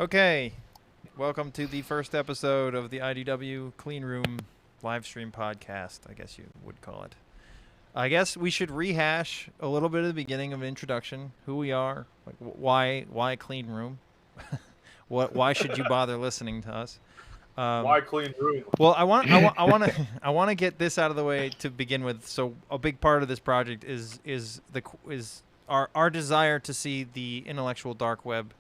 Okay, welcome to the first episode of the IDW CleanRoom live stream podcast, I guess you would call it. I guess we should rehash a little bit of the beginning of an introduction, who we are, like why CleanRoom, why should you bother listening to us? Why clean room? Well, I want to get this out of the way to begin with. So a big part of this project is our desire to see the intellectual dark web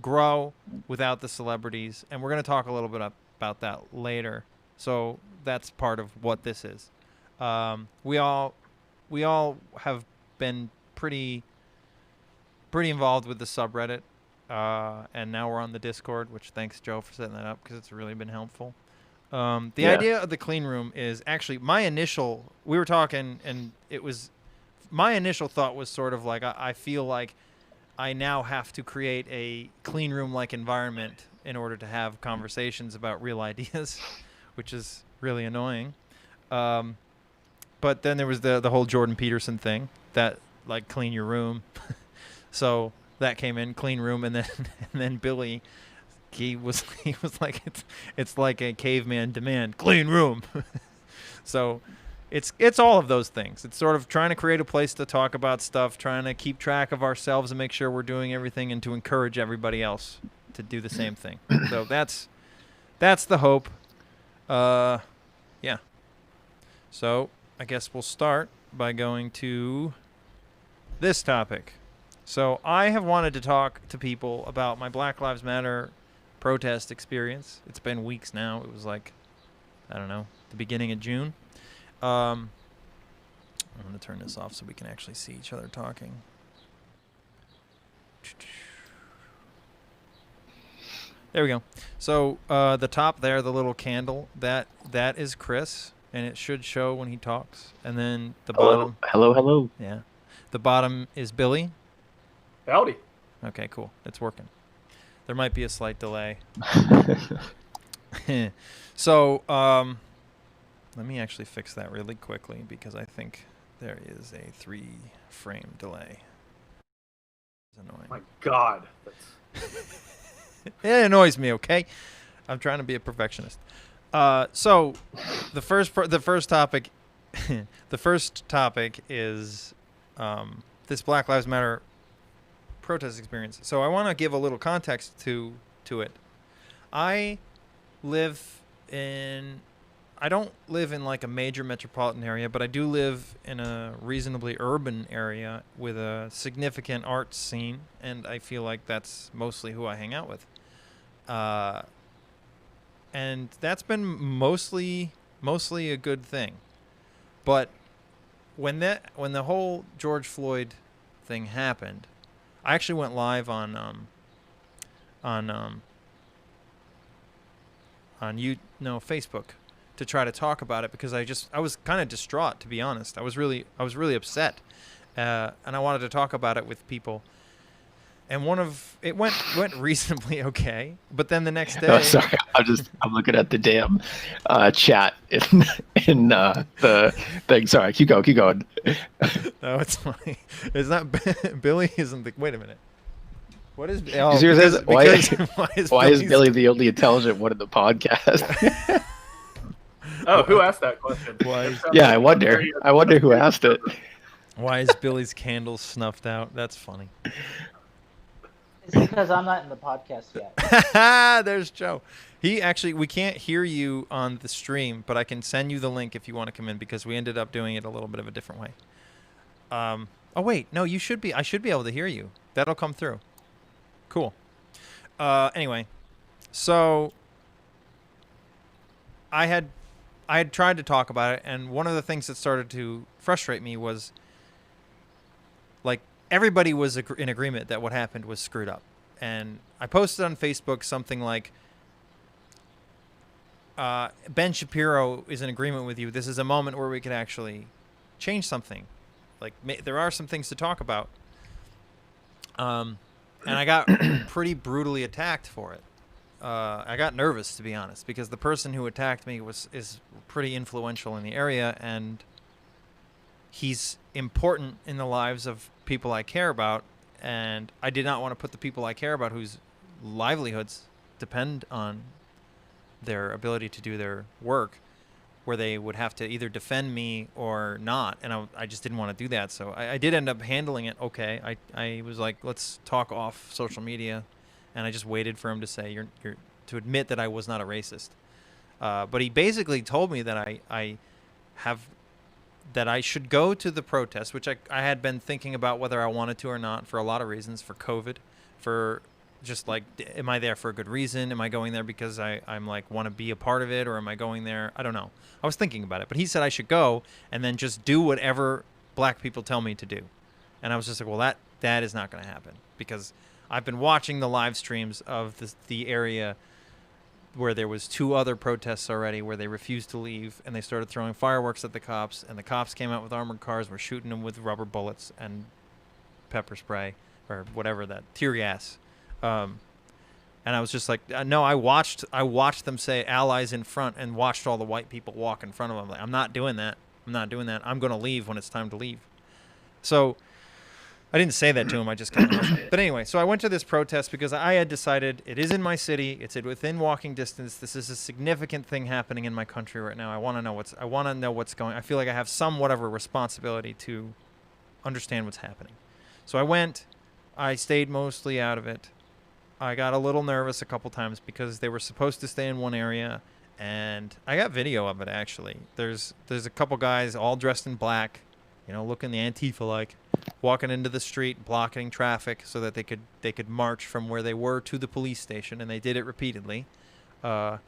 grow without the celebrities, and we're going to talk a little bit about that later. So that's part of what this is. We all have been pretty involved with the subreddit, and now we're on the Discord, which thanks Joe for setting that up because it's really been helpful. The idea of the clean room is actually we were talking, and my initial thought was sort of like, I feel like I now have to create a clean room-like environment in order to have conversations about real ideas, which is really annoying. But then there was the whole Jordan Peterson thing, that like clean your room. So that came in, clean room, and then Billy, he was like, it's like a caveman demand, clean room. So it's all of those things. It's sort of trying to create a place to talk about stuff, trying to keep track of ourselves and make sure we're doing everything, and to encourage everybody else to do the same thing. So that's the hope. Yeah. So I guess we'll start by going to this topic. So I have wanted to talk to people about my Black Lives Matter protest experience. It's been weeks now. It was like, I don't know, the beginning of June. I'm going to turn this off so we can actually see each other talking. There we go. So the top there, the little candle, that is Chris, and it should show when he talks. And then the bottom. Hello. Yeah. The bottom is Billy. Howdy. Okay, cool. It's working. There might be a slight delay. So, let me actually fix that really quickly because I think there is a 3-frame delay. It's annoying. My God. It annoys me, okay? I'm trying to be a perfectionist. So the first topic is this Black Lives Matter protest experience. So I want to give a little context to it. I don't live in like a major metropolitan area, but I do live in a reasonably urban area with a significant art scene, and I feel like that's mostly who I hang out with. And that's been mostly a good thing. But when the whole George Floyd thing happened, I actually went live on Facebook to try to talk about it because I was kind of distraught, to be honest. I was really upset, and I wanted to talk about it with people. And it went reasonably okay, but then the next day. Oh, sorry, I'm looking at the damn chat in the thing. Sorry, keep going. No, it's funny. It's not Billy. Isn't the? Wait a minute. What is? Oh, why is Billy the only intelligent one in the podcast? Oh, who asked that question? Yeah, I wonder who asked it. Why is Billy's candle snuffed out? That's funny. It's because I'm not in the podcast yet. There's Joe. We can't hear you on the stream, but I can send you the link if you want to come in because we ended up doing it a little bit of a different way. Oh wait, no, I should be able to hear you. That'll come through. Cool. Anyway, so I had tried to talk about it, and one of the things that started to frustrate me was like everybody was in agreement that what happened was screwed up. And I posted on Facebook something like, Ben Shapiro is in agreement with you. This is a moment where we could actually change something. Like there are some things to talk about. And I got pretty brutally attacked for it. I got nervous, to be honest, because the person who attacked me is pretty influential in the area, and he's important in the lives of people I care about, and I did not want to put the people I care about whose livelihoods depend on their ability to do their work, where they would have to either defend me or not, and I just didn't want to do that. So I did end up handling it okay. I was like, let's talk off social media, and I just waited for him to say you're to admit that I was not a racist. But he basically told me that I should go to the protest, which I had been thinking about whether I wanted to or not for a lot of reasons, for COVID, for just like, am I there for a good reason? Am I going there because I'm like want to be a part of it, or am I going there? I don't know. I was thinking about it, but he said I should go and then just do whatever black people tell me to do. And I was just like, well, that is not going to happen, because I've been watching the live streams of the area where there was 2 other protests already where they refused to leave, and they started throwing fireworks at the cops, and the cops came out with armored cars, were shooting them with rubber bullets and pepper spray or whatever, that tear gas. And I was just like, no, I watched them say allies in front, and watched all the white people walk in front of them. Like, I'm not doing that. I'm not doing that. I'm going to leave when it's time to leave. So I didn't say that to him. I just kind of. But anyway, so I went to this protest because I had decided it is in my city. It's within walking distance. This is a significant thing happening in my country right now. I want to know what's going. I feel like I have somewhat of a responsibility to understand what's happening. So I went. I stayed mostly out of it. I got a little nervous a couple times because they were supposed to stay in one area, and I got video of it actually. There's a couple guys all dressed in black, looking the Antifa-like, walking into the street, blocking traffic so that they could march from where they were to the police station, and they did it repeatedly. So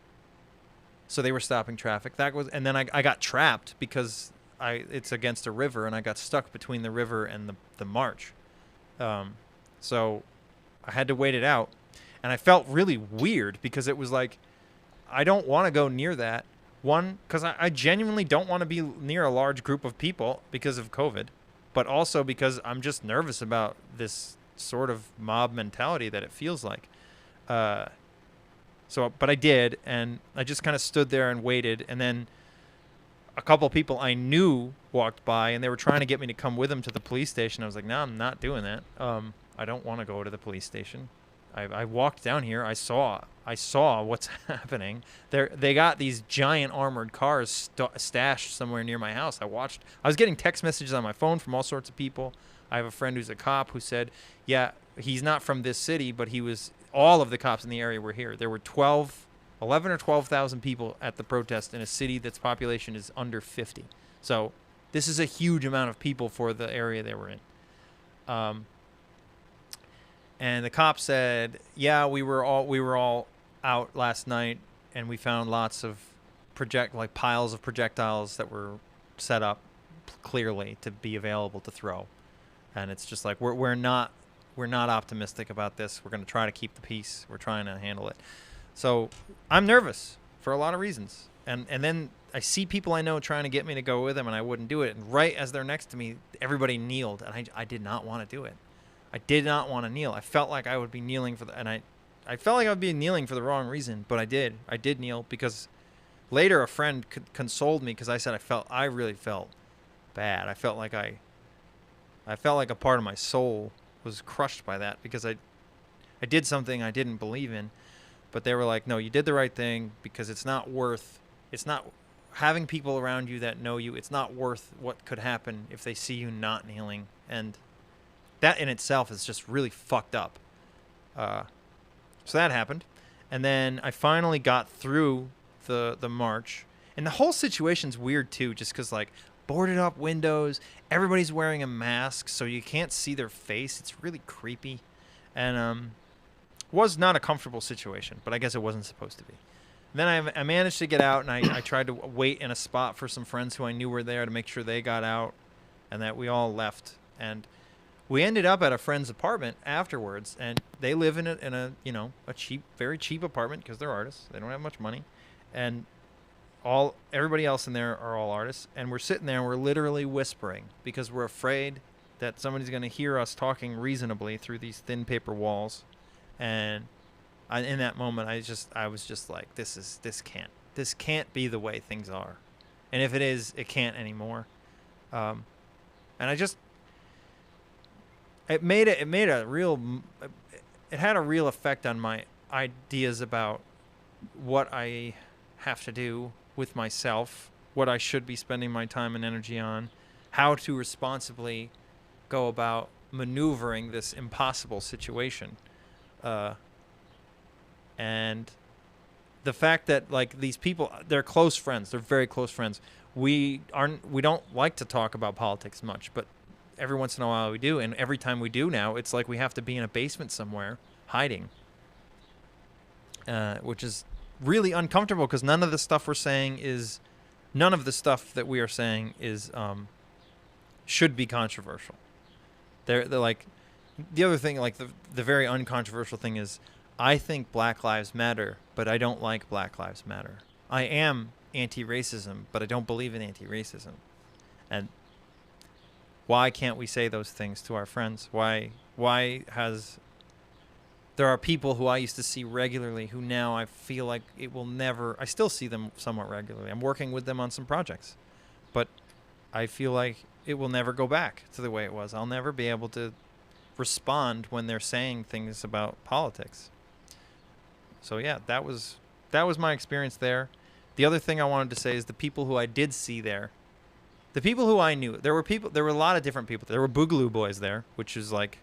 they were stopping traffic. And then I got trapped because it's against a river, and I got stuck between the river and the march. So I had to wait it out, and I felt really weird because it was like, I don't want to go near that. One, because I genuinely don't want to be near a large group of people because of COVID, but also because I'm just nervous about this sort of mob mentality that it feels like. But I did, and I just kind of stood there and waited, and then a couple people I knew walked by, and they were trying to get me to come with them to the police station. I was like, no, I'm not doing that. I don't want to go to the police station. I walked down here. I saw what's happening. They got these giant armored cars stashed somewhere near my house. I was getting text messages on my phone from all sorts of people. I have a friend who's a cop who said, yeah, he's not from this city, but all of the cops in the area were here. There were 11 or 12,000 people at the protest in a city that's population is under 50. So this is a huge amount of people for the area they were in. And the cop said, yeah, we were all out last night, and we found lots of piles of projectiles that were set up clearly to be available to throw. And it's just like, we're not optimistic about this. We're going to try to keep the peace. We're trying to handle it. So I'm nervous for a lot of reasons. And then I see people I know trying to get me to go with them, and I wouldn't do it. And right as they're next to me, everybody kneeled, and I did not want to do it. I did not want to kneel. I felt like I would be kneeling I felt like I would be kneeling for the wrong reason, but I did. I did kneel because later a friend consoled me because I said I really felt bad. I felt like a part of my soul was crushed by that because I did something I didn't believe in, but they were like, no, you did the right thing because it's not having people around you that know you. It's not worth what could happen if they see you not kneeling. And that in itself is just really fucked up. So that happened. And then I finally got through the march. And the whole situation's weird too, just because boarded up windows, everybody's wearing a mask, so you can't see their face. It's really creepy. And was not a comfortable situation, but I guess it wasn't supposed to be. And then I managed to get out, and I tried to wait in a spot for some friends who I knew were there to make sure they got out and that we all left. And we ended up at a friend's apartment afterwards, and they live in a cheap, very cheap apartment because they're artists. They don't have much money, and everybody else in there are all artists. And we're sitting there and we're literally whispering because we're afraid that somebody's going to hear us talking reasonably through these thin paper walls. And in that moment, I was just like, this can't be the way things are, and if it is, it can't anymore. And It made a real. had a real effect on my ideas about what I have to do with myself, what I should be spending my time and energy on, how to responsibly go about maneuvering this impossible situation. And the fact that, like, these people, they're close friends. They're very close friends. We don't like to talk about politics much, but every once in a while we do. And every time we do now, it's like we have to be in a basement somewhere hiding, which is really uncomfortable because none of the stuff that we are saying is should be controversial. They're like, the other thing, like the very uncontroversial thing is, I think Black Lives Matter, but I don't like Black Lives Matter. I am anti-racism, but I don't believe in anti-racism. And why can't we say those things to our friends? Why has... There are people who I used to see regularly who now I feel like it will never... I still see them somewhat regularly. I'm working with them on some projects. But I feel like it will never go back to the way it was. I'll never be able to respond when they're saying things about politics. So yeah, that was my experience there. The other thing I wanted to say is the people who I did see there, the people who I knew, there were a lot of different people. There were Boogaloo boys there, which is like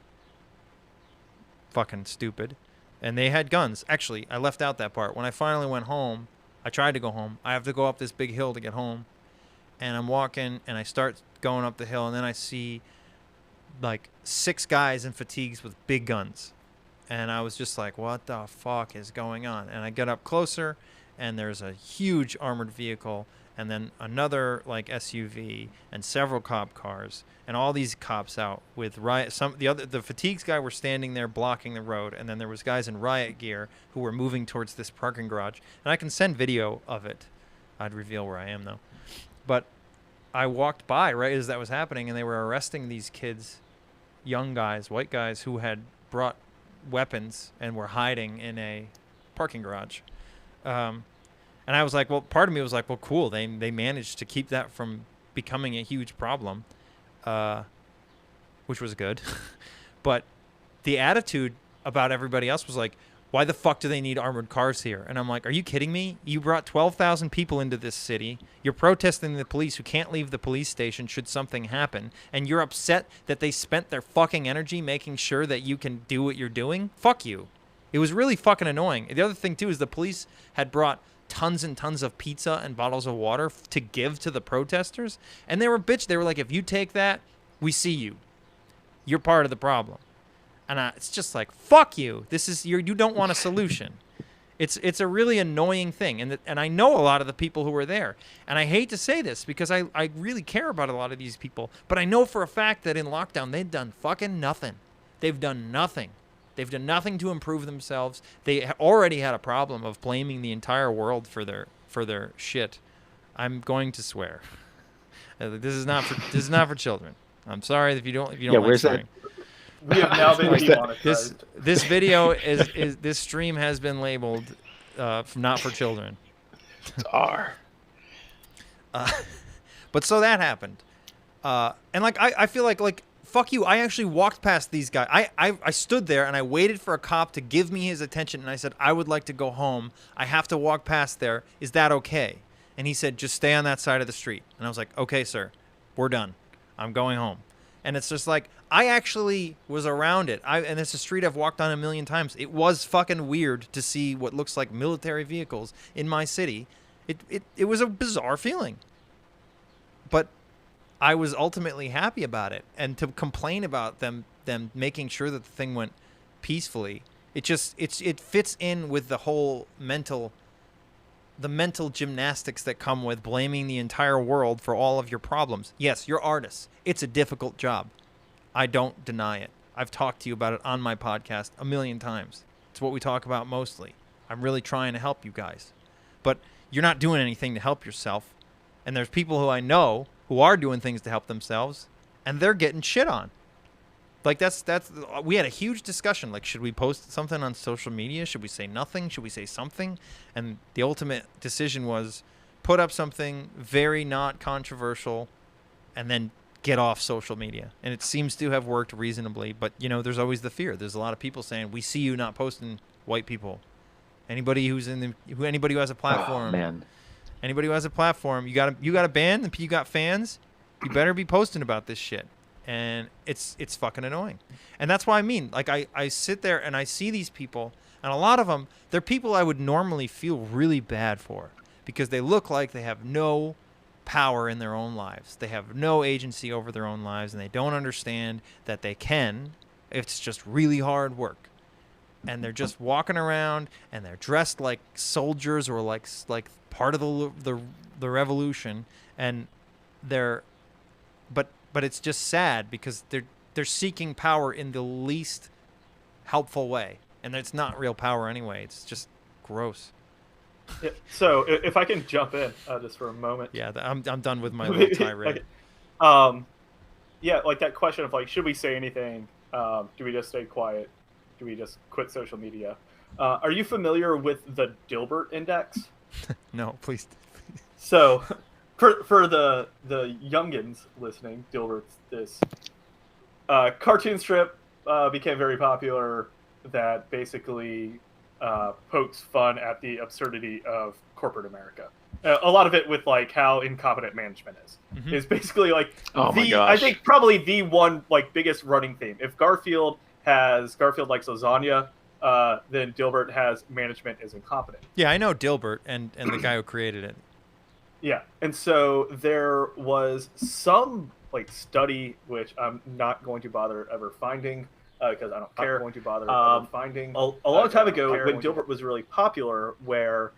fucking stupid. And they had guns. Actually, I left out that part. When I finally went home, I tried to go home. I have to go up this big hill to get home. And I'm walking and I start going up the hill and then I see like 6 guys in fatigues with big guns. And I was just like, what the fuck is going on? And I get up closer, and there's a huge armored vehicle, and then another like SUV, and several cop cars, and all these cops out with riot. The fatigues guy were standing there blocking the road, and then there was guys in riot gear who were moving towards this parking garage. And I can send video of it. I'd reveal where I am though. But I walked by right as that was happening, and they were arresting these kids, young guys, white guys, who had brought weapons and were hiding in a parking garage. And I was like, well, part of me was like, well, cool. They managed to keep that from becoming a huge problem, which was good. But the attitude about everybody else was like, why the fuck do they need armored cars here? And I'm like, are you kidding me? You brought 12,000 people into this city. You're protesting the police who can't leave the police station should something happen. And you're upset that they spent their fucking energy making sure that you can do what you're doing? Fuck you. It was really fucking annoying. The other thing, too, is the police had brought tons and tons of pizza and bottles of water to give to the protesters. And they were They were like, if you take that, we see you. You're part of the problem. And it's just like, fuck you. You don't want a solution. It's a really annoying thing. And I know a lot of the people who were there. And I hate to say this because I really care about a lot of these people. But I know for a fact that in lockdown, they've done fucking nothing. They've done nothing. They've done nothing to improve themselves. They already had a problem of blaming the entire world for their shit. I'm going to swear. This is not for children. I'm sorry if you don't like where's swearing. We have now been demonetized. This video is this stream has been labeled not for children. It's R. But so that happened, and like I feel like fuck you. I actually walked past these guys. I stood there and I waited for a cop to give me his attention, and I said, I would like to go home. I have to walk past there. Is that okay? And he said, just stay on that side of the street. And I was like, okay, sir, we're done. I'm going home. And it's just like, I actually was around it. And it's a street I've walked on a million times. It was fucking weird to see what looks like military vehicles in my city. It was a bizarre feeling. But I was ultimately happy about it. And to complain about them making sure that the thing went peacefully, it fits in with the whole mental gymnastics that come with blaming the entire world for all of your problems. Yes, you're artists. It's a difficult job. I don't deny it. I've talked to you about it on my podcast a million times. It's what we talk about mostly. I'm really trying to help you guys. But you're not doing anything to help yourself. And there's people who I know who are doing things to help themselves, and they're getting shit on. Like we had a huge discussion. Like, should we post something on social media? Should we say nothing? Should we say something? And the ultimate decision was put up something very not controversial and then get off social media, and it seems to have worked reasonably. But there's always the fear. There's a lot of people saying, "We see you not posting, white people. Anybody who has a platform, Oh, man. anybody who has a platform, you got a band, and you got fans. You better be posting about this shit." And it's fucking annoying. And that's why I sit there and I see these people, and a lot of them, they're people I would normally feel really bad for, because they look like they have no power in their own lives. They have no agency over their own lives, and they don't understand that they can. It's just really hard work. And they're just walking around, and they're dressed like soldiers or like part of the revolution, and but it's just sad because they're seeking power in the least helpful way, and it's not real power anyway. It's just gross. Yeah, so if I can jump in just for a moment. Yeah, I'm done with my little tirade. Yeah, like that question of like, should we say anything? Do we just stay quiet? Do we just quit social media? Are you familiar with the Dilbert Index? No, please. So, for the youngins listening, Dilbert's this cartoon strip became very popular that basically pokes fun at the absurdity of corporate America. A lot of it with like how incompetent management is. Mm-hmm. Is basically like my gosh. I think probably the one like biggest running theme. If Garfield likes lasagna, then Dilbert has management is incompetent. Yeah, I know Dilbert and the guy who created it. Yeah, and so there was some like study which I'm not going to bother ever finding because I don't care. A long time ago, when Dilbert was really popular, where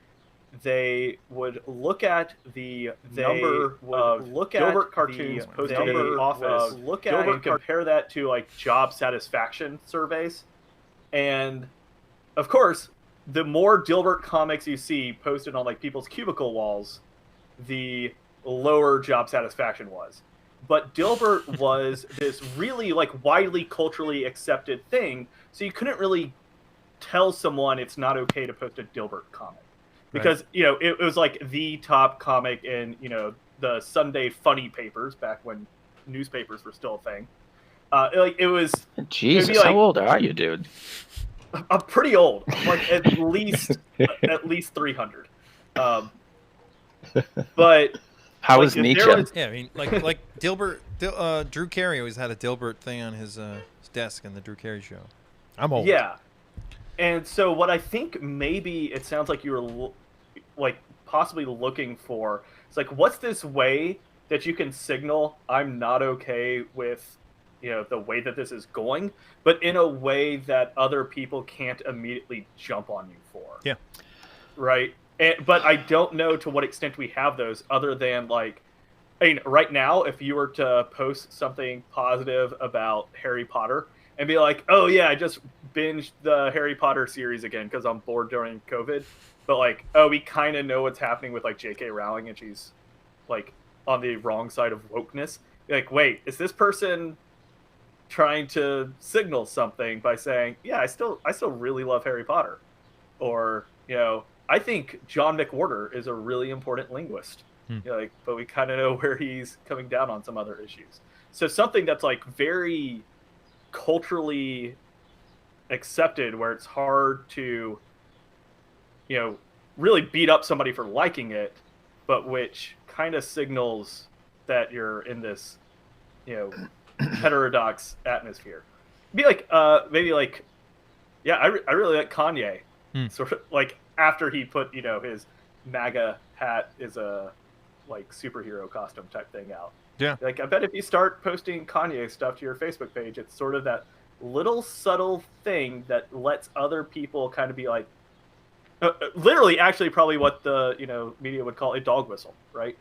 they would look at the number of Dilbert cartoons posted in the office, and compare that to like job satisfaction surveys, and of course, the more Dilbert comics you see posted on like people's cubicle walls, the lower job satisfaction was. But Dilbert was this really like widely culturally accepted thing, so you couldn't really tell someone it's not okay to post a Dilbert comic. Because, it was like the top comic in, the Sunday funny papers back when newspapers were still a thing. It was... Jesus, how old are you, dude? I'm pretty old. I'm like at least 300. But... How is Nietzsche? Yeah, I mean, like Dilbert, Drew Carey always had a Dilbert thing on his desk in the Drew Carey show. I'm old. Yeah. And so what I think maybe it sounds like you were like possibly looking for, it's like, what's this way that you can signal I'm not okay with, the way that this is going, but in a way that other people can't immediately jump on you for. Yeah. Right? But I don't know to what extent we have those other than like, I mean, right now, if you were to post something positive about Harry Potter and be like, oh yeah, I just binged the Harry Potter series again because I'm bored during COVID. But like, oh, we kind of know what's happening with like J.K. Rowling and she's like on the wrong side of wokeness. Like, wait, is this person trying to signal something by saying, yeah, I still really love Harry Potter? Or, I think John McWhorter is a really important linguist. But we kind of know where he's coming down on some other issues. So something that's like very culturally accepted, where it's hard to, really beat up somebody for liking it, but which kind of signals that you're in this, heterodox atmosphere. Be like, maybe like, yeah, I really like Kanye. Sort of like after he put, his MAGA hat is a like superhero costume type thing out. Yeah. Like, I bet if you start posting Kanye stuff to your Facebook page, it's sort of that little subtle thing that lets other people kind of be like, literally, actually, probably what the media would call a dog whistle, right?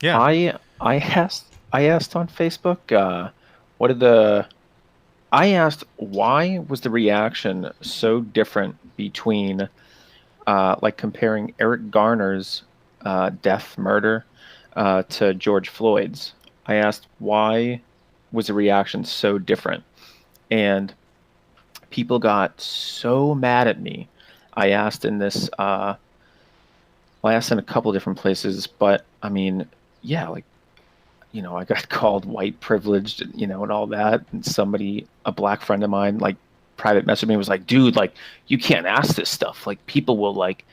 Yeah. I asked on Facebook, I asked why was the reaction so different between, like comparing Eric Garner's murder to George Floyd's. I asked why was the reaction so different, and people got so mad at me. I asked in this, I asked in a couple different places, but I mean, yeah, like you know, I got called white privileged, you know, and all that. And somebody, a black friend of mine, like private messaged me, was like, dude, like, you can't ask this stuff. Like, people will like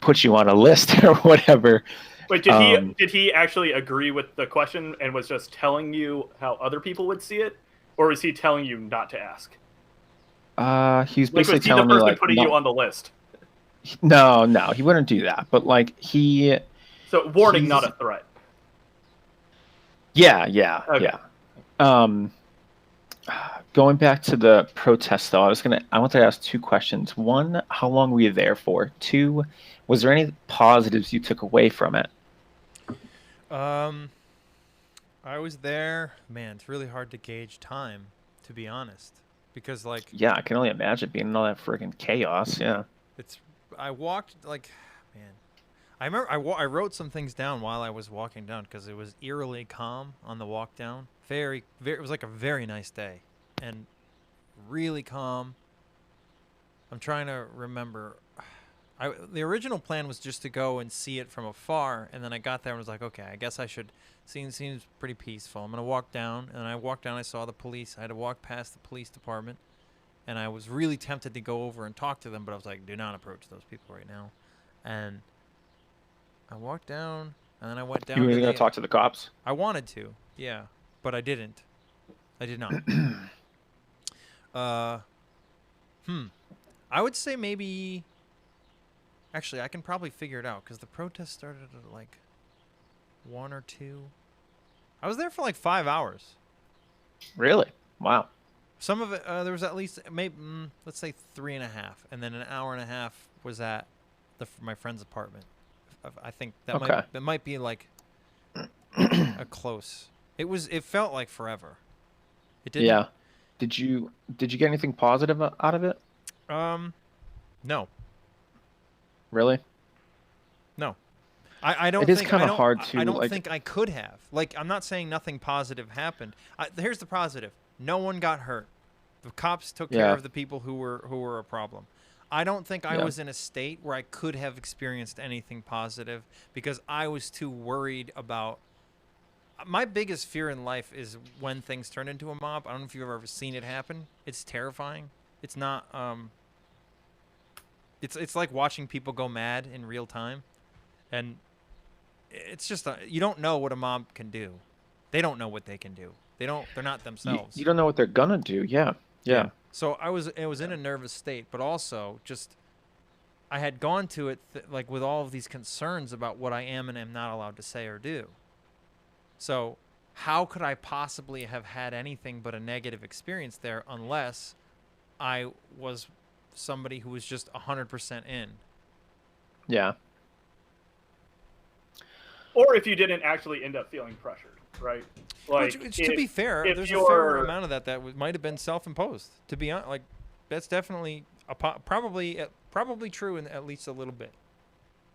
put you on a list or whatever. Wait, did he actually agree with the question and was just telling you how other people would see it, or is he telling you not to ask? He's Like, basically was he the telling me person like, putting you on the list? no, he wouldn't do that. But like So warning, not a threat. Yeah. Okay. Going back to the protest, though, I wanted to ask two questions. One, how long were you there for? Two, was there any positives you took away from it? I was there. Man, it's really hard to gauge time, to be honest, because like. Yeah, I can only imagine being in all that freaking chaos. Yeah. I walked like, man. I remember I wrote some things down while I was walking down because it was eerily calm on the walk down. Very, it was like a very nice day, and really calm. I'm trying to remember. The original plan was just to go and see it from afar, and then I got there and was like, okay, I guess I should. Seems pretty peaceful. I'm gonna walk down, and I walked down. I saw the police. I had to walk past the police department, and I was really tempted to go over and talk to them, but I was like, do not approach those people right now. And I walked down, and then I went down. You were gonna talk to the cops? I wanted to, yeah, but I didn't. I did not. I would say maybe. Actually, I can probably figure it out because the protest started at like 1 or 2. I was there for like 5 hours. Really? Wow. Some of it, there was at least maybe let's say 3.5, and then an hour and a half was at my friend's apartment. I think that might be like a close. It felt like forever. It didn't. Yeah. Did you get anything positive out of it? No. Really? No. I don't. It is think, kind of hard to. I don't like, think I could have. Like, I'm not saying nothing positive happened. Here's the positive. No one got hurt. The cops took care of the people who were a problem. I don't think I was in a state where I could have experienced anything positive because I was too worried about. My biggest fear in life is when things turn into a mob. I don't know if you've ever seen it happen. It's terrifying. It's not. It's like watching people go mad in real time, and it's just you don't know what a mob can do. They don't know what they can do. They're not themselves. You don't know what they're gonna do. Yeah. So I was in a nervous state, but also just I had gone to it like with all of these concerns about what I am and am not allowed to say or do. So how could I possibly have had anything but a negative experience there unless I was somebody who was just 100% in? Yeah. Or if you didn't actually end up feeling pressured, right? Like, to be fair, there's a fair amount of that might have been self-imposed. To be honest, like that's definitely probably true in at least a little bit.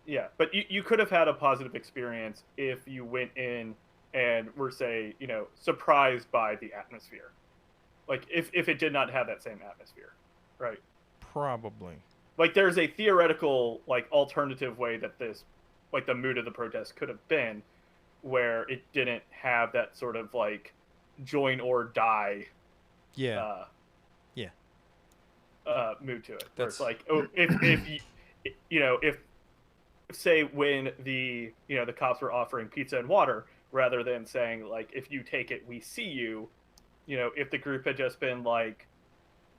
Yeah, but you could have had a positive experience if you went in and were, say, surprised by the atmosphere. Like if it did not have that same atmosphere, right? Probably. Like there's a theoretical like alternative way that this, like the mood of the protest could have been, where it didn't have that sort of like join or die mood to it. Where it's like, oh, if say when the the cops were offering pizza and water rather than saying like, if you take it we see you, if the group had just been like,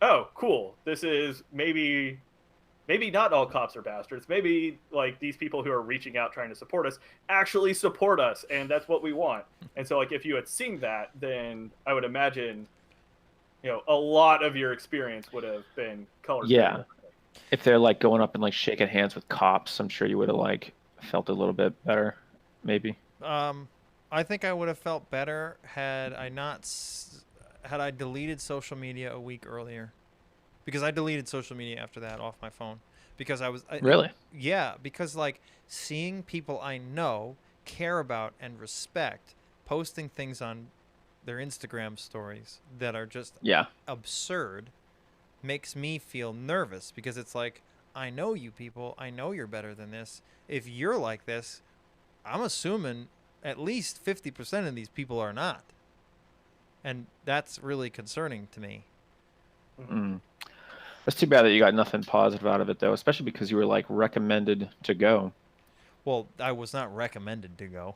oh cool, this is maybe not all cops are bastards. Maybe like these people who are reaching out trying to support us actually support us, and that's what we want. And so like if you had seen that, then I would imagine, a lot of your experience would have been colored. Yeah. If they're like going up and like shaking hands with cops, I'm sure you would have like felt a little bit better, maybe. I think I would have felt better had I deleted social media a week earlier. Because I deleted social media after that off my phone. Because Really? Yeah, because like seeing people I know, care about, and respect posting things on their Instagram stories that are just absurd makes me feel nervous, because it's like, I know you people, I know you're better than this. If you're like this, I'm assuming at least 50% of these people are not. And that's really concerning to me. Mm. That's too bad that you got nothing positive out of it, though, especially because you were like recommended to go. Well, I was not recommended to go.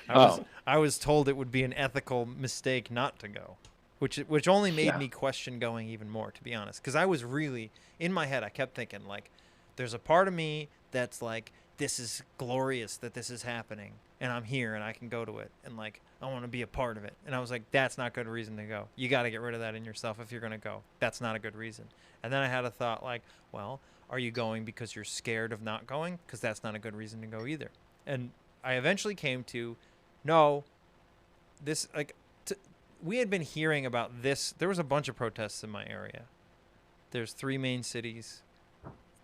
Oh. I was told it would be an ethical mistake not to go, which only made Yeah. me question going even more, to be honest. Because I was really, in my head, I kept thinking, like, there's a part of me that's like, this is glorious that this is happening, and I'm here and I can go to it, and like, I want to be a part of it. And I was like, that's not good reason to go. You got to get rid of that in yourself if you're going to go. That's not a good reason. And then I had a thought like, well, are you going because you're scared of not going? Because that's not a good reason to go either. And I eventually came to, no, this, like, we had been hearing about this. There was a bunch of protests in my area. There's 3 main cities.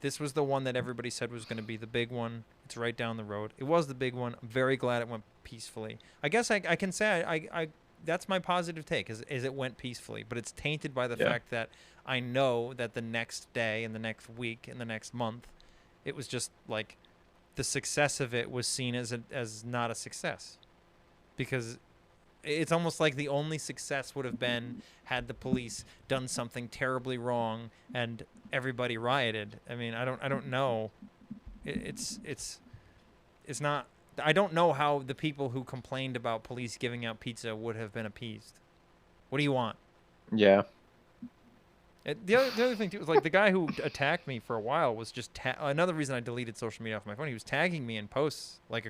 This was the one that everybody said was going to be the big one. It's right down the road. It was the big one. I'm very glad it went peacefully. I guess I can say I that's my positive take is it went peacefully, but it's tainted by the fact that I know that the next day and the next week and the next month, it was just like the success of it was seen as not a success, because it's almost like the only success would have been had the police done something terribly wrong and everybody rioted. I mean, I don't know. It's not. I don't know how the people who complained about police giving out pizza would have been appeased. What do you want? Yeah. The other thing too was like the guy who attacked me for a while was just another reason I deleted social media off my phone. He was tagging me in posts, like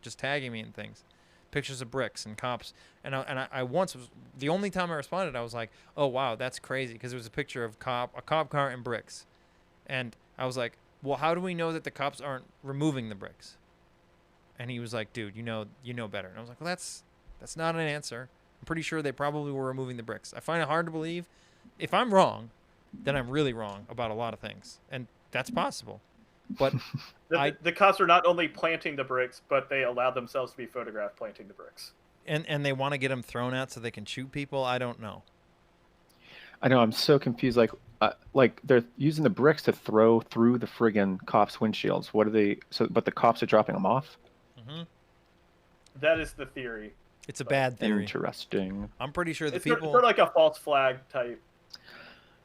just tagging me in things, pictures of bricks and cops. And I once was the only time I responded. I was like, oh wow, that's crazy, because it was a picture of a cop car and bricks, and I was like, well, how do we know that the cops aren't removing the bricks? And he was like, dude, you know better. And I was like, well, that's not an answer. I'm pretty sure they probably were removing the bricks. I find it hard to believe. If I'm wrong, then I'm really wrong about a lot of things, and that's possible. But the cops are not only planting the bricks, but they allow themselves to be photographed planting the bricks. And they want to get them thrown out so they can shoot people. I don't know. I know. I'm so confused. Like they're using the bricks to throw through the friggin' cops' windshields. What are they? But the cops are dropping them off. Mm-hmm. That is the theory. It's a bad theory. Interesting. I'm pretty sure It's sort of like a false flag type.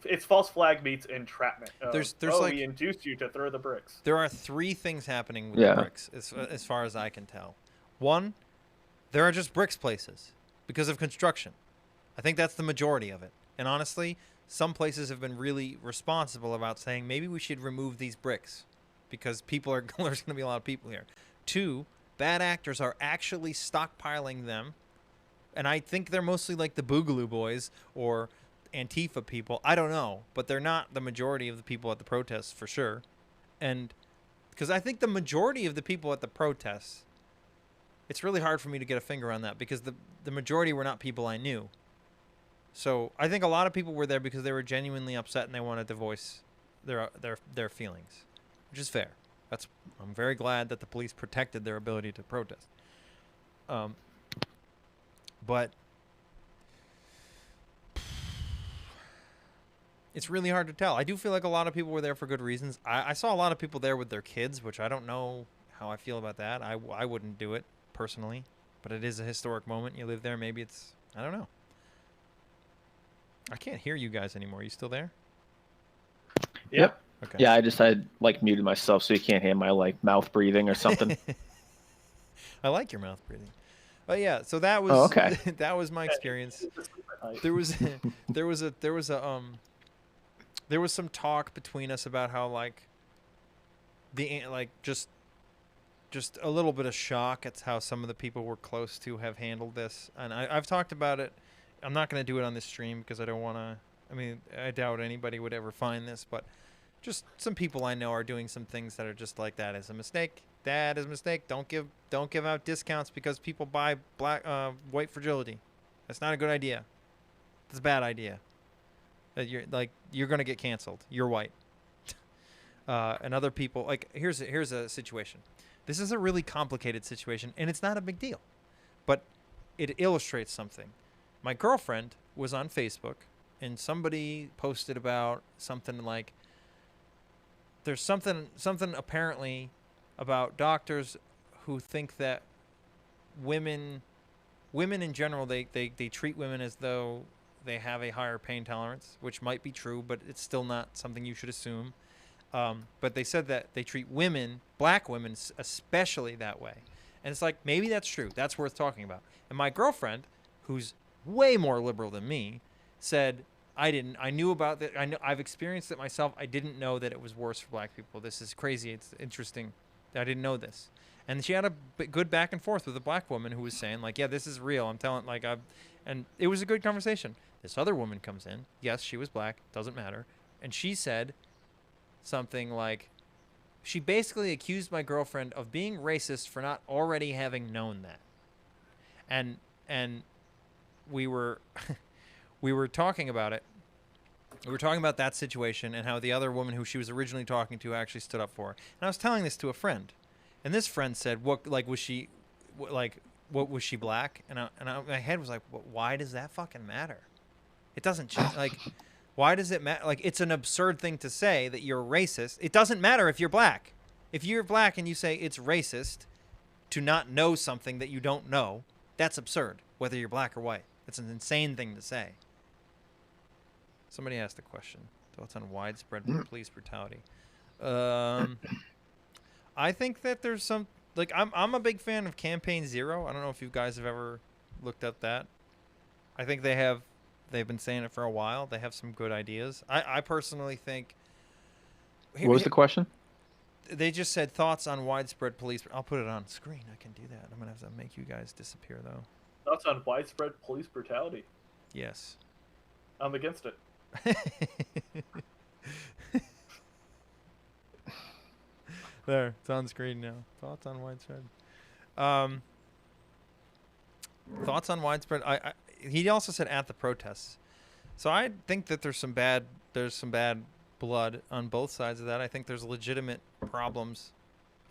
It's false flag meets entrapment. There's we induced you to throw the bricks. There are 3 things happening with the bricks, as far as I can tell. 1, there are just bricks places because of construction. I think that's the majority of it. And honestly, some places have been really responsible about saying maybe we should remove these bricks because there's going to be a lot of people here. 2, bad actors are actually stockpiling them, and I think they're mostly like the Boogaloo Boys or Antifa people. I don't know, but they're not the majority of the people at the protests for sure. And because I think the majority of the people at the protests, it's really hard for me to get a finger on that because the majority were not people I knew. So I think a lot of people were there because they were genuinely upset and they wanted to voice their feelings, which is fair. I'm very glad that the police protected their ability to protest. But it's really hard to tell. I do feel like a lot of people were there for good reasons. I saw a lot of people there with their kids, which I don't know how I feel about that. I wouldn't do it personally, but it is a historic moment. You live there. Maybe I don't know. I can't hear you guys anymore. Are you still there? Yep. Okay. Yeah, I muted myself so you can't hear my mouth breathing or something. I like your mouth breathing. But yeah, so that was okay. that was my experience. There was some talk between us about how just a little bit of shock at how some of the people we're close to have handled this, and I've talked about it. I'm not going to do it on this stream because I don't want to. I mean, I doubt anybody would ever find this, but just some people I know are doing some things that are just like, that is a mistake. That is a mistake. Don't give out discounts because people buy white fragility. That's not a good idea. It's a bad idea. You're gonna get canceled. You're white. And other people, here's a situation. This is a really complicated situation, and it's not a big deal, but it illustrates something. My girlfriend was on Facebook, and somebody posted about something like, there's something apparently about doctors who think that women in general, they treat women as though they have a higher pain tolerance, which might be true, but it's still not something you should assume. But they said that they treat women, black women especially, that way. And it's like, maybe that's true. That's worth talking about. And my girlfriend, who's way more liberal than me, said, I knew about that. I've experienced it myself. I didn't know that it was worse for black people. This is crazy. It's interesting. I didn't know this. And she had a good back and forth with a black woman who was saying, like, yeah, this is real. I'm telling, like, and it was a good conversation. This other woman comes in. Yes, she was black. Doesn't matter. And she said something like, she basically accused my girlfriend of being racist for not already having known that. And we were we were talking about it. We were talking about that situation and how the other woman who she was originally talking to actually stood up for her. And I was telling this to a friend. And this friend said, "What, like, was she, what was she black?" And my head was like, "Why does that fucking matter? It doesn't change. Like, why does it matter? Like, it's an absurd thing to say that you're racist. It doesn't matter if you're black. If you're black and you say it's racist to not know something that you don't know, that's absurd. Whether you're black or white, it's an insane thing to say." Somebody asked a question. Thoughts on widespread police brutality? I think that there's some, like, I'm a big fan of Campaign Zero. I don't know if you guys have ever looked up that. I think they've been saying it for a while. They have some good ideas. I personally think. What was the question? They just said thoughts on widespread police. I'll put it on screen. I can do that. I'm gonna have to make you guys disappear though. Thoughts on widespread police brutality? Yes. I'm against it. There, it's on screen now. Thoughts on widespread. Thoughts on widespread. He also said at the protests. So I think that there's some bad blood on both sides of that. I think there's legitimate problems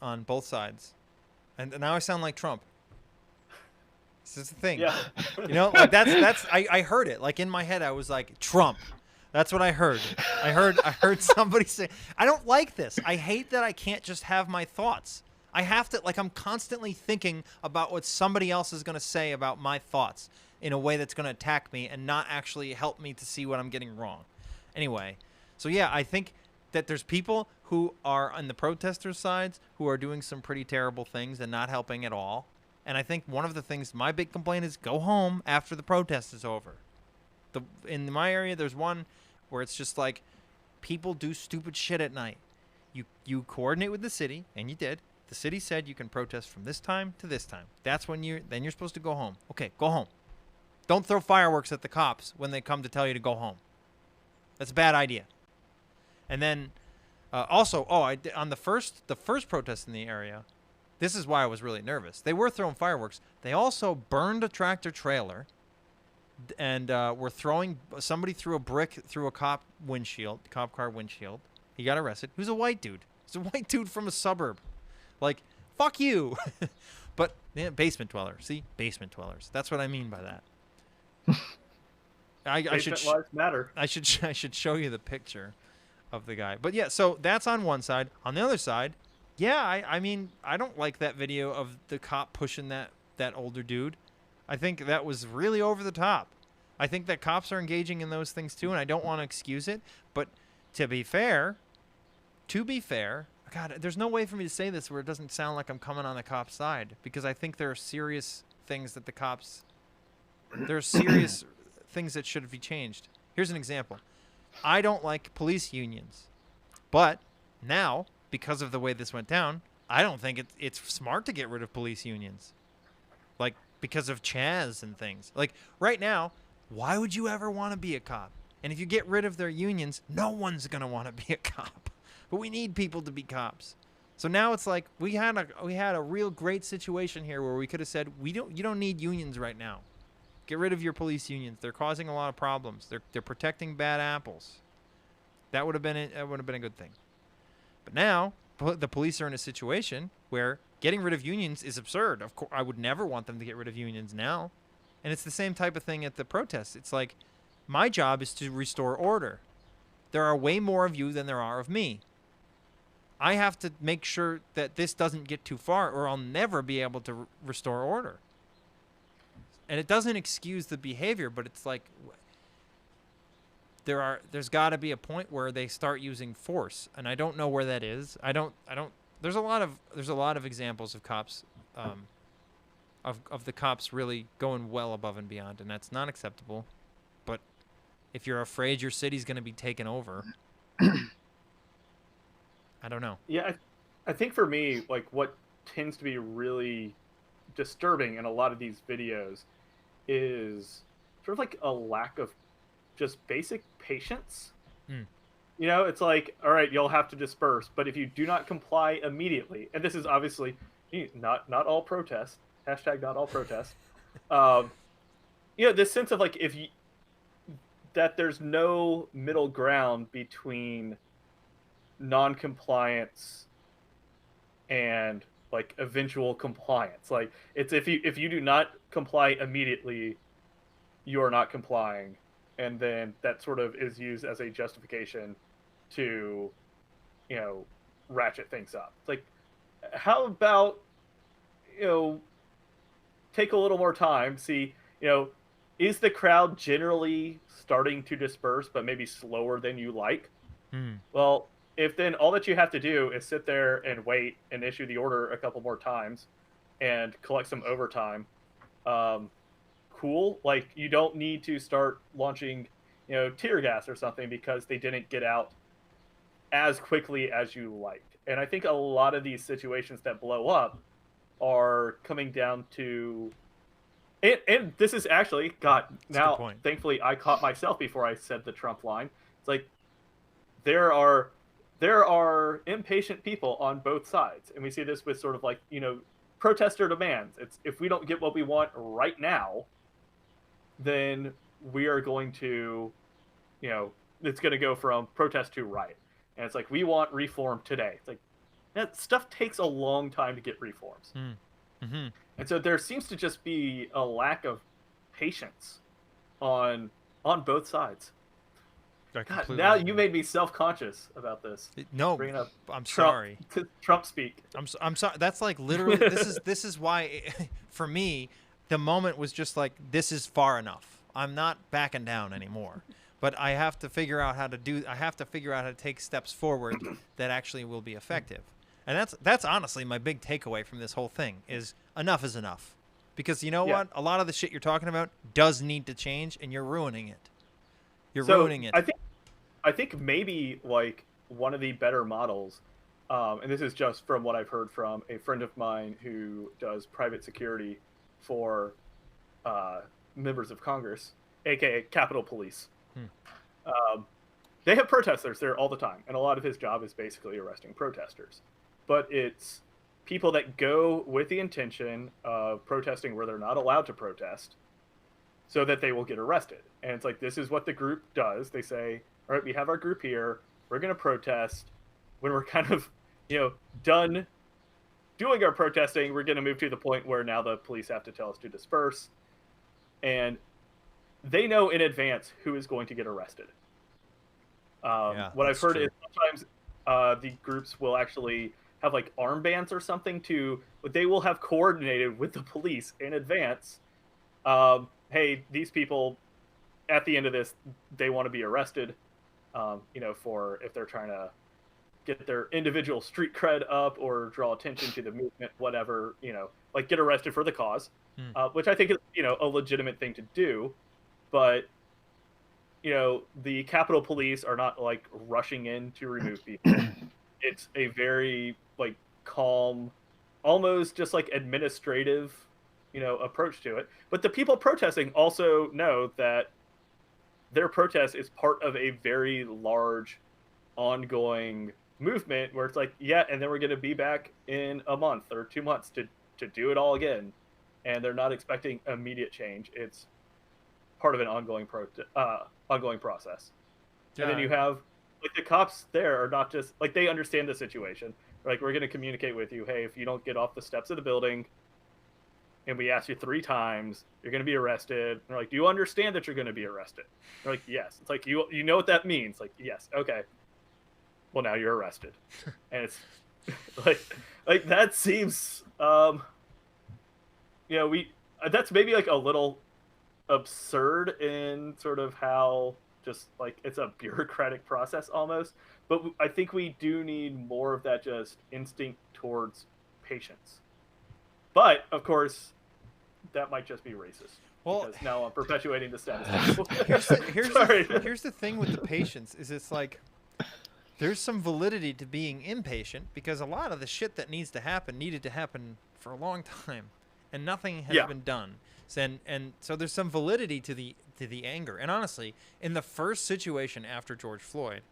on both sides. And now I sound like Trump. This is the thing. Yeah. You know, like that's I heard it. Like in my head I was like, Trump. That's what I heard. I heard somebody say, I don't like this. I hate that I can't just have my thoughts. I have to, like, I'm constantly thinking about what somebody else is going to say about my thoughts in a way that's going to attack me and not actually help me to see what I'm getting wrong. Anyway, so yeah, I think that there's people who are on the protesters' sides who are doing some pretty terrible things and not helping at all. And I think one of the things, my big complaint is go home after the protest is over. In my area, there's one where it's just like people do stupid shit at night. You coordinate with the city, and you did. The city said you can protest from this time to this time. That's when you're supposed to go home. Okay, go home. Don't throw fireworks at the cops when they come to tell you to go home. That's a bad idea. And then also, on the first protest in the area, this is why I was really nervous. They were throwing fireworks. They also burned a tractor trailer. And somebody threw a brick through a cop car windshield. He got arrested. He was a white dude. He's a white dude from a suburb. Like, fuck you. But yeah, basement dweller. See, basement dwellers. That's what I mean by that. I should lives matter. I should show you the picture of the guy. But yeah, so that's on one side. On the other side, yeah, I mean, I don't like that video of the cop pushing that older dude. I think that was really over the top. I think that cops are engaging in those things too, and I don't want to excuse it. But to be fair, God, there's no way for me to say this where it doesn't sound like I'm coming on the cop's side, because I think there are serious things that there are serious things that should be changed. Here's an example. I don't like police unions, but now, because of the way this went down, I don't think it's smart to get rid of police unions. Like, because of Chaz and things. Like, right now, why would you ever want to be a cop? And if you get rid of their unions, no one's going to want to be a cop. But we need people to be cops. So now it's like we had a real great situation here where we could have said, you don't need unions right now. Get rid of your police unions. They're causing a lot of problems. They're protecting bad apples. That would have been a good thing. But now the police are in a situation where getting rid of unions is absurd. Of course, I would never want them to get rid of unions now. And it's the same type of thing at the protests. It's like, my job is to restore order. There are way more of you than there are of me. I have to make sure that this doesn't get too far, or I'll never be able to restore order. And it doesn't excuse the behavior, but it's like there's got to be a point where they start using force, and I don't know where that is. I don't. There's a lot of examples of cops, of the cops really going well above and beyond, and that's not acceptable. But if you're afraid your city's going to be taken over, I don't know. Yeah, I think for me, like what tends to be really disturbing in a lot of these videos is sort of like a lack of just basic patience. You know, it's like, all right, you'll have to disperse, but if you do not comply immediately, and this is obviously not all protest, hashtag not all protest, you know, this sense of like that there's no middle ground between non-compliance and like eventual compliance. Like it's if you do not comply immediately, you are not complying, and then that sort of is used as a justification to, you know, ratchet things up. It's like, how about, you know, take a little more time, see, you know, is the crowd generally starting to disperse but maybe slower than you like? Well, if then all that you have to do is sit there and wait and issue the order a couple more times and collect some overtime, cool. Like, you don't need to start launching, you know, tear gas or something because they didn't get out as quickly as you liked. And I think a lot of these situations that blow up are coming down to, and this is actually, God, now thankfully I caught myself before I said the Trump line. It's like there are impatient people on both sides, and we see this with sort of like, you know, protester demands. It's if we don't get what we want right now, then we are going to, you know, it's going to go from protest to riot. And it's like, we want reform today. It's like, that stuff takes a long time to get reforms. And so there seems to just be a lack of patience on both sides. God, now you made me self-conscious about this. No, I'm sorry. Trump speak. I'm sorry. That's like literally, this is why, for me, the moment was just like, this is far enough. I'm not backing down anymore. But I have to figure out how to take steps forward that actually will be effective. And that's honestly my big takeaway from this whole thing is enough is enough. Because you know what? A lot of the shit you're talking about does need to change, and you're ruining it. You're ruining it. I think maybe like one of the better models, and this is just from what I've heard from a friend of mine who does private security for members of Congress, aka Capitol Police. They have protesters there all the time, and a lot of his job is basically arresting protesters. But it's people that go with the intention of protesting where they're not allowed to protest, so that they will get arrested. And it's like, this is what the group does. They say, all right, we have our group here. We're going to protest. When we're kind of, you know, done doing our protesting, we're going to move to the point where now the police have to tell us to disperse. And they know in advance who is going to get arrested. What I've heard is sometimes the groups will actually have like armbands or something they will have coordinated with the police in advance. Hey, these people at the end of this, they want to be arrested, you know, for if they're trying to get their individual street cred up or draw attention to the movement, whatever, you know, like get arrested for the cause, which I think is, you know, a legitimate thing to do. But, you know, the Capitol Police are not like rushing in to remove people. It's a very like calm, almost just like administrative, you know, approach to it. But the people protesting also know that their protest is part of a very large ongoing movement where it's like, yeah, and then we're going to be back in a month or 2 months to do it all again. And they're not expecting immediate change. It's part of an ongoing process. And then you have like the cops there are not just like, they understand the situation. Like, we're going to communicate with you. Hey, if you don't get off the steps of the building and we ask you 3 times, you're going to be arrested. And they're like, do you understand that you're going to be arrested? They're like, yes. It's like, you know what that means? Like, yes. Okay. Well, now you're arrested. And it's like that seems, you know, that's maybe like a little absurd in sort of how just like it's a bureaucratic process almost, but I think we do need more of that just instinct towards patience. But of course, that might just be racist. Well, because now I'm perpetuating the status quo. Here's the thing with the patience is it's like there's some validity to being impatient because a lot of the shit that needed to happen for a long time, and nothing has been done. And so there's some validity to the anger. And honestly, in the first situation after George Floyd,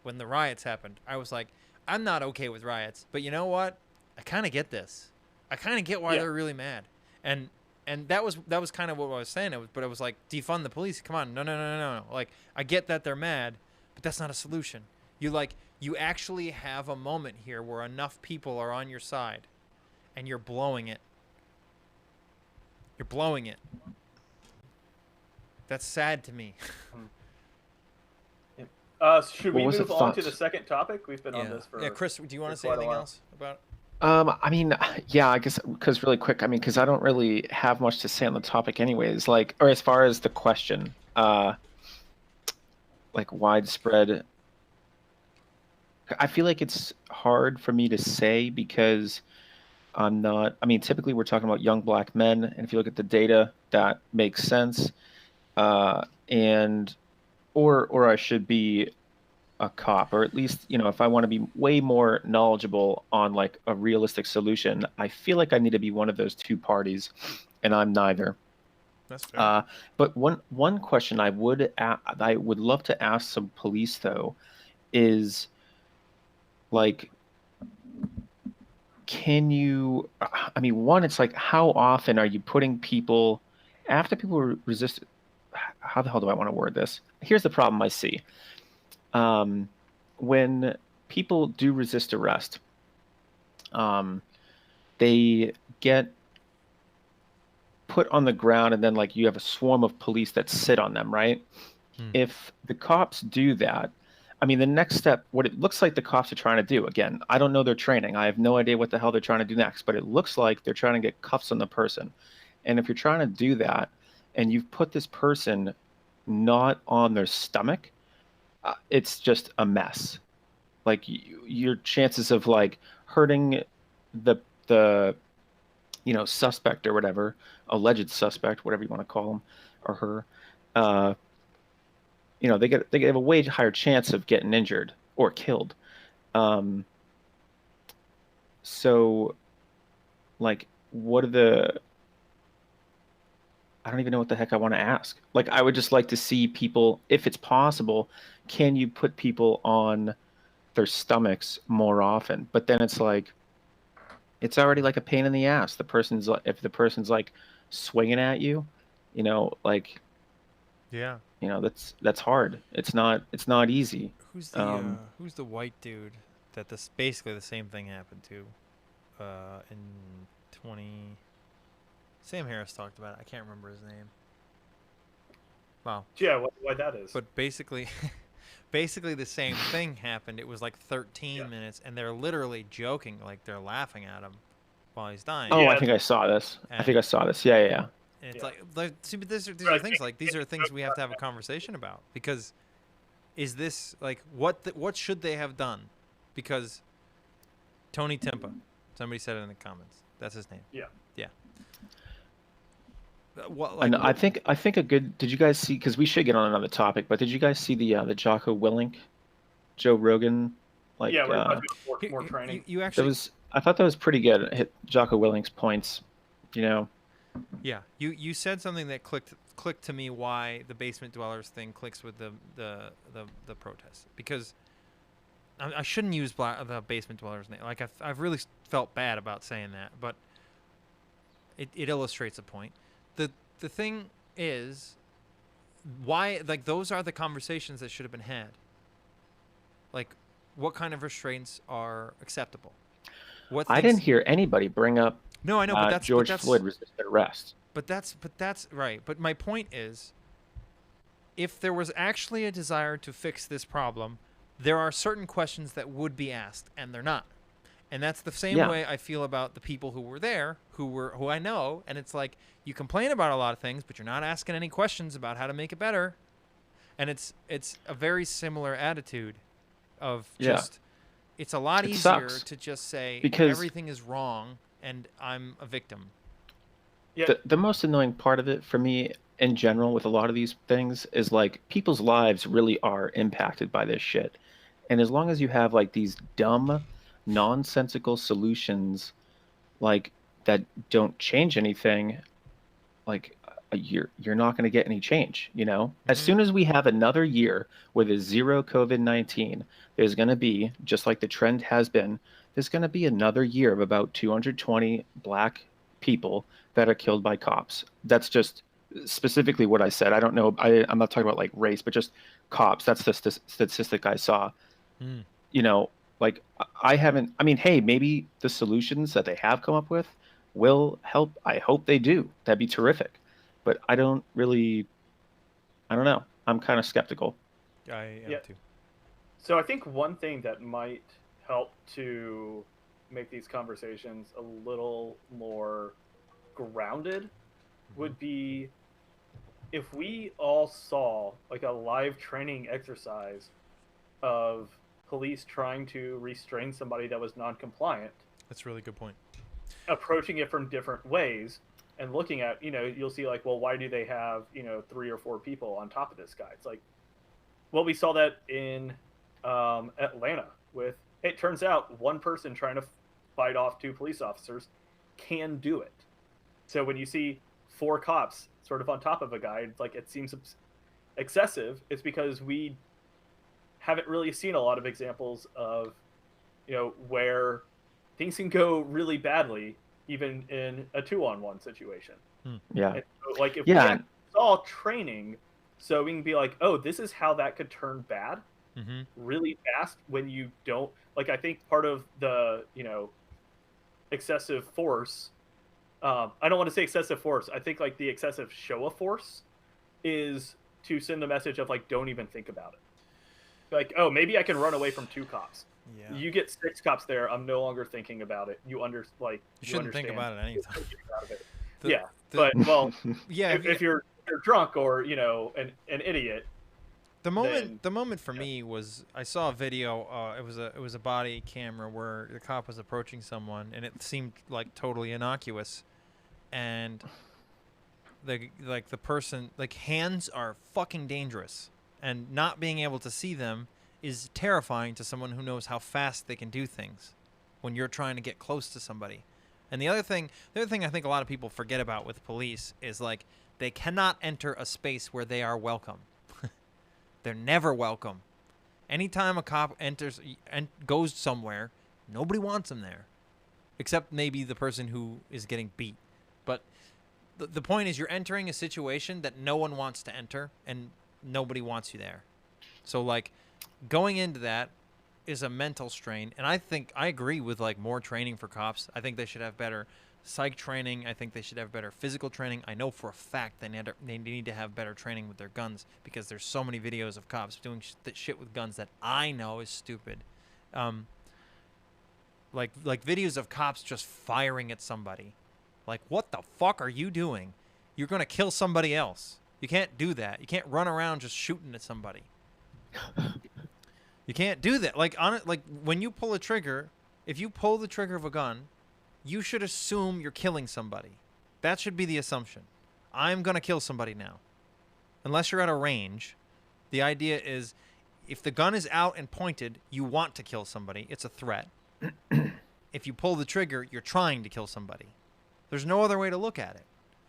when the riots happened, I was like, I'm not okay with riots, but you know what? I kind of get this. I kind of get why they're really mad. And that was kind of what I was saying. But it was like, defund the police. Come on, no. Like, I get that they're mad, but that's not a solution. You actually have a moment here where enough people are on your side, and you're blowing it. You're blowing it. That's sad to me. Should we move on to the second topic? We've been on this for Chris, do you want to say anything else about it? I mean, yeah, I guess because really quick, I mean, because I don't really have much to say on the topic anyways, like, or as far as the question, like widespread, I feel like it's hard for me to say because I'm not, I mean, typically we're talking about young black men, and if you look at the data, that makes sense, or I should be a cop, or at least, you know, if I want to be way more knowledgeable on like a realistic solution, I feel like I need to be one of those two parties, and I'm neither. That's fair. But one question I would love to ask some police though is like, can you? I mean, one, it's like how often are you putting people after people resist? How the hell do I want to word this? Here's the problem I see. When people do resist arrest, they get put on the ground and then like you have a swarm of police that sit on them, right? If the cops do that, I mean, the next step, what it looks like the cops are trying to do, again, I don't know their training. I have no idea what the hell they're trying to do next, but it looks like they're trying to get cuffs on the person. And if you're trying to do that and you've put this person not on their stomach, it's just a mess. Like your chances of like hurting the you know, suspect or whatever, alleged suspect, whatever you want to call him or her, you know, they have a way higher chance of getting injured or killed. So like, what are the, I don't even know what the heck I want to ask. Like, I would just like to see people, if it's possible, can you put people on their stomachs more often? But then it's like, it's already like a pain in the ass. If the person's like swinging at you, you know, like, yeah, you know, that's hard. It's not easy. Who's the white dude that this basically the same thing happened to in 20? Sam Harris talked about it. I can't remember his name. Wow. Yeah, why that is. But basically the same thing happened. It was like 13 minutes, and they're literally joking, like they're laughing at him while he's dying. Oh, yeah. I think I saw this. Yeah. And it's like see, but these are things like these are things we have to have a conversation about, because is this like what should they have done? Because Tony Timpa, somebody said it in the comments. That's his name. Yeah. And I think a good. Did you guys see? Because we should get on another topic, but did you guys see the Jocko Willink, Joe Rogan? Like, yeah, we're more training. You actually. I thought that was pretty good. It hit Jocko Willink's points, you know. Yeah, you said something that clicked to me. Why the basement dwellers thing clicks with the protests, because I shouldn't use the basement dwellers name. Like I've really felt bad about saying that, but it illustrates a point. The thing is, why, like, those are the conversations that should have been had. Like, what kind of restraints are acceptable? I didn't hear anybody bring up. No, I know, but that's George Floyd resisted arrest. But that's right. But my point is, if there was actually a desire to fix this problem, there are certain questions that would be asked, and they're not. And that's the same way I feel about the people who were there, who I know. And it's like, you complain about a lot of things, but you're not asking any questions about how to make it better. And it's a very similar attitude of just, it's a lot easier to just say because everything is wrong and I'm a victim. Yeah. The most annoying part of it for me in general with a lot of these things is like people's lives really are impacted by this shit. And as long as you have like these dumb, nonsensical solutions like that don't change anything, like you're not going to get any change, you know? As soon as we have another year where there's zero COVID-19, there's going to be, just like the trend has been, there's going to be another year of about 220 black people that are killed by cops. That's just specifically what I said. I don't know. I'm not talking about like race, but just cops. That's the statistic I saw. You know, like I mean, hey, maybe the solutions that they have come up with will help. I hope they do. That'd be terrific. But I don't know. I'm kind of skeptical. I am too. So I think one thing that might help to make these conversations a little more grounded would be if we all saw like a live training exercise of police trying to restrain somebody that was non-compliant. That's a really good point. Approaching it from different ways and looking at, you'll see like, well, why do they have, 3 or 4 people on top of this guy? It's like, well, we saw that in Atlanta with, it turns out one person trying to fight off 2 police officers can do it. So when you see 4 cops sort of on top of a guy, it's like it seems excessive. It's because we haven't really seen a lot of examples of, where things can go really badly, even in a 2-on-1 situation. Yeah. And so, like if we saw training, so we can be like, oh, this is how that could turn bad really fast when you don't, like, I think part of the, excessive force, I don't want to say excessive force. I think like the excessive show of force is to send the message of like, don't even think about it. Like, oh, maybe I can run away from 2 cops. Yeah. You get 6 cops there. I'm no longer thinking about it. You shouldn't think about it anytime. If you're drunk or an idiot. The moment for me was I saw a video. It was a body camera where the cop was approaching someone, and it seemed like totally innocuous, and the person, like, hands are fucking dangerous, and not being able to see them is terrifying to someone who knows how fast they can do things when you're trying to get close to somebody. And the other thing I think a lot of people forget about with police is like they cannot enter a space where they are welcome. They're never welcome. Anytime a cop enters and goes somewhere, nobody wants him there, except maybe the person who is getting beat. But the point is, you're entering a situation that no one wants to enter, and nobody wants you there. So like, going into that is a mental strain, and I think I agree with like more training for cops. I think they should have better psych training. I think they should have better physical training. I know for a fact they need to have better training with their guns, because there's so many videos of cops doing shit with guns that I know is stupid. Like videos of cops just firing at somebody. Like, what the fuck are you doing? You're gonna kill somebody else. You can't do that. You can't run around just shooting at somebody. You can't do that. Like when you pull a trigger, if you pull the trigger of a gun, you should assume you're killing somebody. That should be the assumption. I'm going to kill somebody now. Unless you're at a range, the idea is if the gun is out and pointed, you want to kill somebody. It's a threat. If you pull the trigger, you're trying to kill somebody. There's no other way to look at it.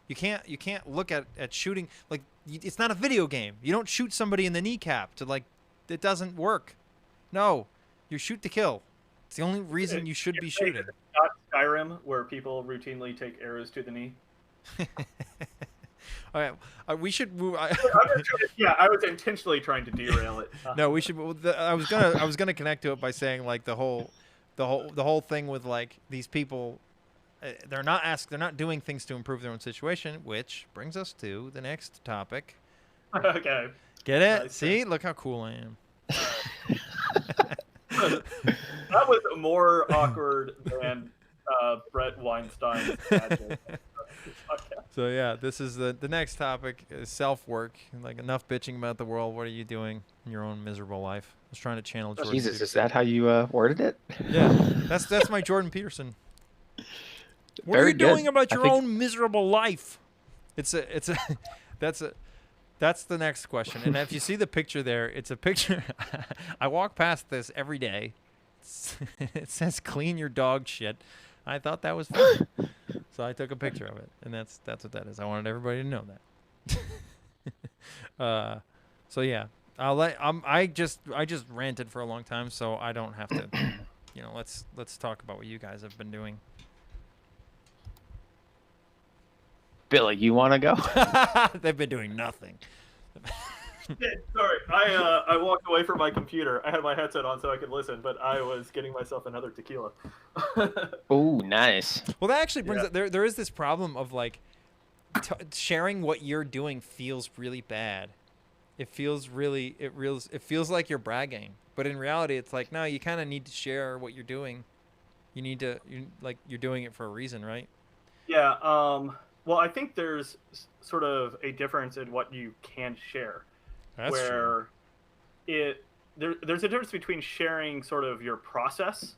You can't look at shooting like it's not a video game. You don't shoot somebody in the kneecap to like it doesn't work. No, you shoot to kill. It's the only reason you should be shooting. It's not Skyrim, where people routinely take arrows to the knee. All right, we should move. I was intentionally trying to derail it. No, we should. I was gonna connect to it by saying like the whole thing with like these people. They're not doing things to improve their own situation, which brings us to the next topic. Okay. Get it? Nice. See, look how cool I am. That was more awkward than Brett Weinstein's magic. So yeah, this is the next topic is self-work. Like, enough bitching about the world. What are you doing in your own miserable life? I was trying to channel Jordan Jesus, Peterson. is that how you worded it? Yeah, that's my Jordan Peterson. What are Very you doing good. about I your think- own miserable life? That's the next question. And if you see the picture there, it's a picture. I walk past this every day. It says "clean your dog shit." I thought that was funny, so I took a picture of it, and that's what that is. I wanted everybody to know that. So yeah, I just ranted for a long time, so I don't have to. Let's talk about what you guys have been doing. Billy, you want to go? They've been doing nothing. Sorry, I walked away from my computer. I had my headset on so I could listen, but I was getting myself another tequila. Oh, nice. Well, that actually brings up there is this problem of like sharing what you're doing feels really bad. It feels like you're bragging, but in reality, it's like, no, you kind of need to share what you're doing. You're doing it for a reason, right? Yeah. Well, I think there's sort of a difference in what you can share. That's true. There's a difference between sharing sort of your process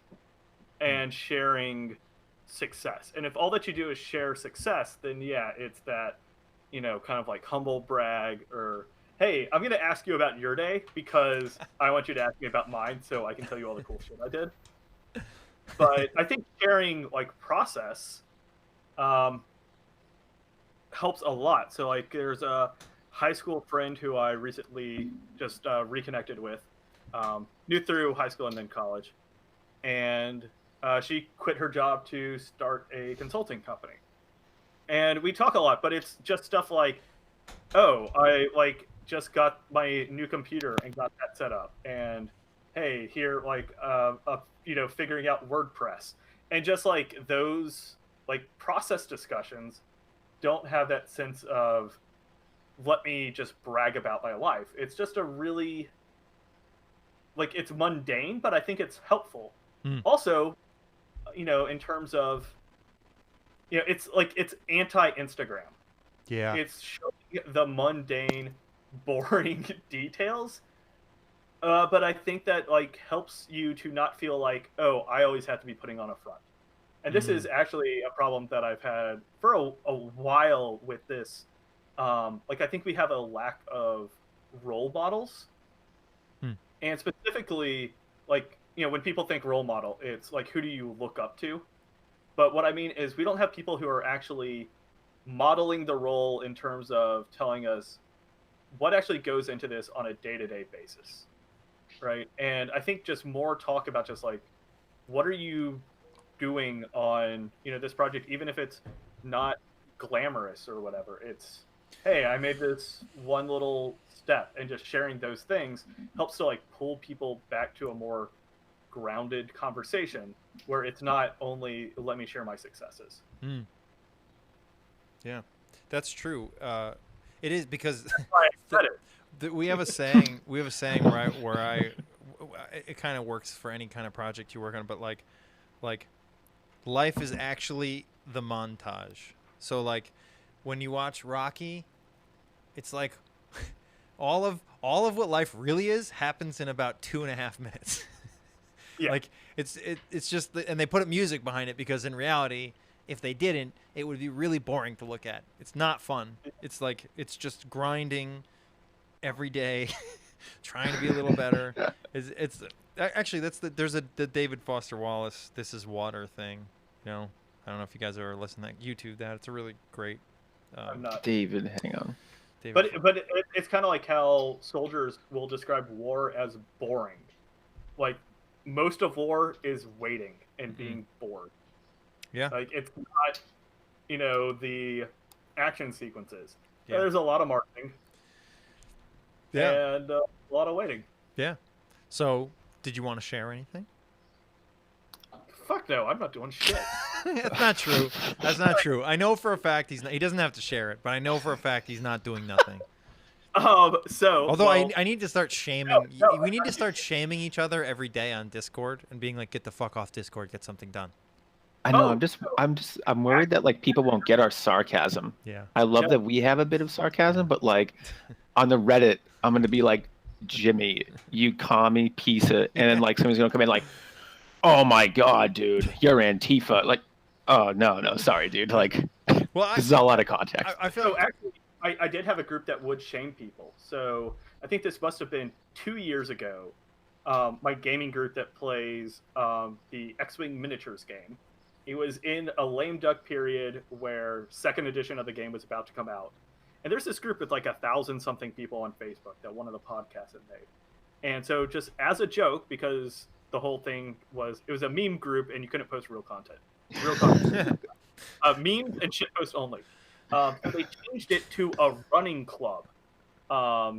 and sharing success. And if all that you do is share success, then yeah, it's that, kind of like humble brag, or, hey, I'm going to ask you about your day because I want you to ask me about mine so I can tell you all the cool shit I did. But I think sharing like process helps a lot. So like there's a high school friend who I recently just reconnected with, knew through high school and then college, and she quit her job to start a consulting company. And we talk a lot, but it's just stuff like, oh, I just got my new computer and got that set up, and hey, here figuring out WordPress, and just like those like process discussions don't have that sense of let me just brag about my life. It's just a really it's mundane, but I think it's helpful. Also, in terms of it's anti-Instagram. Yeah. It's showing the mundane, boring details. But I think that helps you to not feel like, oh, I always have to be putting on a front. And this is actually a problem that I've had for a while with this. I think we have a lack of role models. And specifically, when people think role model, it's like, who do you look up to? But what I mean is we don't have people who are actually modeling the role in terms of telling us what actually goes into this on a day-to-day basis, right? And I think just more talk about just what are you doing on this project, even if it's not glamorous or whatever. It's, hey, I made this one little step, and just sharing those things helps to pull people back to a more grounded conversation where it's not only let me share my successes. Yeah, that's true. It is, because I said it. we have a saying where it kind of works for any kind of project you work on, but like life is actually the montage. So when you watch Rocky, it's like all of what life really is happens in about 2.5 minutes. Yeah. It's just and they put music behind it because in reality, if they didn't, it would be really boring to look at. It's not fun. It's it's just grinding every day, trying to be a little better. It's actually there's the David Foster Wallace "This Is Water" thing. I don't know if you guys ever listened to that. YouTube that. It's a really great. I'm not. David, hang on. But it's kind of like how soldiers will describe war as boring. Most of war is waiting and being bored. Yeah. It's not, the action sequences. Yeah. There's a lot of marketing. Yeah. And a lot of waiting. Yeah. So, did you want to share anything? Fuck no, I'm not doing shit. That's not true. That's not true. I know for a fact he doesn't have to share it, but I know for a fact he's not doing nothing. Although well, I need to start shaming. no, We need to start shaming each other every day on Discord and being like, "Get the fuck off Discord. Get something done." I know. Oh, I'm worried that like people won't get our sarcasm. Yeah. I love that we have a bit of sarcasm, but like on the Reddit, I'm gonna be like, Jimmy, you commie piece of, and then like somebody's gonna come in like, oh my god, dude, you're Antifa. Like, oh no, sorry, dude. Like, Well, this is all out of context. I feel So like actually, I did have a group that would shame people. So I think this must have been 2 years ago. My gaming group that plays the X-Wing miniatures game. It was in a lame duck period where second edition of the game was about to come out. And there's this group with like 1,000 something people on Facebook that one of the podcasts had made. And so just as a joke, because the whole thing was, it was a meme group and you couldn't post real content. Memes and shitpost only. So they changed it to a running club. I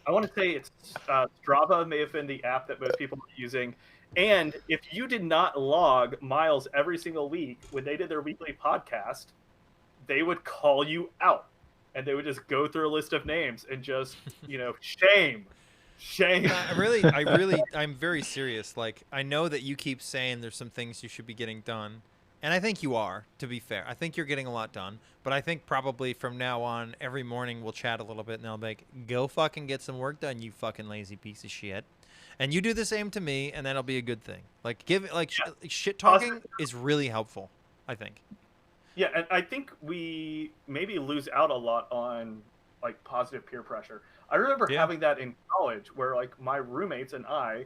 want to say it's Strava may have been the app that most people were using. And if you did not log miles every single week when they did their weekly podcast, they would call you out. And they would just go through a list of names and just, shame. I'm very serious. Like, I know that you keep saying there's some things you should be getting done. And I think you are, to be fair. I think you're getting a lot done. But I think probably from now on, every morning we'll chat a little bit and I'll be like, go fucking get some work done, you fucking lazy piece of shit. And you do the same to me, and that'll be a good thing. Like, shit talking is really helpful, I think. Yeah, and I think we maybe lose out a lot on like positive peer pressure. I remember having that in college where like my roommates and I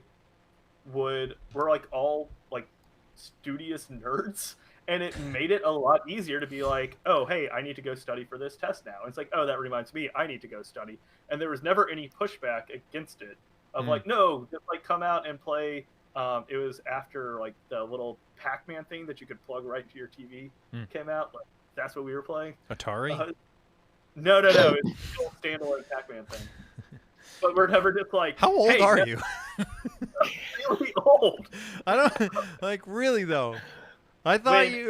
were like all like studious nerds, and it made it a lot easier to be like, oh, hey, I need to go study for this test now. And it's like, oh, that reminds me, I need to go study. And there was never any pushback against it of like, no, just like come out and play. It was after like the little Pac-Man thing that you could plug right into your TV came out. Like, that's what we were playing. Atari? No. It's a standalone Pac-Man thing. But we're never just like, how old are you? Really old. I don't like really though. I thought you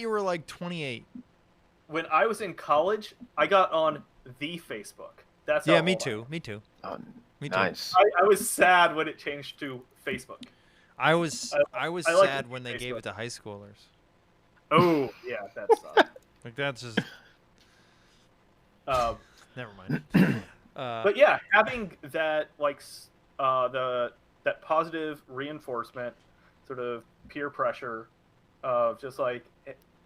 were like 28. When I was in college, I got on the Facebook. That's yeah, me too. Me too. Me too. Nice. I was sad when it changed to Facebook. I was sad when they Facebook. gave it to high schoolers. Oh yeah, that's like that's just. Never mind. But yeah, having that like that positive reinforcement, sort of peer pressure, of just like,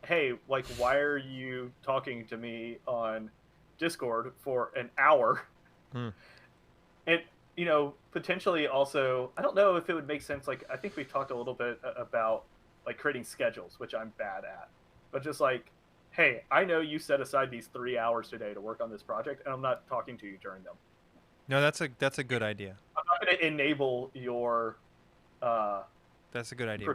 hey, like, why are you talking to me on Discord for an hour? And potentially also, I don't know if it would make sense. Like, I think we've talked a little bit about like creating schedules, which I'm bad at, but just like, hey, I know you set aside these 3 hours today to work on this project, and I'm not talking to you during them. No, that's a good idea. I'm not going to enable your. That's a good idea.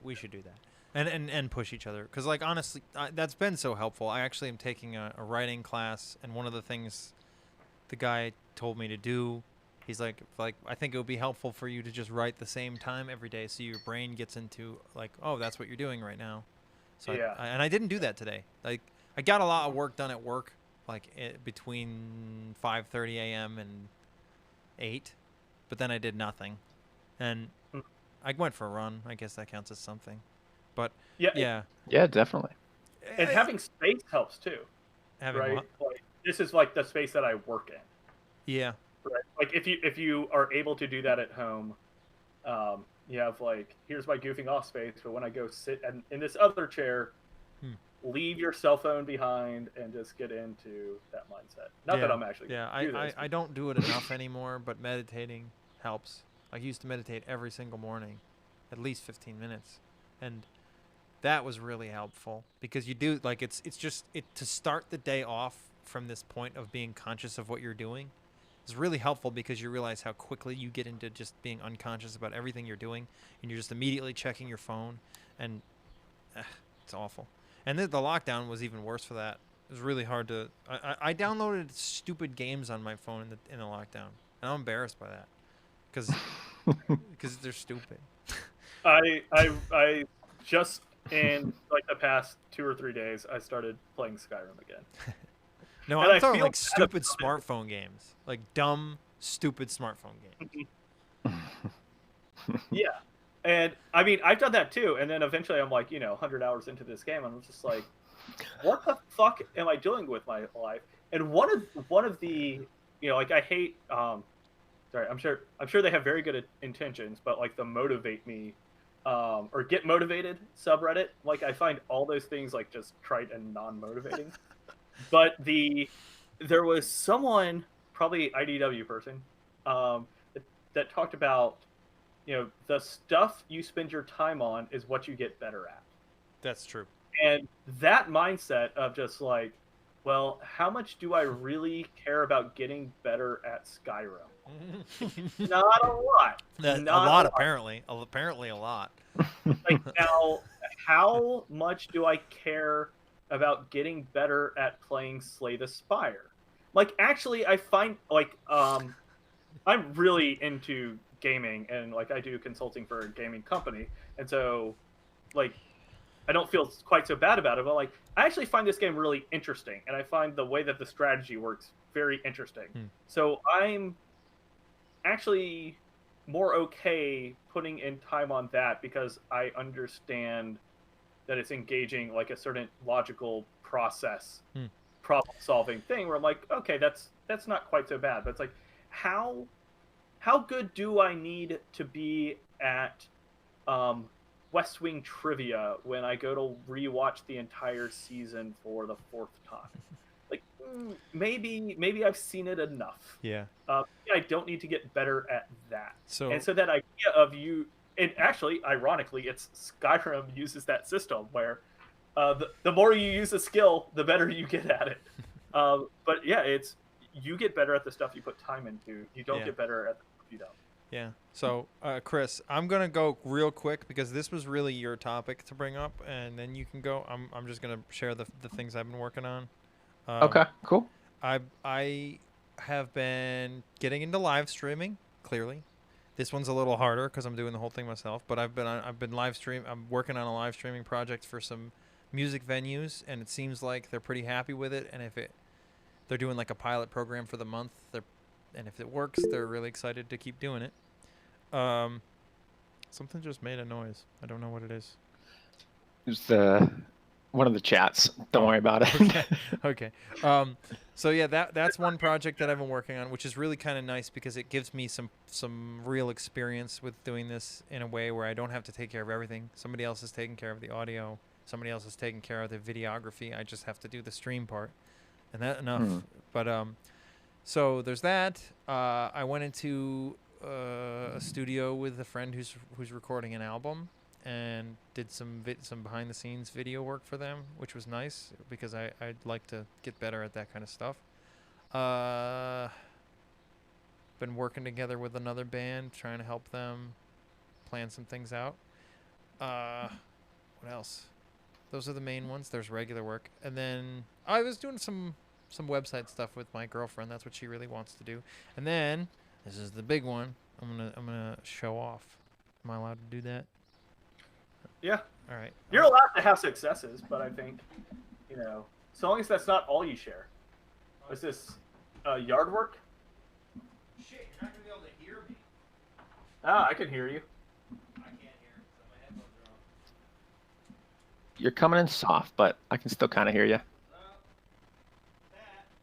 We should do that, and push each other. Because like honestly, that's been so helpful. I actually am taking a writing class, and one of the things the guy told me to do, he's like I think it would be helpful for you to just write the same time every day, so your brain gets into like, oh, that's what you're doing right now. So yeah. I didn't do that today. Like I got a lot of work done at work, like between 5:30 a.m. and 8, but then I did nothing, and I went for a run. I guess that counts as something, but yeah, definitely. And having space helps too. Having right? what? Like, this is like the space that I work in. Yeah. Right. Like if you are able to do that at home, you have like, here's my goofing off space, but when I go sit in this other chair, leave your cell phone behind and just get into that mindset. Not that I'm actually I don't do it enough anymore, but meditating helps. I used to meditate every single morning, at least 15 minutes, and that was really helpful because you do like it's just to start the day off from this point of being conscious of what you're doing is really helpful because you realize how quickly you get into just being unconscious about everything you're doing, and you're just immediately checking your phone, and it's awful. And then the lockdown was even worse for that. It was really hard to. I downloaded stupid games on my phone in the lockdown, and I'm embarrassed by that because they're stupid. I just in like the past 2 or 3 days I started playing Skyrim again. No, And I'm I talking feel like bad stupid about it. smartphone games, like dumb, stupid smartphone games. Yeah. And I mean, I've done that too. And then eventually I'm like, 100 hours into this game, and I'm just like, what the fuck am I doing with my life? And one of the, like I hate, sorry, I'm sure they have very good intentions, but like the motivate me, or get motivated subreddit, like I find all those things like just trite and non-motivating. But there was someone, probably IDW person, that talked about, the stuff you spend your time on is what you get better at. That's true. And that mindset of just like, well, how much do I really care about getting better at Skyrim? Not a lot. A lot, apparently. Apparently a lot. Like, now, how much do I care about getting better at playing Slay the Spire? Like, actually, I find, like, I'm really into gaming, and, like, I do consulting for a gaming company, and so, like, I don't feel quite so bad about it, but, like, I actually find this game really interesting, and I find the way that the strategy works very interesting. So I'm actually more okay putting in time on that because I understand that it's engaging like a certain logical process, problem-solving thing where I'm like, okay, that's not quite so bad. But it's like, how good do I need to be at West Wing trivia when I go to rewatch the entire season for the 4th time? Like, maybe I've seen it enough. Yeah. I don't need to get better at that. So that idea of you, and actually, ironically, it's Skyrim uses that system where the more you use a skill, the better you get at it. But yeah, it's you get better at the stuff you put time into. You don't get better at the stuff you don't. Yeah. So, Chris, I'm gonna go real quick because this was really your topic to bring up, and then you can go. I'm just gonna share the things I've been working on. Okay, cool. I have been getting into live streaming. Clearly, this one's a little harder because I'm doing the whole thing myself. But I've been live stream. I'm working on a live streaming project for some music venues, and it seems like they're pretty happy with it. And they're doing like a pilot program for the month. And if it works, they're really excited to keep doing it. Something just made a noise. I don't know what it is. It's one of the chats. Don't worry about it. Okay. So yeah, that's one project that I've been working on, which is really kind of nice because it gives me some real experience with doing this in a way where I don't have to take care of everything. Somebody else is taking care of the audio. Somebody else is taking care of the videography. I just have to do the stream part, and that's enough. But so there's that. I went into a studio with a friend who's recording an album, and did some behind the scenes video work for them, which was nice because I'd like to get better at that kind of stuff. Been working together with another band, trying to help them plan some things out. What else? Those are the main ones. There's regular work, and then I was doing some website stuff with my girlfriend. That's what she really wants to do. And then this is the big one. I'm gonna show off. Am I allowed to do that? Yeah. All right. You're allowed to have successes, but I think, so long as that's not all you share. Is this yard work? Shit, you're not gonna be able to hear me. Ah, I can hear you. I can't hear, so my headphones are on. You're coming in soft, but I can still kind of hear you.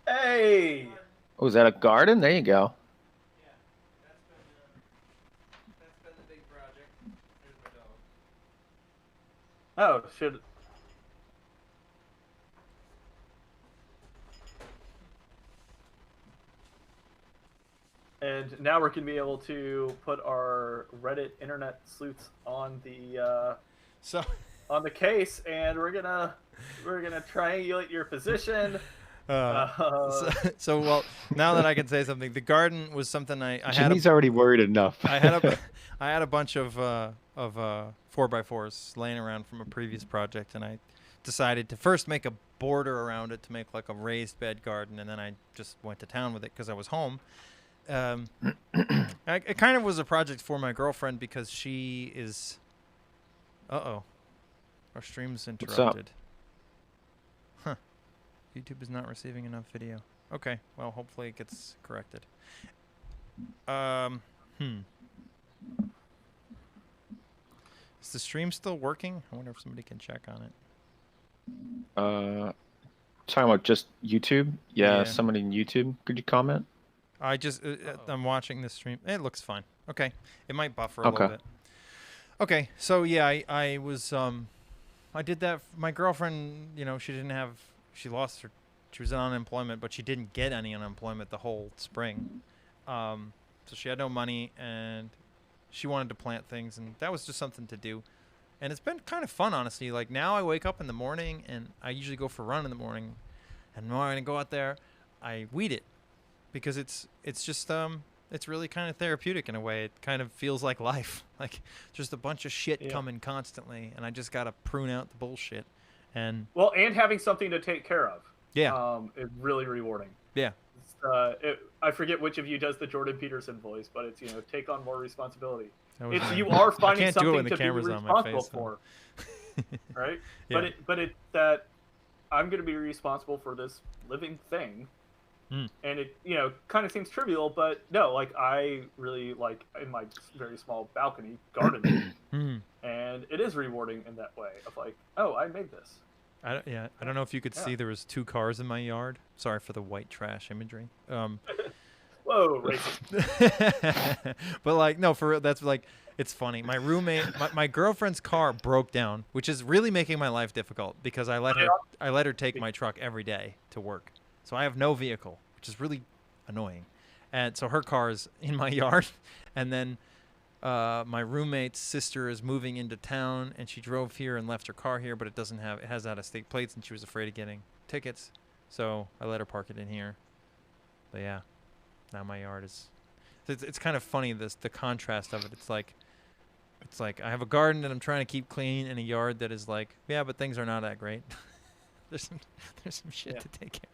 Hey! Oh, is that a garden? There you go. Yeah, that's been the big project. There's my dog. Oh, should... And now we're going to be able to put our Reddit internet sleuths on the on the case, and we're gonna triangulate your position. So well, now that I can say something, the garden was something I had. Jimmy's already worried enough. I had a bunch of 4x4s laying around from a previous project, and I decided to first make a border around it to make like a raised bed garden, and then I just went to town with it because I was home. It kind of was a project for my girlfriend because she is. Our stream's interrupted. Huh. YouTube is not receiving enough video. Okay, well, hopefully it gets corrected. Is the stream still working? I wonder if somebody can check on it. Talking about just YouTube? Yeah, Yeah. somebody in YouTube. Could you comment? I just I'm watching this stream. It looks fine. Okay, it might buffer a little bit. Okay, so yeah, I was I did that. My girlfriend, you know, she lost her. She was on unemployment, but she didn't get any unemployment the whole spring. So she had no money, and she wanted to plant things, and that was just something to do. And it's been kind of fun, honestly. Like, now I wake up in the morning, and I usually go for a run in the morning. And when I go out there, I weed it, because it's just it's really kind of therapeutic in a way. It kind of feels like life, like just a bunch of shit coming constantly, and I just gotta prune out the bullshit. And having something to take care of. Yeah. Is really rewarding. Yeah. I forget which of you does the Jordan Peterson voice, but it's, take on more responsibility. It's you are finding can't do it something when the to be camera's on my responsible face, for, right? Yeah. But it's that I'm going to be responsible for this living thing, and it kind of seems trivial, but no, like I really like in my very small balcony gardening, and it is rewarding in that way of like, oh, I made this. I don't know if you could see there was 2 cars in my yard. Sorry for the white trash imagery. Whoa, racist. But like, no, for real, that's like, it's funny. My roommate, my girlfriend's car broke down, which is really making my life difficult because I let her take my truck every day to work. So I have no vehicle, which is really annoying. And so her car is in my yard, and then my roommate's sister is moving into town, and she drove here and left her car here, but it has out-of-state plates, and she was afraid of getting tickets, so I let her park it in here. But yeah, now my yard is. It's kind of funny the contrast of it. It's like I have a garden that I'm trying to keep clean, and a yard that is like, yeah, but things are not that great. there's some shit to take care of.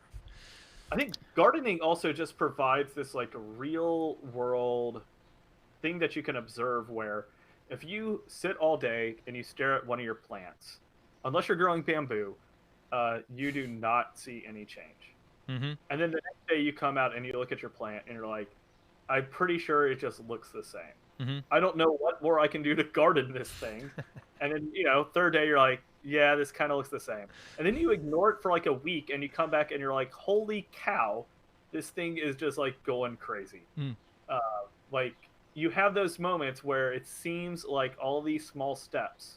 I think gardening also just provides this like real world thing that you can observe, where if you sit all day and you stare at one of your plants, unless you're growing bamboo, you do not see any change. Mm-hmm. And then the next day you come out and you look at your plant and you're like, I'm pretty sure it just looks the same. Mm-hmm. I don't know what more I can do to garden this thing. And then, third day you're like, yeah, this kind of looks the same. And then you ignore it for like a week and you come back and you're like, holy cow, this thing is just like going crazy. Like you have those moments where it seems like all these small steps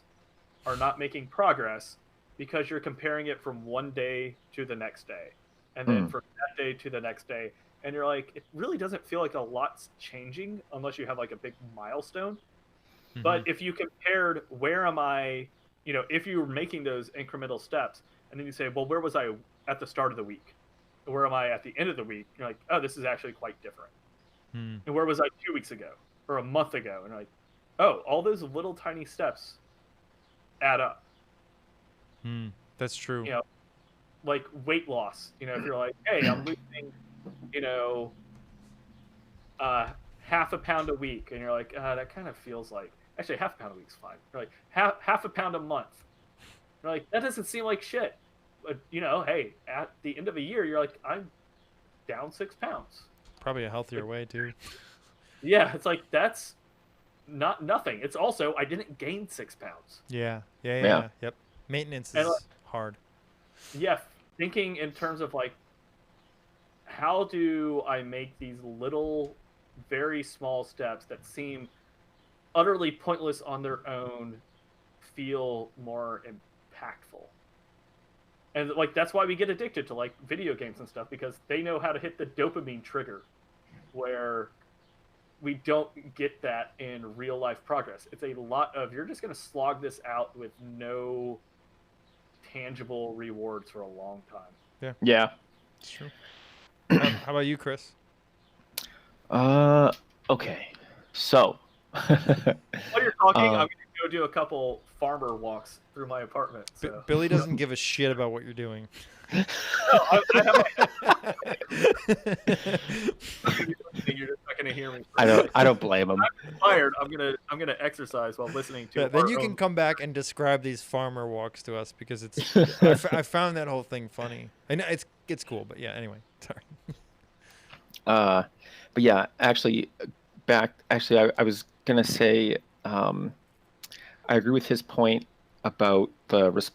are not making progress because you're comparing it from one day to the next day. And then from that day to the next day. And you're like, it really doesn't feel like a lot's changing unless you have like a big milestone. Mm-hmm. But if you compared where am I, if you were making those incremental steps, and then you say, well, where was I at the start of the week? Where am I at the end of the week? You're like, oh, this is actually quite different. And where was I 2 weeks ago or a month ago? And you're like, oh, all those little tiny steps add up. That's true. Like weight loss, if you're like, hey, I'm losing, half a pound a week, and you're like, that kind of feels like, actually half a pound a week's fine. You're like, half a pound a month. You're like, that doesn't seem like shit. But, hey, at the end of a year, you're like, I'm down 6 pounds. Probably a healthier way, too. Yeah, it's like, that's not nothing. It's also, I didn't gain 6 pounds. Yeah. Yep. Maintenance is hard. Yeah, thinking in terms of like, how do I make these little, very small steps that seem utterly pointless on their own feel more impactful? And like that's why we get addicted to like video games and stuff, because they know how to hit the dopamine trigger, where we don't get that in real life progress. It's a lot of, you're just going to slog this out with no tangible rewards for a long time. Yeah. It's true. How about you, Chris? Okay. So. While you're talking, I'm going to go do a couple farmer walks through my apartment. So. Billy doesn't give a shit about what you're doing. No, you're just not going to hear me. I don't blame him. I'm tired. I'm gonna exercise while listening to. Then you can come back and describe these farmer walks to us, because it's. I found that whole thing funny, and It's cool, but yeah. Anyway, sorry. But yeah, actually, I was gonna say, I agree with his point about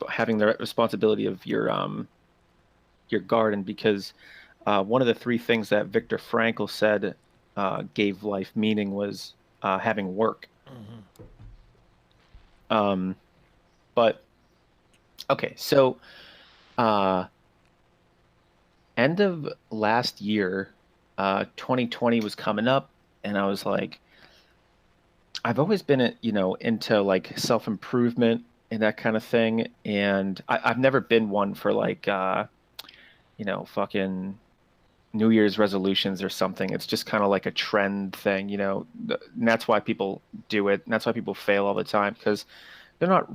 having the responsibility of your garden, because one of the three things that Viktor Frankl said gave life meaning was having work. But okay, so end of last year, 2020 was coming up, and I was like, I've always been, into like self-improvement and that kind of thing, and I've never been one for like, fucking New Year's resolutions or something. It's just kind of like a trend thing, and that's why people do it, and that's why people fail all the time, because they don't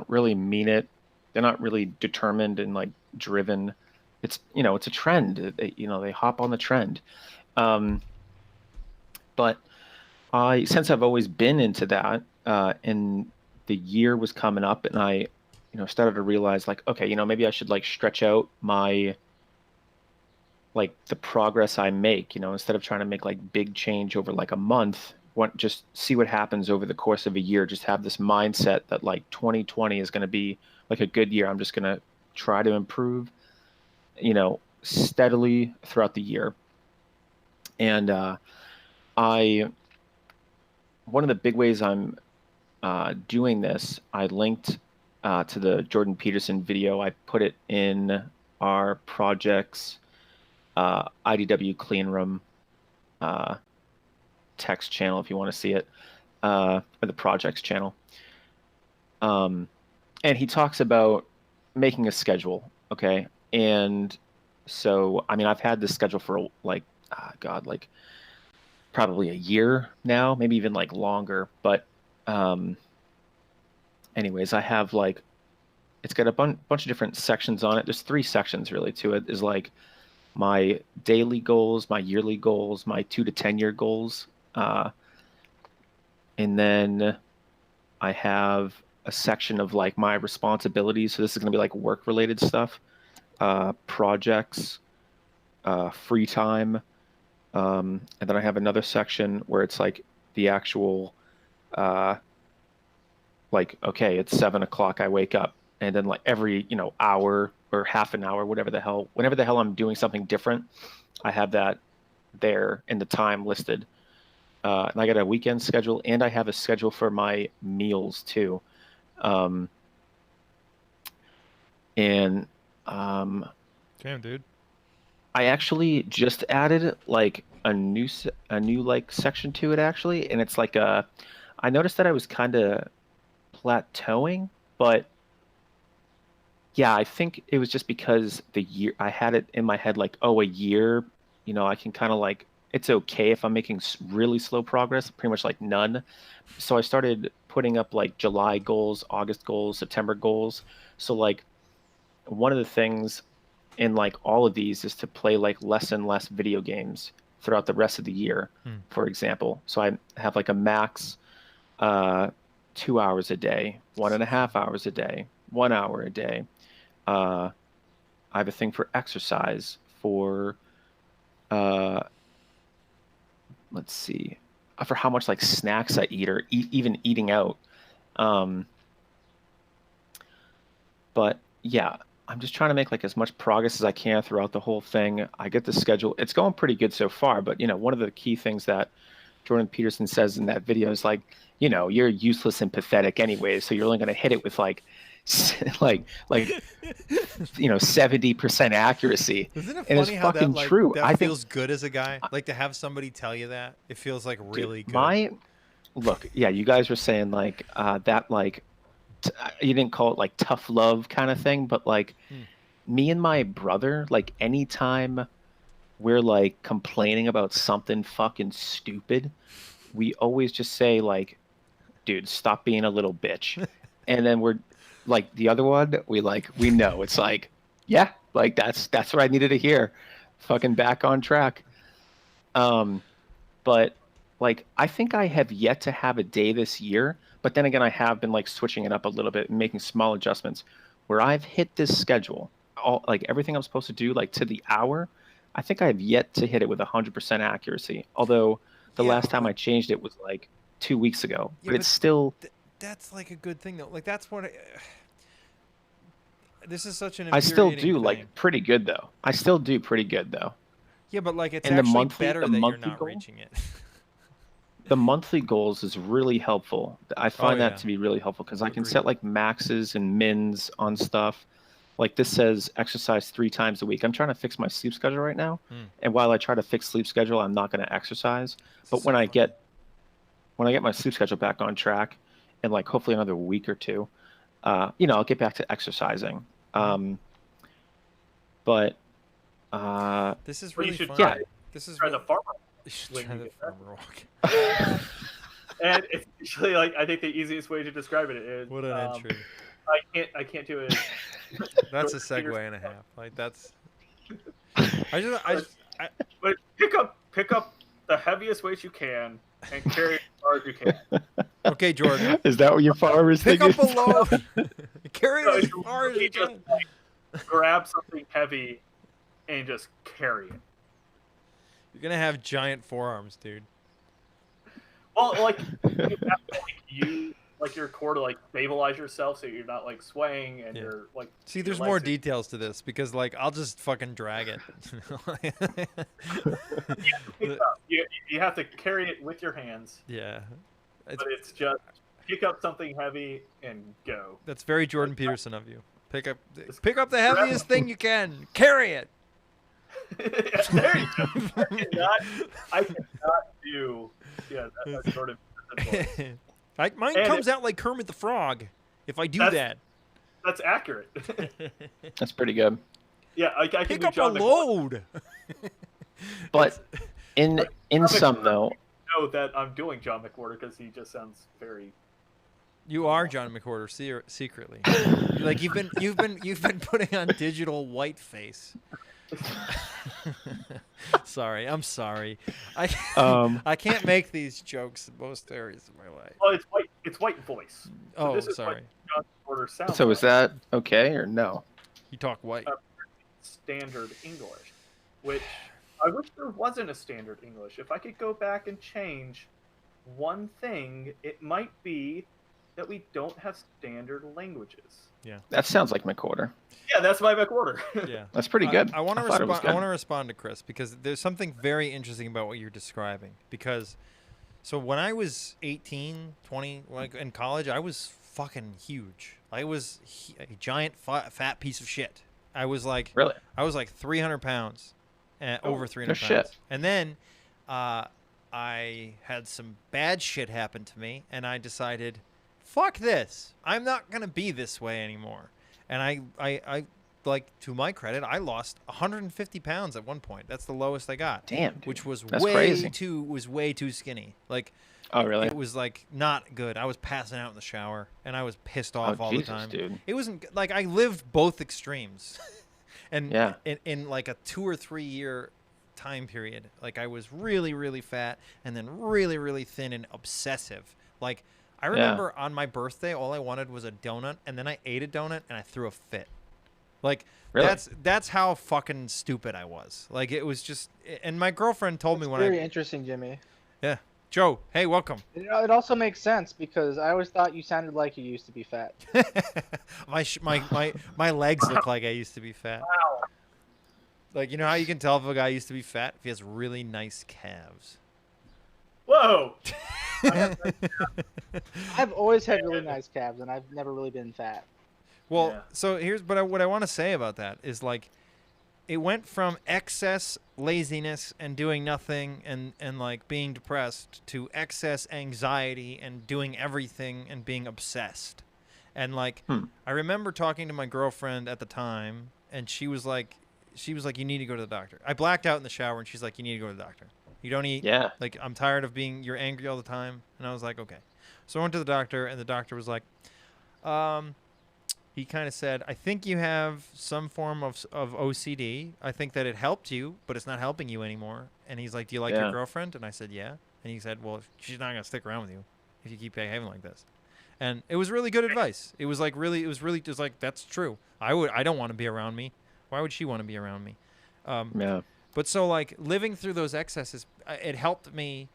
really mean it. They're not really determined and like driven. It's it's a trend. They hop on the trend. But since I've always been into that, and the year was coming up, and I started to realize, like, okay, maybe I should like stretch out my, like, the progress I make, instead of trying to make like big change over like a month, just see what happens over the course of a year. Just have this mindset that like 2020 is going to be like a good year. I'm just going to try to improve, steadily throughout the year. And one of the big ways I'm doing this, I linked to the Jordan Peterson video. I put it in our project's IDW CleanRoom text channel if you want to see it, or the project's channel. And he talks about making a schedule, okay? And so, I mean, I've had this schedule for like, like probably a year now, maybe even like longer. But anyways, I have like, it's got a bunch of different sections on it. There's 3 sections really to it. Is like my daily goals, my yearly goals, my 2 to 10 year goals. And then I have a section of like my responsibilities. So this is going to be like work related stuff, projects, free time. And then I have another section where it's like the actual, like, okay, it's 7 o'clock, I wake up, and then like every, hour or half an hour, whenever the hell I'm doing something different, I have that there in the time listed. And I got a weekend schedule, and I have a schedule for my meals too. And Damn, dude. I actually just added like a new like section to it actually, and it's like I noticed that I was kind of plateauing, but yeah, I think it was just because the year I had it in my head like, oh, a year, I can kind of like, it's okay if I'm making really slow progress, pretty much like none. So I started putting up like July goals, August goals, September goals. So like one of the things in like all of these is to play like less and less video games throughout the rest of the year, for example. So I have like a max 2 hours a day, 1.5 hours a day, 1 hour a day. I have a thing for exercise, for let's see, for how much like snacks I eat, or even eating out. But yeah, I'm just trying to make like as much progress as I can throughout the whole thing. I get the schedule. It's going pretty good so far, but one of the key things that Jordan Peterson says in that video is like, you're useless and pathetic anyway, so you're only going to hit it with like 70% accuracy. Isn't it And funny it's how fucking that like true. that I feels good as a guy? Like to have somebody tell you that, it feels like really good. Look, yeah, you guys were saying like that, like you didn't call it like tough love kind of thing, but like me and my brother, like anytime we're like complaining about something fucking stupid, we always just say like, dude, stop being a little bitch. And then we're like, the other one, we know it's like, yeah, like that's what I needed to hear. Fucking back on track. But like, I think I have yet to have a day this year, but then again, I have been like switching it up a little bit and making small adjustments where I've hit this schedule like everything I'm supposed to do, like to the hour, I think I have yet to hit it with 100% accuracy. Although the last time I changed it was like 2 weeks ago, but it's still. That's like a good thing though. Like that's what. This is such an. I still infuriating do thing. like pretty good though. I still do pretty good though. Yeah, but like it's And actually the better that you're monthly not goal? reaching it. The monthly goals is really helpful. I find yeah. that to be really helpful because I can Agreed. set like maxes and mins on stuff. Like this says exercise 3 times a week. I'm trying to fix my sleep schedule right now. And while I try to fix sleep schedule, I'm not going to exercise. But when I get my sleep schedule back on track in like hopefully another week or two, I'll get back to exercising. But this is really fun. Yeah. This is try really, the farmer. you should try the farmer walk. And it's actually like I think the easiest way to describe it is What an entry. I can't do it. That's a segue and a half. Like that's. But pick up the heaviest weight you can and carry it as far as you can. Okay, Jordan. Is that what your farmer's Pick thinking? up a load. Carry No, it as it's far as you just can. like, grab something heavy and just carry it. You're gonna have giant forearms, dude. Well, like you have to use your core to like stabilize yourself so you're not like swaying and you're like. See, there's more details to this because like I'll just fucking drag it. You have to carry it with your hands. Yeah. But it's just pick up something heavy and go. That's very Jordan Peterson of you. Pick up the heaviest thing you can. Carry it. There you go. I cannot do. Yeah, that's sort of. Mine comes out like Kermit the Frog if I do that. That's accurate. That's pretty good. Yeah, I can pick do up John a load. But in some though, know that I'm doing John McWhorter because he just sounds very. You are John McWhorter secretly. Like you've been putting on digital white face. I'm sorry. I can't make these jokes in most areas of my life. Well, it's white voice. So this is sorry. What John McWhorter sounds so like. is that okay or no? You talk white. Standard English, which I wish there wasn't a standard English. If I could go back and change one thing, it might be that we don't have standard languages. Yeah. That sounds like McWhorter. Yeah, that's my McWhorter. Yeah. That's pretty good. I want to respond to Chris because there's something very interesting about what you're describing. Because, so when I was 18, 20, like in college, I was fucking huge. I was a giant fat piece of shit. I was like, really? I was like 300 pounds, over 300 pounds. Shit. And then, I had some bad shit happen to me, and I decided, fuck this. I'm not gonna be this way anymore. And I like, to my credit, I lost 150 pounds at one point. That's the lowest I got. Damn, dude. Which was That's way crazy. too skinny. Like, oh really? It was like not good. I was passing out in the shower, and I was pissed off all Jesus, the time. Dude. It wasn't like I lived both extremes, and yeah. in like a 2 or 3 year time period, like I was really, really fat, and then really, really thin and obsessive. Like I remember on my birthday, all I wanted was a donut, and then I ate a donut and I threw a fit. Like really? that's how fucking stupid I was. Like it was just, and my girlfriend told me when very interesting, Jimmy. Yeah. Joe, hey, welcome. It also makes sense because I always thought you sounded like you used to be fat. my legs look like I used to be fat. Wow. Like, you know how you can tell if a guy used to be fat? If he has really nice calves. Whoa! I've always had really nice calves, and I've never really been fat. Well, Yeah. so here's what I want to say about that is like, it went from excess laziness and doing nothing and like being depressed to excess anxiety and doing everything and being obsessed. And like, I remember talking to my girlfriend at the time, and she was like, you need to go to the doctor. I blacked out in the shower, and she's like, you need to go to the doctor. You don't eat. Yeah. Like, I'm tired of you're angry all the time. And I was like, okay. So I went to the doctor, and the doctor was like, he kind of said, I think you have some form of OCD. I think that it helped you, but it's not helping you anymore. And he's like, do you like your girlfriend? And I said, yeah. And he said, well, she's not going to stick around with you if you keep behaving like this. And it was really good advice. It was like, that's true. I don't want to be around me. Why would she want to be around me? Yeah. But so like living through those excesses, it helped me.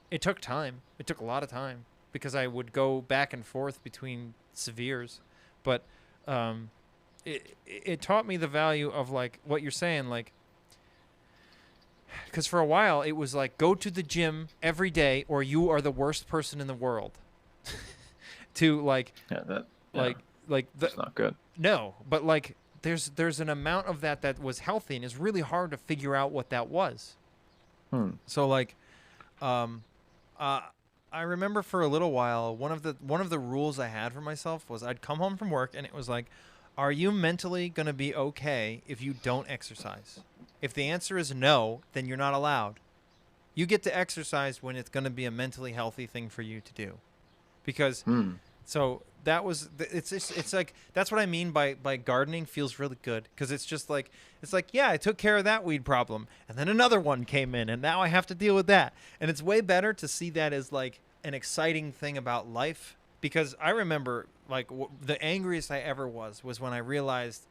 It took time. It took a lot of time because I would go back and forth between severes, but it taught me the value of like what you're saying, like, because for a while it was like go to the gym every day or you are the worst person in the world. To like, that's not good. No, but like there's an amount of that was healthy, and it's really hard to figure out what that was. So like, I remember for a little while one of the rules I had for myself was I'd come home from work and it was like, are you mentally gonna be okay if you don't exercise? If the answer is no, then you're not allowed. You get to exercise when it's gonna be a mentally healthy thing for you to do, because. So that was it's like that's what I mean by gardening feels really good, because it's just like yeah, I took care of that weed problem and then another one came in and now I have to deal with that, and it's way better to see that as like an exciting thing about life, because I remember like the angriest I ever was when I realized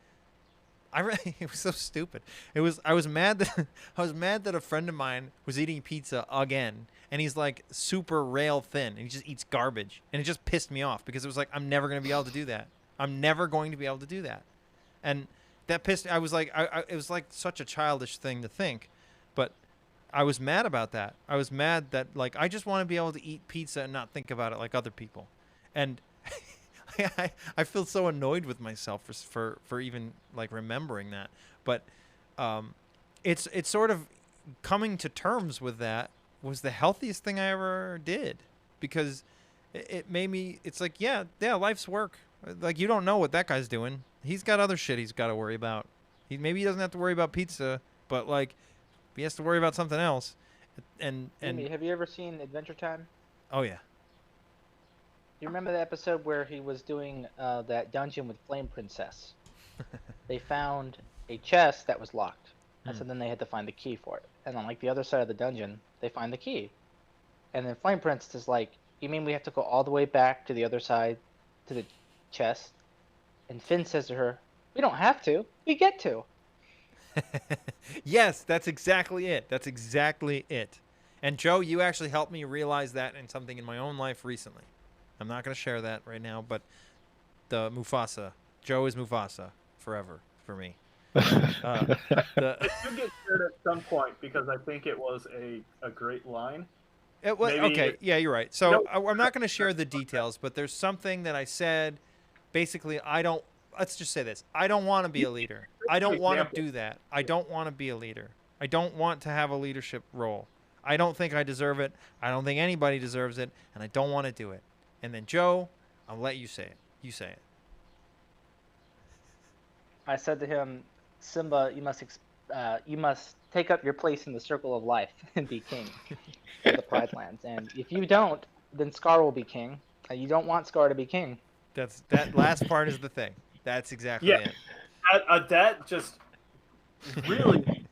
it was so stupid. I was mad that a friend of mine was eating pizza again, and he's like super rail thin and he just eats garbage, and it just pissed me off because it was like I'm never going to be able to do that. I'm never going to be able to do that. And that pissed I was like it was like such a childish thing to think, but I was mad about that. I was mad that like I just want to be able to eat pizza and not think about it like other people. And I feel so annoyed with myself for even like remembering that, but it's sort of coming to terms with that was the healthiest thing I ever did, because it made me. It's like yeah, life's work. Like you don't know what that guy's doing. He's got other shit he's got to worry about. Maybe he doesn't have to worry about pizza, but like he has to worry about something else. And Jimmy, have you ever seen Adventure Time? Oh yeah. You remember the episode where he was doing that dungeon with Flame Princess? They found a chest that was locked, and so then they had to find the key for it. And on like the other side of the dungeon, they find the key. And then Flame Princess is like, "You mean we have to go all the way back to the other side, to the chest?" And Finn says to her, "We don't have to. We get to." Yes, that's exactly it. That's exactly it. And Joe, you actually helped me realize that in something in my own life recently. I'm not going to share that right now, but the Mufasa. Joe is Mufasa forever for me. It should get shared at some point because I think it was a great line. Okay, yeah, you're right. So I'm not going to share the details, but there's something that I said. Basically, let's just say this. I don't want to be a leader. I don't want to do that. I don't want to be a leader. I don't want to have a leadership role. I don't think I deserve it. I don't think anybody deserves it, and I don't want to do it. And then Joe, I'll let you say it. You say it. I said to him, "Simba, you must take up your place in the circle of life and be king of the Pride Lands. And if you don't, then Scar will be king. And you don't want Scar to be king." That last part is the thing. That's exactly it. That just really,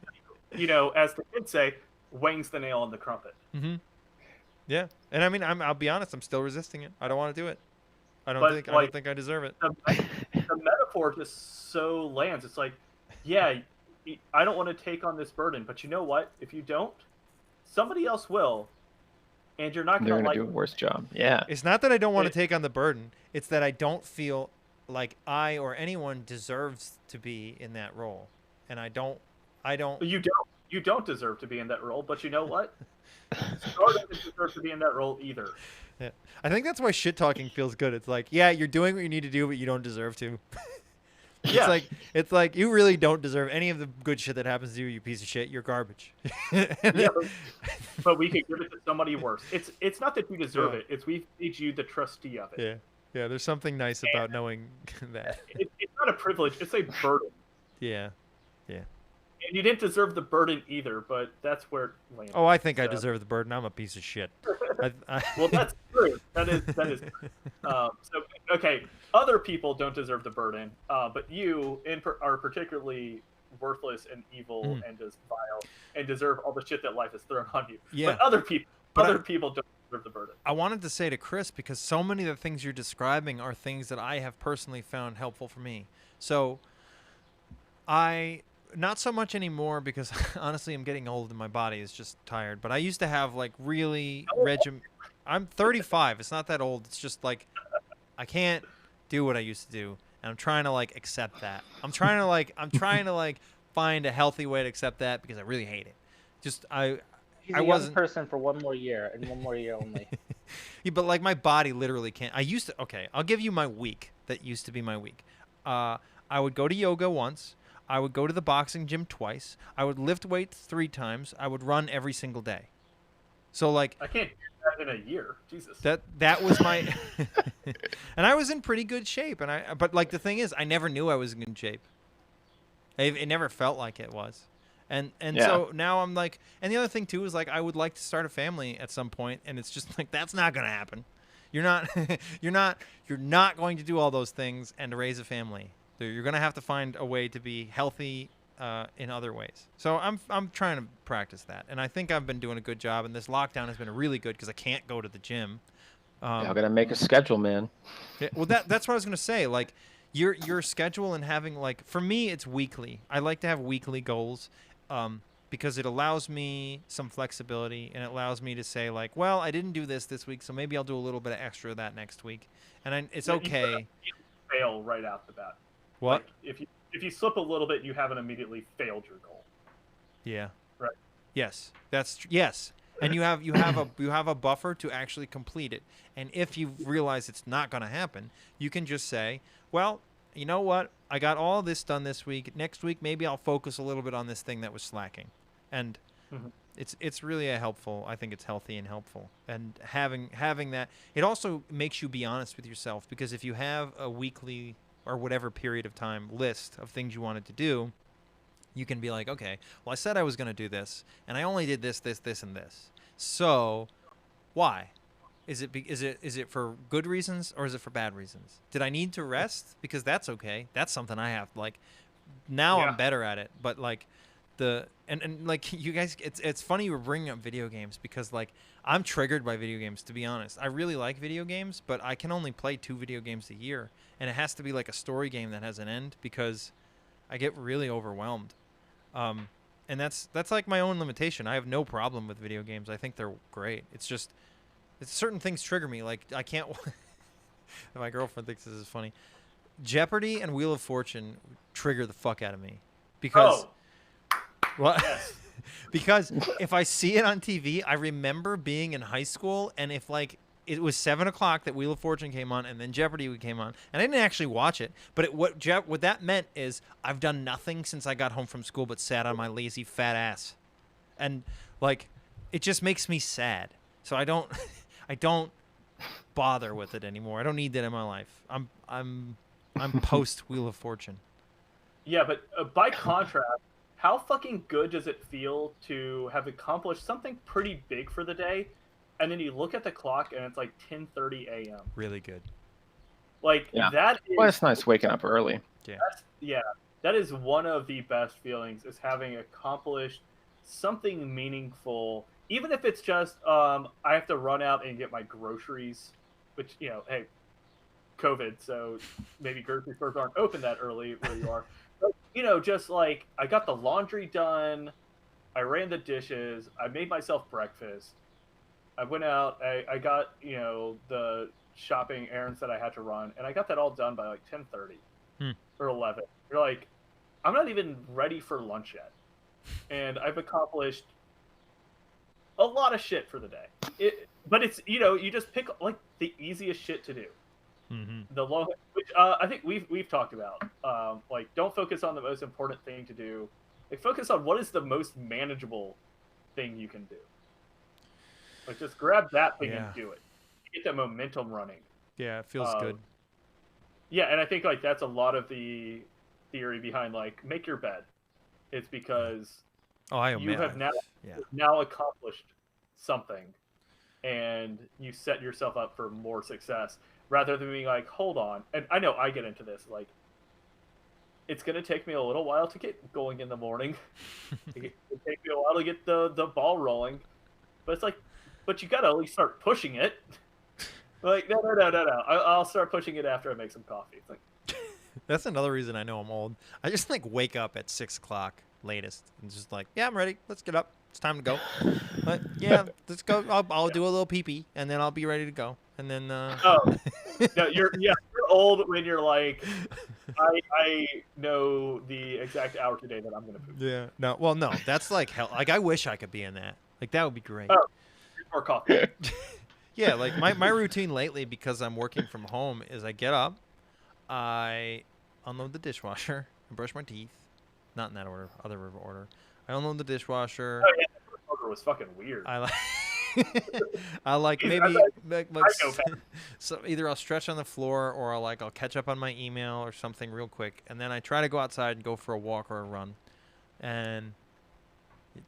as the kids say, wangs the nail on the crumpet. Mm-hmm. Yeah, and I mean, I'll be honest. I'm still resisting it. I don't want to do it. I don't think I deserve it. The metaphor just so lands. It's like, yeah, I don't want to take on this burden, but you know what? If you don't, somebody else will, and you're not going to do a worse job. Yeah. It's not that I don't want to take on the burden. It's that I don't feel like I or anyone deserves to be in that role, and I don't. You don't deserve to be in that role, but you know what? Scar doesn't deserve to be in that role either. Yeah. I think that's why shit talking feels good. It's like, yeah, you're doing what you need to do, but you don't deserve to. It's like you really don't deserve any of the good shit that happens to you, you piece of shit. You're garbage. Yeah, but we could give it to somebody worse. It's not that you deserve it. It's we've made you the trustee of it. Yeah. Yeah, there's something nice about knowing that. It's not a privilege. It's a burden. Yeah. Yeah. And you didn't deserve the burden either, but that's where it landed. Oh, I think I deserve the burden. I'm a piece of shit. Well, that's true. That is. Okay, other people don't deserve the burden, but you are particularly worthless and evil and just vile and deserve all the shit that life has thrown on you. Yeah. But other people don't deserve the burden. I wanted to say to Chris, because so many of the things you're describing are things that I have personally found helpful for me. So Not so much anymore because honestly I'm getting old and my body is just tired. But I used to have like really I'm 35. It's not that old. It's just like I can't do what I used to do, and I'm trying to like accept that. I'm trying to like find a healthy way to accept that because I really hate it. Just He's I a young wasn't person for 1 more year and 1 more year only. yeah, but like my body literally can't. I used to. Okay, I'll give you my week. That used to be my week. I would go to yoga once. I would go to the boxing gym twice. I would lift weights 3 times. I would run every single day. So like I can't do that in a year. Jesus. that was my and I was in pretty good shape, but like the thing is I never knew I was in good shape. It never felt like it was. And so now I'm like, and the other thing too is like I would like to start a family at some point, and it's just like that's not going to happen. You're not you're not going to do all those things and to raise a family. You're going to have to find a way to be healthy in other ways. So I'm trying to practice that, and I think I've been doing a good job. And this lockdown has been really good because I can't go to the gym. Y'all gotta make a schedule, man. Yeah, well, that's what I was gonna say. Like your schedule and having like for me it's weekly. I like to have weekly goals because it allows me some flexibility and it allows me to say like, well, I didn't do this week, so maybe I'll do a little bit of extra of that next week, and it's okay. You fail right out the bat. What? Like, if you slip a little bit, you haven't immediately failed your goal. Yeah. Right. Yes, yes. And you have a buffer to actually complete it. And if you realize it's not going to happen, you can just say, well, you know what? I got all this done this week. Next week, maybe I'll focus a little bit on this thing that was slacking. And it's really I think it's healthy and helpful. And having that, it also makes you be honest with yourself, because if you have a weekly or whatever period of time list of things you wanted to do, you can be like, okay, well, I said I was going to do this, and I only did this, and this. So, why? Is it for good reasons or is it for bad reasons? Did I need to rest? Because that's okay. That's something I have. Like, now I'm better at it. But like, and like you guys, it's funny you were bringing up video games because like I'm triggered by video games. To be honest, I really like video games, but I can only play 2 video games a year, and it has to be like a story game that has an end because I get really overwhelmed. And that's like my own limitation. I have no problem with video games. I think they're great. It's just certain things trigger me. Like I can't. My girlfriend thinks this is funny. Jeopardy and Wheel of Fortune trigger the fuck out of me because what? Yes. Because if I see it on TV, I remember being in high school, and if like it was 7 o'clock that Wheel of Fortune came on, and then Jeopardy came on, and I didn't actually watch it. But what that meant is I've done nothing since I got home from school but sat on my lazy fat ass, and like it just makes me sad. So I don't bother with it anymore. I don't need that in my life. I'm post Wheel of Fortune. Yeah, but by contrast, how fucking good does it feel to have accomplished something pretty big for the day? And then you look at the clock and it's like 10:30 a.m. Really good. Like that is, well, it's nice waking up early. Yeah. That is one of the best feelings, is having accomplished something meaningful. Even if it's just I have to run out and get my groceries, which, you know, hey, COVID, so maybe grocery stores aren't open that early where you are. But, you know, just like I got the laundry done, I ran the dishes, I made myself breakfast. I went out, I got, you know, the shopping errands that I had to run, and I got that all done by like 10:30 or 11. You're like, I'm not even ready for lunch yet. And I've accomplished a lot of shit for the day. But it's, you know, you just pick like the easiest shit to do. The low, which I think we've talked about. Like, don't focus on the most important thing to do. Like, focus on what is the most manageable thing you can do. Like, just grab that thing and do it. Get that momentum running. Yeah, it feels good. Yeah, and I think like that's a lot of the theory behind like make your bed. It's because you have now accomplished something, and you set yourself up for more success rather than being like, hold on. And I know I get into this, like, it's gonna take me a little while to get going in the morning. It take me a while to get the ball rolling, but it's like, but you gotta at least start pushing it. Like, no. I'll start pushing it after I make some coffee. It's like, That's another reason I know I'm old. I just like wake up at 6 o'clock latest and just like, yeah, I'm ready. Let's get up. It's time to go. But yeah, let's go. I'll do a little pee-pee and then I'll be ready to go. And then Oh, no, you're old when you're like, I know the exact hour today that I'm gonna poop. yeah. No, well, no, that's like hell. Like I wish I could be in that. Like that would be great. Oh, or coffee. Yeah, like my routine lately, because I'm working from home, is I get up, I unload the dishwasher, and brush my teeth. Not in that order, other order. I unload the dishwasher. Oh yeah, the order was fucking weird. I like I like Jeez, maybe like I go so either I'll stretch on the floor or I'll catch up on my email or something real quick, and then I try to go outside and go for a walk or a run, and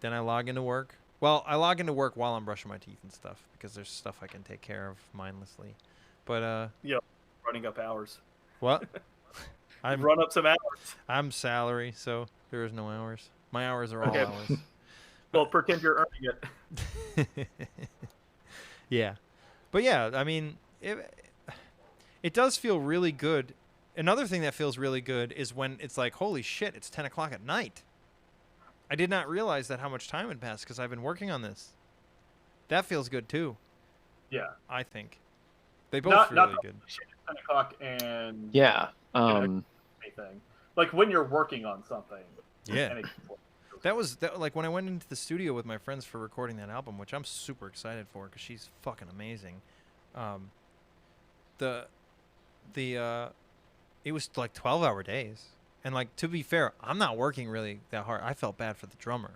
then I log into work. Well, I log into work while I'm brushing my teeth and stuff because there's stuff I can take care of mindlessly. But running up hours. what? I'm Run up some hours. I'm salary, so there is no hours. My hours are all Okay. hours. Well, pretend you're earning it. Yeah, but yeah, I mean, it does feel really good. Another thing that feels really good is when it's like, holy shit, it's 10 o'clock at night. I did not realize that how much time had passed because I've been working on this. That feels good too. Yeah. I think they both feel really good. 10 o'clock and Yeah. anything. Like when you're working on something. Yeah. and it- That was like when I went into the studio with my friends for recording that album, which I'm super excited for because she's fucking amazing. It was like 12-hour days, and like to be fair, I'm not working really that hard. I felt bad for the drummer,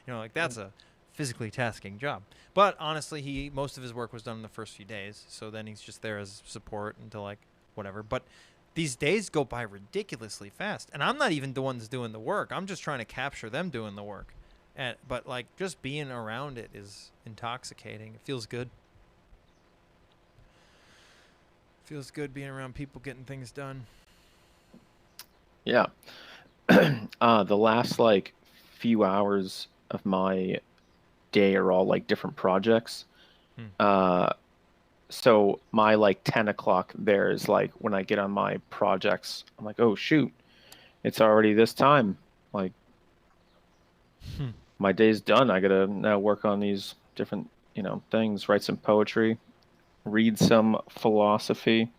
like that's a physically tasking job. But honestly, most of his work was done in the first few days, so then he's just there as support until like whatever. But these days go by ridiculously fast, and I'm not even the ones doing the work. I'm just trying to capture them doing the work. But like just being around it is intoxicating. It feels good. Feels good being around people getting things done. Yeah. The last like few hours of my day are all like different projects. So my like 10 o'clock there is like when I get on my projects, I'm like, oh shoot, it's already this time. Like my day's done. I gotta now work on these different, things, write some poetry, read some philosophy.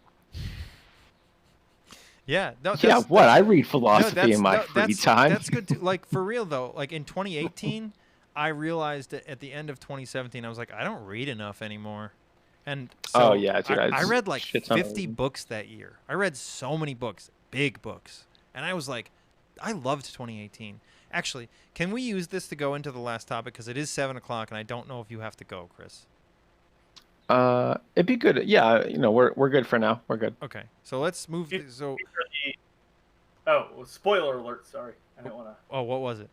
Yeah. No, I read philosophy in my free time. That's good too. Like for real though, like in 2018, I realized that at the end of 2017, I was like, I don't read enough anymore. And so dude, I read like 50 books that year. I read so many books, big books. And I was like, I loved 2018. Actually, can we use this to go into the last topic? Because it is 7 o'clock and I don't know if you have to go, Chris. It'd be good. Yeah, we're good for now. We're good. Okay. So let's move. Oh, spoiler alert. Sorry. I didn't want to. Oh, what was it?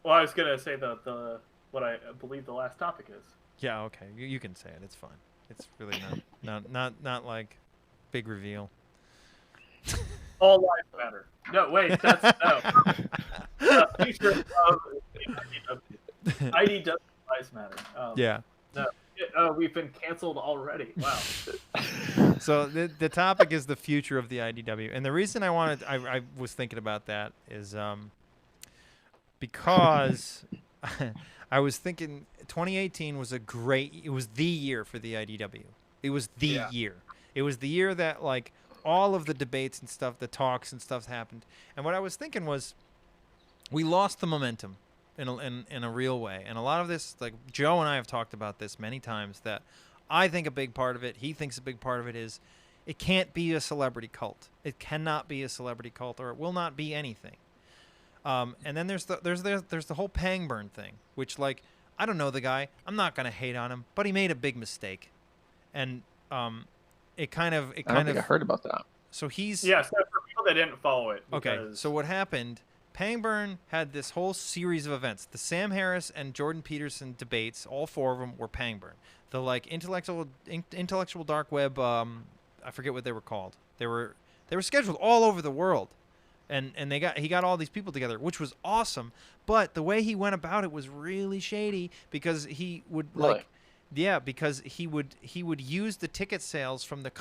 Well, I was going to say what I believe the last topic is. Yeah, okay. You can say it. It's fine. It's really not like big reveal. All lives matter. No, wait. That's no. Future of IDW lives matter. Yeah. No, we've been canceled already. Wow. So the topic is the future of the IDW, and the reason I was thinking about that is because I was thinking 2018 was it was the year for the IDW. It was the year. It was the year that like all of the debates and stuff, the talks and stuff happened. And what I was thinking was we lost the momentum in a real way. And a lot of this, like Joe and I have talked about this many times, that I think a big part of it, he thinks a big part of it is it can't be a celebrity cult. It cannot be a celebrity cult, or it will not be anything. And then there's the whole Pangburn thing, which like I don't know the guy. I'm not gonna hate on him, but he made a big mistake, and I heard about that. So he's so for people that didn't follow it. Okay. So what happened? Pangburn had this whole series of events. The Sam Harris and Jordan Peterson debates, all four of them were Pangburn. The like intellectual dark web. I forget what they were called. They were scheduled all over the world. And he got all these people together, which was awesome. But the way he went about it was really shady because he would like Yeah, because he would use the ticket sales from the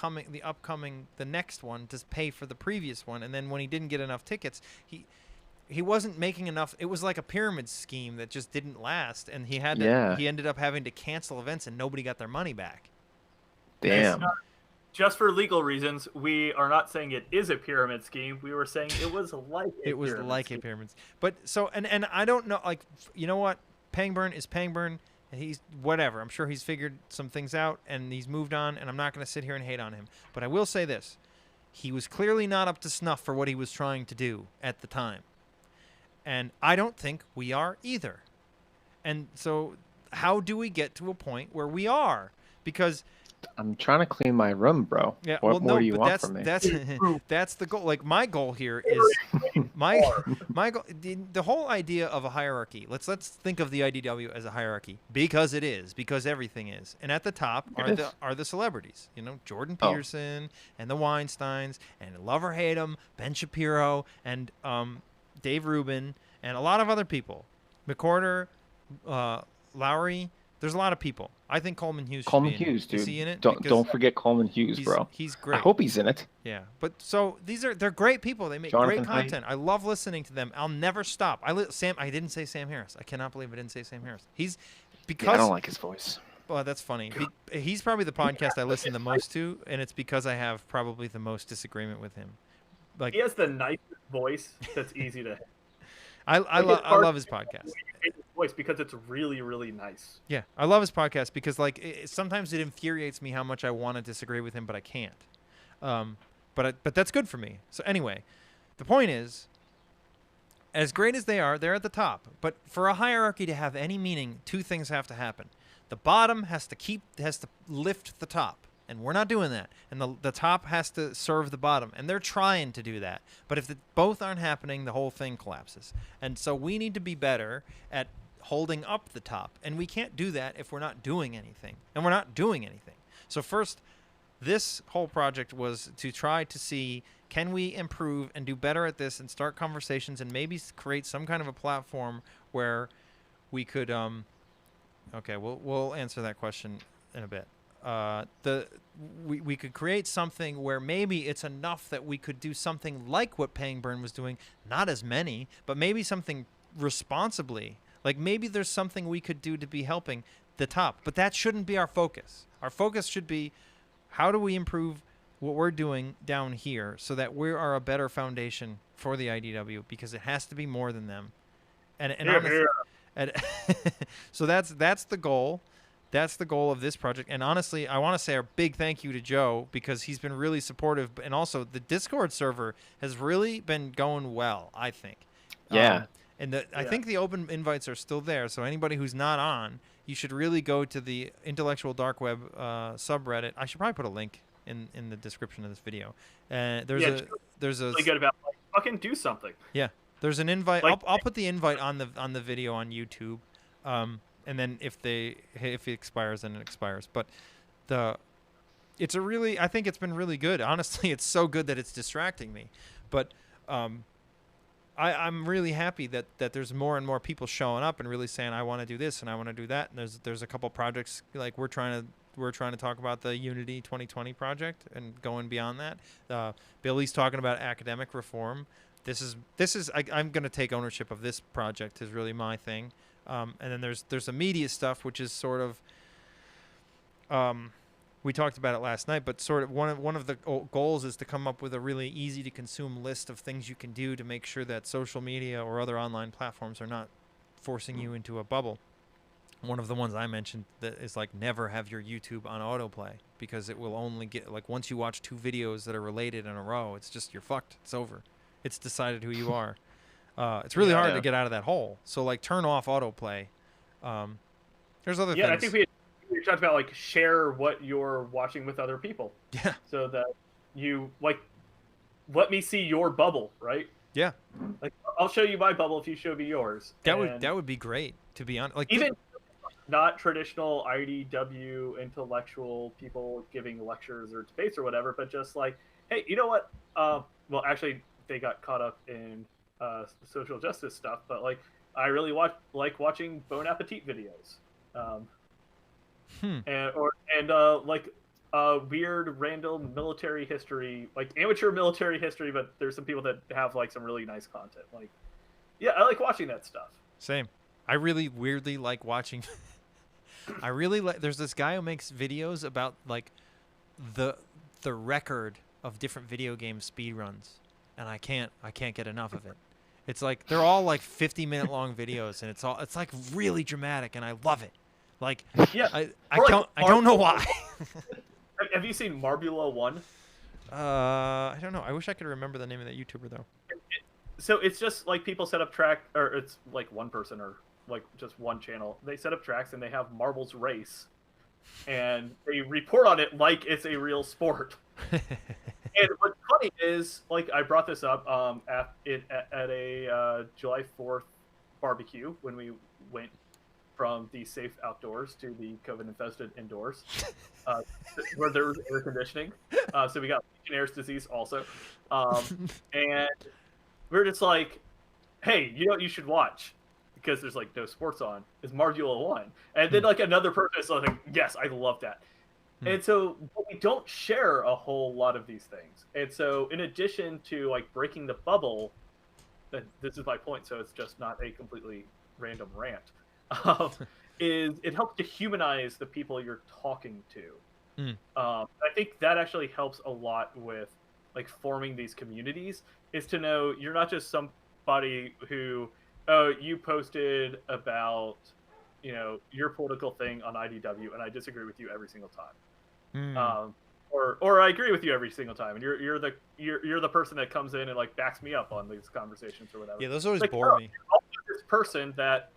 next one to pay for the previous one, and then when he didn't get enough tickets, he wasn't making enough. It was like a pyramid scheme that just didn't last, and he ended up having to cancel events, and nobody got their money back. Damn. Just for legal reasons, we are not saying it is a pyramid scheme. We were saying it was like a pyramid. But so and I don't know, like, you know what? Pangburn is Pangburn, and he's whatever. I'm sure he's figured some things out and he's moved on, and I'm not going to sit here and hate on him. But I will say this: he was clearly not up to snuff for what he was trying to do at the time, and I don't think we are either. And so, how do we get to a point where we are? Because I'm trying to clean my room, bro. Yeah, what more do you want from me? That's the goal. Like, my goal here is my goal. The whole idea of a hierarchy. Let's think of the IDW as a hierarchy, because it is, because everything is. And at the top are the celebrities. You know, Jordan Peterson and the Weinsteins and love or hate 'em, Ben Shapiro and Dave Rubin and a lot of other people. McCorder, Lowry. There's a lot of people. I think Coleman Hughes. Coleman Hughes, dude. Is he in it? Don't forget Coleman Hughes, bro. He's great. I hope he's in it. Yeah, but so they're great people. They make great content. I love listening to them. I'll never stop. I didn't say Sam Harris. I cannot believe I didn't say Sam Harris. I don't like his voice. Well, that's funny. He's probably the podcast I listen the most to, and it's because I have probably the most disagreement with him. Like, he has the nicest voice that's easy to. I love his podcast. Voice because it's really, really nice. Yeah, I love his podcast because, like, sometimes it infuriates me how much I want to disagree with him, but I can't. But that's good for me. So anyway, the point is, as great as they are, they're at the top. But for a hierarchy to have any meaning, two things have to happen. The bottom has to lift the top. And we're not doing that. And the top has to serve the bottom. And they're trying to do that. But if both aren't happening, the whole thing collapses. And so we need to be better at holding up the top. And we can't do that if we're not doing anything. And we're not doing anything. So first, this whole project was to try to see, can we improve and do better at this and start conversations and maybe create some kind of a platform where we could... Okay, we'll answer that question in a bit. We could create something where maybe it's enough that we could do something like what Pangburn was doing, not as many, but maybe something responsibly. Like, maybe there's something we could do to be helping the top, but that shouldn't be our focus. Our focus should be, how do we improve what we're doing down here so that we are a better foundation for the IDW, because it has to be more than them. And honestly, so that's the goal. That's the goal of this project. And honestly, I want to say a big thank you to Joe, because he's been really supportive. And also, the Discord server has really been going well, I think. Yeah. I think the open invites are still there. So anybody who's not on, you should really go to the Intellectual Dark Web subreddit. I should probably put a link in the description of this video. There's a really good about, like, fucking do something. Yeah. There's an invite. Like, I'll put the invite on the video on YouTube. And then if it expires, then it expires. But I think it's been really good. Honestly, it's so good that it's distracting me. But I'm really happy that there's more and more people showing up and really saying, I want to do this and I want to do that. And there's a couple projects, like we're trying to talk about the Unity 2020 project and going beyond that. Billy's talking about academic reform. I'm going to take ownership of this project, is really my thing. And then there's the media stuff, which is sort of, we talked about it last night, but sort of one of the goals is to come up with a really easy to consume list of things you can do to make sure that social media or other online platforms are not forcing you into a bubble. One of the ones I mentioned that is, like, never have your YouTube on autoplay, because it will only get, like, once you watch 2 videos that are related in a row, it's just, you're fucked. It's over. It's decided who you are. It's really hard to get out of that hole. So, like, turn off autoplay. There's other things. Yeah, I think we talked about, like, share what you're watching with other people. Yeah. So that you, like, let me see your bubble, right? Yeah. Like, I'll show you my bubble if you show me yours. That would be great, to be honest. Like, even not traditional IDW intellectual people giving lectures or debates or whatever, but just like, hey, you know what? Well, actually, they got caught up in social justice stuff, but, like, I really like watching Bon Appetit videos. and like weird random military history, like amateur military history, but there's some people that have like some really nice content. Like, yeah, I like watching that stuff. Same. I really weirdly like watching. I really like. There's this guy who makes videos about like the record of different video game speed runs, and I can't get enough of it. It's like they're all like 50-minute long videos, and it's like really dramatic, and I love it. Like, yeah, I don't know why. Have you seen Marbula 1? I don't know. I wish I could remember the name of that YouTuber though. So it's just like people set up track, or it's like one person or like just one channel. They set up tracks and they have marbles race, and they report on it like it's a real sport. And what's funny is, like, I brought this up at a July 4th barbecue when we went from the safe outdoors to the COVID-infested indoors, where there was air conditioning. So we got Legionnaire's disease also. And we were just like, hey, you know what you should watch? Because there's, like, no sports on, is Marbula 1. And then, like, another person is like, yes, I love that. And so we don't share a whole lot of these things. And so in addition to, like, breaking the bubble, this is my point, so it's just not a completely random rant, is it helps to humanize the people you're talking to. I think that actually helps a lot with, like, forming these communities, is to know you're not just somebody who, oh, you posted about, you know, your political thing on IDW, and I disagree with you every single time. Or I agree with you every single time, and you're the person that comes in and, like, backs me up on these conversations or whatever. Yeah, those always like, bore me. This person that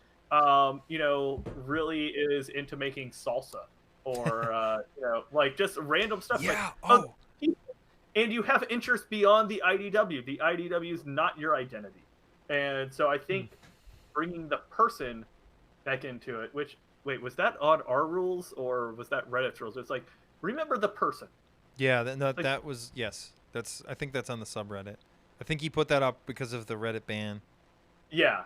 you know, really is into making salsa, or you know, like, just random stuff. Yeah. Like, and you have interests beyond the IDW. The IDW is not your identity, and so I think bringing the person back into it. Which, wait, was that on our rules or was that Reddit's rules? It's like, remember the person. Yeah, that was, yes. I think that's on the subreddit. I think he put that up because of the Reddit ban. Yeah,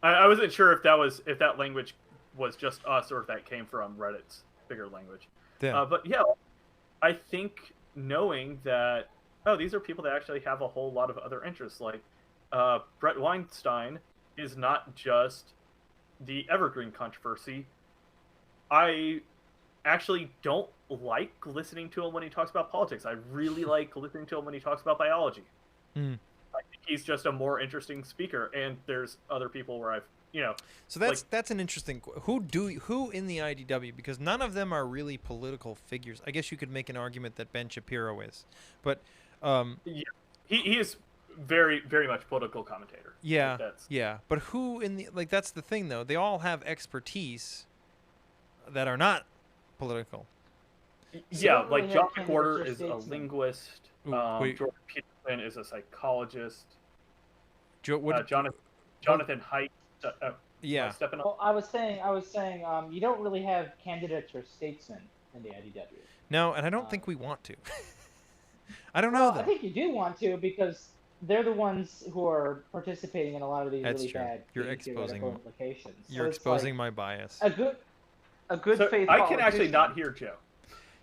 I wasn't sure if that language was just us or if that came from Reddit's bigger language. Yeah. But yeah, I think knowing that, oh, these are people that actually have a whole lot of other interests. Like, Brett Weinstein is not just the Evergreen controversy. I actually don't like listening to him when he talks about politics. I really like listening to him when he talks about biology. I think he's just a more interesting speaker, and there's other people where I've, you know. So that's an interesting. Who in the IDW? Because none of them are really political figures. I guess you could make an argument that Ben Shapiro is, but yeah, he is very, very much political commentator. Yeah, yeah. But who in the, like, that's the thing though. They all have expertise that are not political. Yeah, like John McWhorter is a linguist. Jordan Peterson is a psychologist. Jonathan Haidt. Yeah. Well, I was saying, you don't really have candidates or statesmen in the IDW. No, and I don't think we want to. I don't know. I think you do want to, because they're the ones who are participating in a lot of these really bad implications. You're exposing my bias. A good faith. I can actually not hear Joe.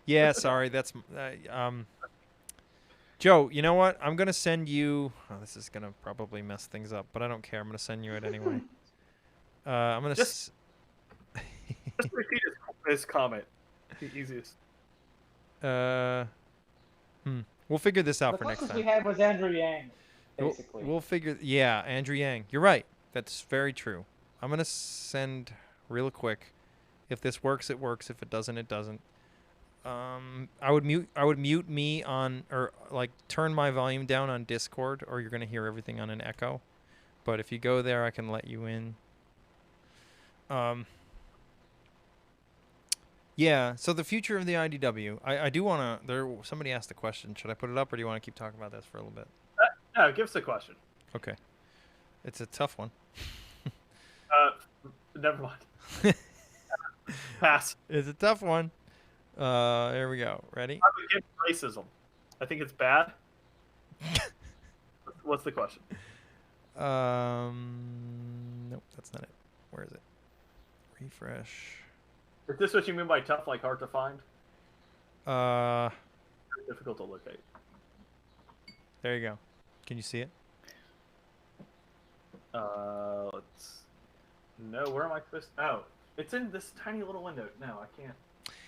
Yeah, sorry. That's Joe. You know what? I'm gonna send you. Oh, this is gonna probably mess things up, but I don't care. I'm gonna send you it anyway. I'm gonna just repeat his comment. The easiest. We'll figure this out for next time. The closest we had was Andrew Yang, basically. We'll figure. Yeah, Andrew Yang. You're right. That's very true. I'm gonna send real quick. If this works, it works. If it doesn't, it doesn't. I would mute me on, or like turn my volume down on Discord, or you're gonna hear everything on an echo. But if you go there, I can let you in. Yeah. So the future of the IDW. I do wanna. Somebody asked the question. Should I put it up, or do you want to keep talking about this for a little bit? No, give us a question. Okay. It's a tough one. Never mind. Pass. It's a tough one. Here we go. Ready? I'm against racism. I think it's bad. What's the question? Nope, that's not it. Where is it? Refresh. Is this what you mean by tough, like hard to find? Uh, Difficult to locate. there you go. Can you see it? Let's. No, where am I supposed? Oh, it's in this tiny little window. No, I can't.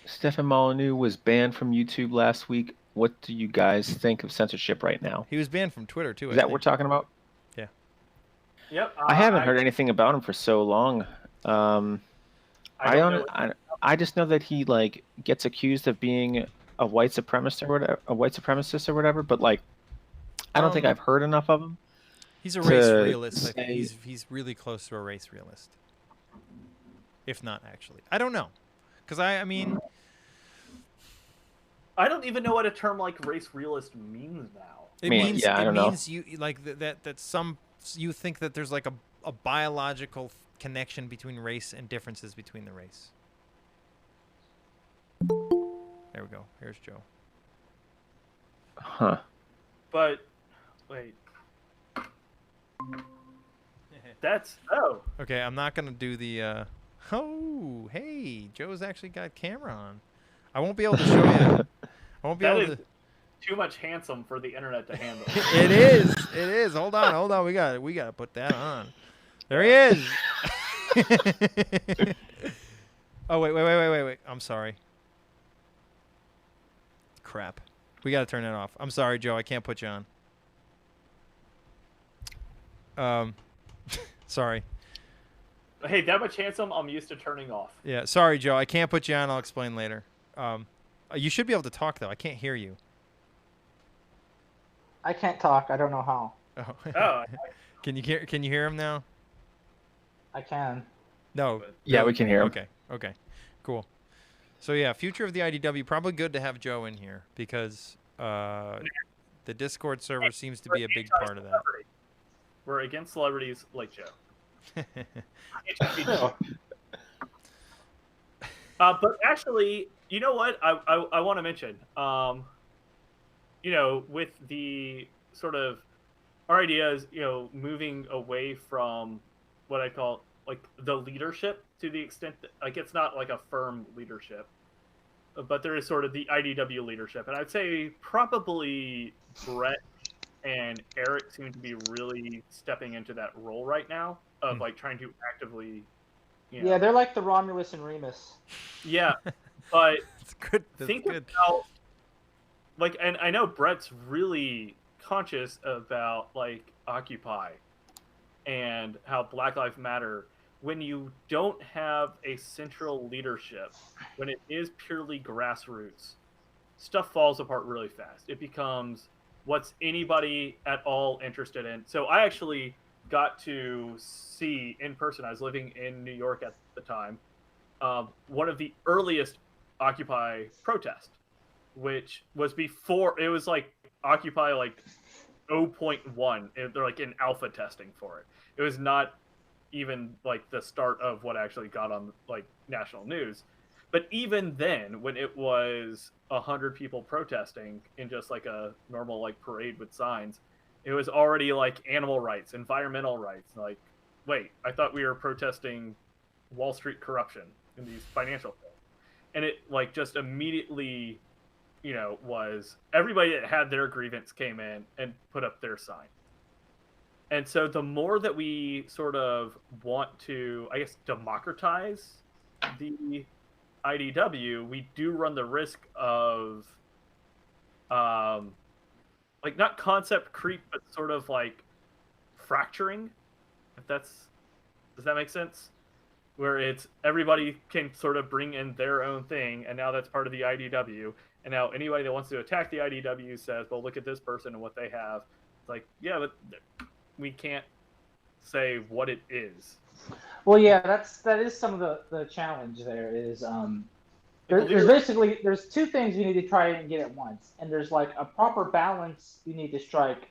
Stefan Molyneux was banned from YouTube last week. What do you guys think of censorship right now? He was banned from Twitter too. Is that what we're talking about? Yeah. Yep. I haven't heard anything about him for so long. I just know that he like gets accused of being a white supremacist or whatever, but like I don't think I've heard enough of him. He's a race realist. I think he's really close to a race realist. If not actually. I don't know. Cuz I mean I don't even know what a term like race realist means now. It means you like that some you think that there's like a biological connection between race and differences between the race. There we go. Here's Joe. Huh. But wait. That's Okay, I'm not gonna do the oh, hey, Joe's actually got camera on. I won't be able to show you. I won't be able to. Too much handsome for the internet to handle. It is. It is. Hold on. We got to put that on. There he is. Oh wait. I'm sorry. Crap. We got to turn that off. I'm sorry, Joe. I can't put you on. Sorry. Hey, that much handsome, I'm used to turning off. Yeah, sorry, Joe. I can't put you on. I'll explain later. You should be able to talk though. I can't hear you. I can't talk. I don't know how. Oh. Can you hear him now? I can. No. Yeah, we can hear him. Okay. Cool. So yeah, future of the IDW, probably good to have Joe in here because the Discord server seems to be a big part of that. We're against celebrities like Joe. But actually, you know what? I want to mention, with the sort of our idea is, moving away from what I call like the leadership to the extent that like it's not like a firm leadership, but there is sort of the IDW leadership, and I'd say probably Brett and Eric seem to be really stepping into that role right now of like trying to actively. Yeah, they're like the Romulus and Remus. Yeah, but it's good. Think about like, and I know Brett's really conscious about like Occupy and how Black Lives Matter. When you don't have a central leadership, when it is purely grassroots, stuff falls apart really fast. It becomes what's anybody at all interested in. So I actually got to see in person. I was living in New York at the time. One of the earliest Occupy protest, which was before it was like Occupy like 0.1. They're like in alpha testing for it. It was not even like the start of what actually got on like national news. But even then, when it was 100 people protesting in just like a normal like parade with signs, it was already like animal rights, environmental rights. Like, wait, I thought we were protesting Wall Street corruption in these financial things. And it like just immediately, was everybody that had their grievance came in and put up their sign. And so the more that we sort of want to, I guess, democratize the IDW, we do run the risk of, like not concept creep, but sort of like fracturing. Does that make sense? Where it's everybody can sort of bring in their own thing, and now that's part of the IDW. And now anybody that wants to attack the IDW says, "Well, look at this person and what they have." It's like, yeah, but we can't say what it is. Well, yeah, that is some of the challenge. There is there's two things you need to try and get at once, and there's like a proper balance you need to strike.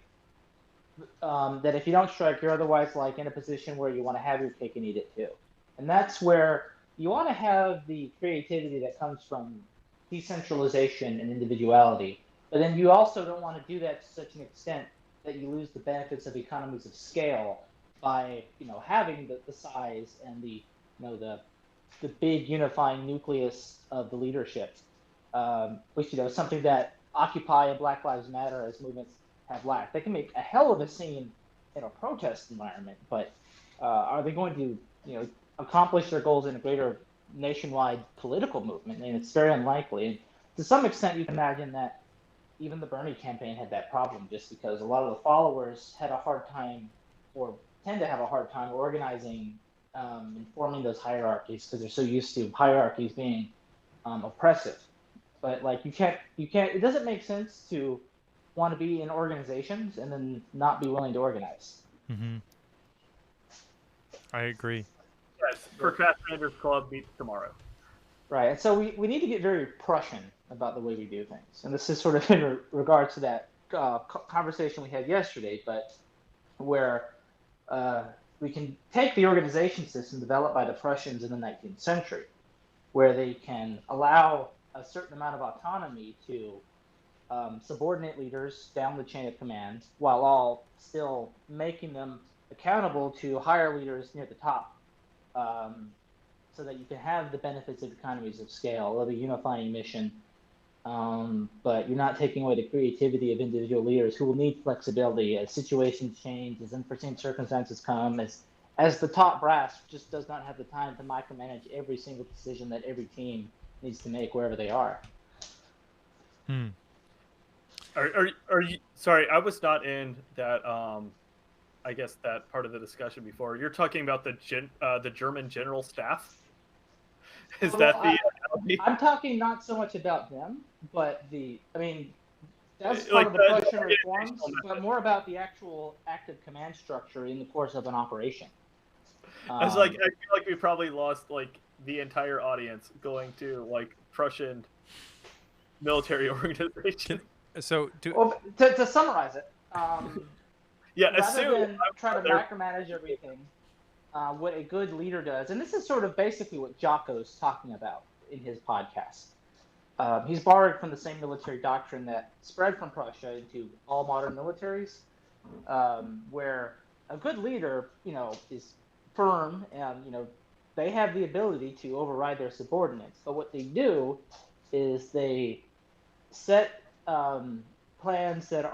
That if you don't strike, you're otherwise like in a position where you want to have your cake and eat it too, and that's where you want to have the creativity that comes from decentralization and individuality, but then you also don't want to do that to such an extent that you lose the benefits of economies of scale by having the size and the the big unifying nucleus of the leadership, which is something that Occupy and Black Lives Matter as movements have lacked. They can make a hell of a scene in a protest environment, but are they going to accomplish their goals in a greater nationwide political movement? And it's very unlikely. And to some extent, you can imagine that even the Bernie campaign had that problem, just because a lot of the followers had a hard time, or tend to have a hard time, organizing and forming those hierarchies, because they're so used to hierarchies being oppressive. But like you can't. It doesn't make sense to want to be in organizations and then not be willing to organize. Mm-hmm. I agree. Yes, Procrastinators Club meets tomorrow. Right, and so we need to get very Prussian about the way we do things. And this is sort of in regards to that conversation we had yesterday, but where we can take the organization system developed by the Prussians in the 19th century, where they can allow a certain amount of autonomy to subordinate leaders down the chain of command, while all still making them accountable to higher leaders near the top, so that you can have the benefits of economies of scale, of a unifying mission, but you're not taking away the creativity of individual leaders who will need flexibility as situations change, as unforeseen circumstances come, as the top brass just does not have the time to micromanage every single decision that every team needs to make wherever they are. Are you sorry? I was not in that. I guess that part of the discussion before. You're talking about the German general staff. Is that the? I'm talking not so much about them, but that's part of the Prussian reforms, but more about the actual active command structure in the course of an operation. I feel like we probably lost like the entire audience going to like Prussian military organization. So to summarize it, yeah, rather than try to micromanage everything, what a good leader does, and this is sort of basically what Jocko's talking about in his podcast. He's borrowed from the same military doctrine that spread from Prussia into all modern militaries, where a good leader, is firm and, they have the ability to override their subordinates. But what they do is they set plans that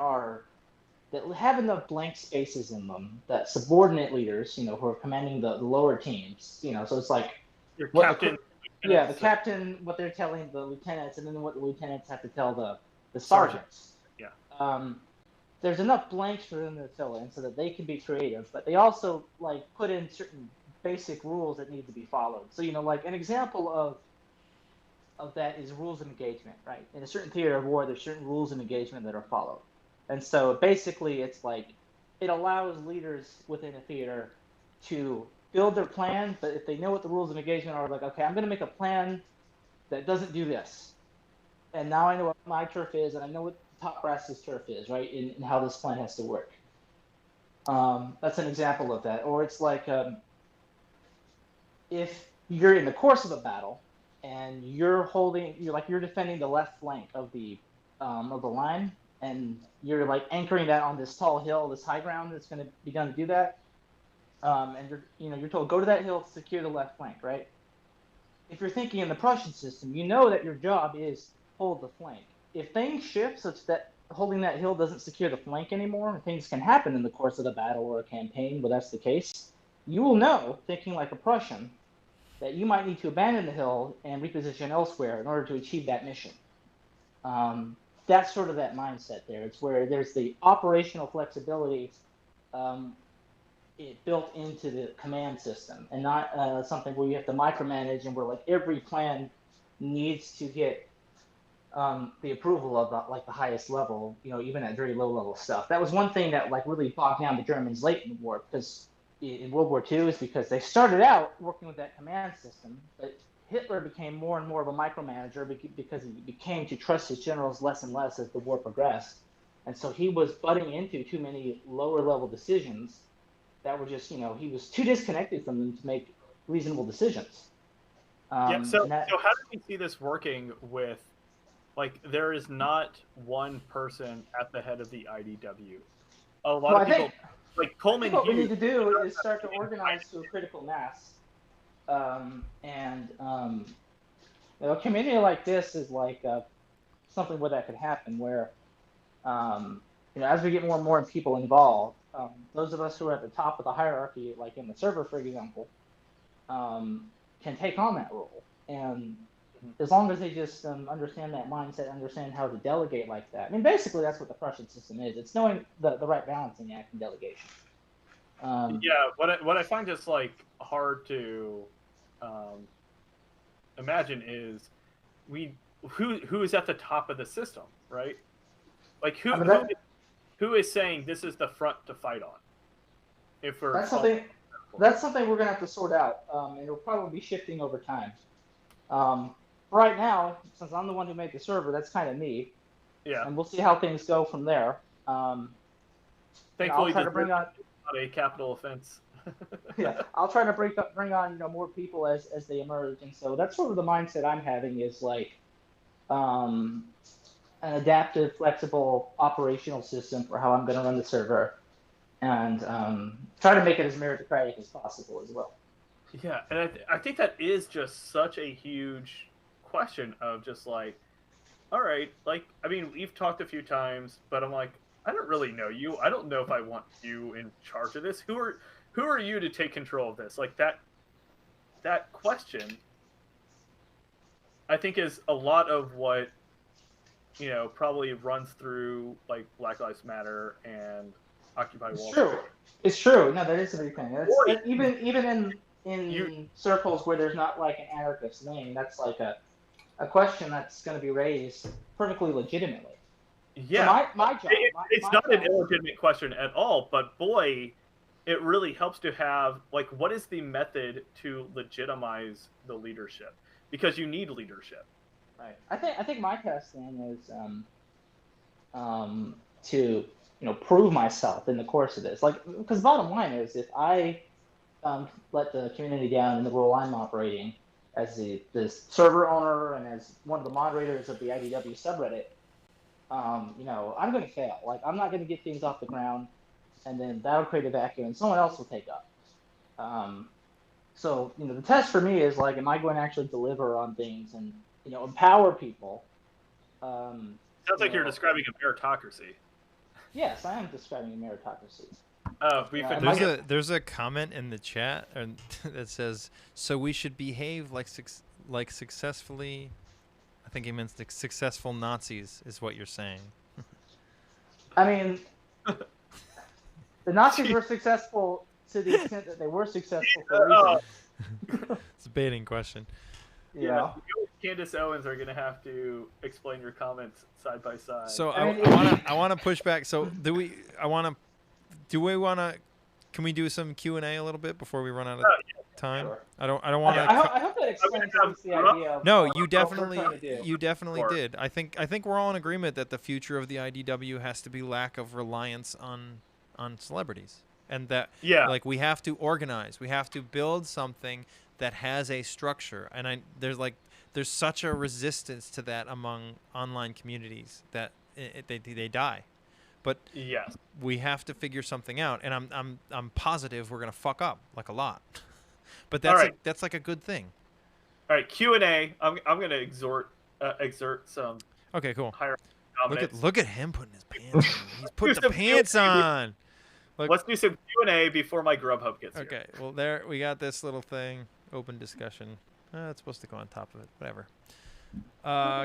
have enough blank spaces in them that subordinate leaders, who are commanding the lower teams, so it's like your captain. The captain, what they're telling the lieutenants, and then what the lieutenants have to tell the sergeants. Yeah. There's enough blanks for them to fill in so that they can be creative, but they also put in certain basic rules that need to be followed. So an example of that is rules of engagement, right? In a certain theater of war, there's certain rules of engagement that are followed. And so basically it's it allows leaders within a theater to build their plan, but if they know what the rules of engagement are, okay, I'm going to make a plan that doesn't do this. And now I know what my turf is, and I know what the top brass's turf is, right, in how this plan has to work. That's an example of that. Or it's if you're in the course of a battle and you're defending the left flank of the line, and you're anchoring that on this tall hill, this high ground that's going to be done to do that. And you're told, go to that hill to secure the left flank, right? If you're thinking in the Prussian system, you know that your job is hold the flank. If things shift such that holding that hill doesn't secure the flank anymore, and things can happen in the course of the battle or a campaign where that's the case, you will know, thinking like a Prussian, that you might need to abandon the hill and reposition elsewhere in order to achieve that mission. That's sort of that mindset there. It's where there's the operational flexibility built into the command system, and not something where you have to micromanage and where every plan needs to get the approval of the highest level, even at very low level stuff. That was one thing that really bogged down the Germans late in the war, because in World War II, is because they started out working with that command system, but Hitler became more and more of a micromanager because he became to trust his generals less and less as the war progressed. And so he was butting into too many lower level decisions that were just, he was too disconnected from them to make reasonable decisions. So how do we see this working with, there is not one person at the head of the IDW. A lot of people, Coleman. What we need to do is start to organize to a critical mass. A community like this is like something where that could happen, where as we get more and more people involved, those of us who are at the top of the hierarchy, like in the server, for example, can take on that role. And as long as they just understand that mindset, understand how to delegate like that. I mean, basically, that's what the Prussian system is. It's knowing the right balancing act in delegation. What I find just like hard to imagine is who is at the top of the system, right? Like who is saying this is the front to fight on? If we're that's something we're gonna have to sort out, and it'll probably be shifting over time. Right now, since I'm the one who made the server, that's kind of me. Yeah. And we'll see how things go from there. Thankfully, I'll try to bring on not a capital offense. Yeah, I'll try to bring on more people as they emerge, and so that's sort of the mindset I'm having is like an adaptive, flexible operational system for how I'm going to run the server, and try to make it as meritocratic as possible as well. Yeah, and I think that is just such a huge question of just like, all right, like, I mean, we've talked a few times, but I'm like, I don't really know you. I don't know if I want you in charge of this. Who are you to take control of this? Like that question, I think, is a lot of what, probably runs through like Black Lives Matter and Occupy Wall Street. It's true. No, that is a big thing. Even in circles where there's not like an anarchist name, that's like a question that's going to be raised perfectly legitimately. Yeah, so my job. It's not an illegitimate question at all, but boy, it really helps to have like, what is the method to legitimize the leadership? Because you need leadership. Right. I think my task then is to prove myself in the course of this. Like, because bottom line is, if I let the community down in the role I'm operating as the server owner and as one of the moderators of the IDW subreddit, I'm going to fail. Like, I'm not going to get things off the ground, and then that'll create a vacuum, and someone else will take up. So the test for me is like, am I going to actually deliver on things and empower people? Sounds like you're describing a meritocracy. Yes, I am describing a meritocracy. There's a comment in the chat that says, "So we should behave like successfully." I think he means the successful Nazis is what you're saying. I mean, the Nazis were successful to the extent that they were successful for reasons. It's a baiting question. Yeah. You and Candace Owens are gonna have to explain your comments side by side. So I want to push back. So can we do some Q&A a little bit before we run out of time? Sure. I don't want to. I hope that explains the idea of No, what you we're definitely did. I think we're all in agreement that the future of the IDW has to be lack of reliance on celebrities, and that like we have to organize. We have to build something that has a structure, and there's such a resistance to that among online communities that they die. But yes, we have to figure something out, and I'm positive we're gonna fuck up like a lot. But that's like a good thing. All right, Q&A. I'm gonna exert some. Okay, cool. Higher comments. Look at him putting his pants on. He's putting the pants on. Let's do some Q&A before my Grubhub gets here. Okay, well there we got this little thing. Open discussion. It's supposed to go on top of it. Whatever.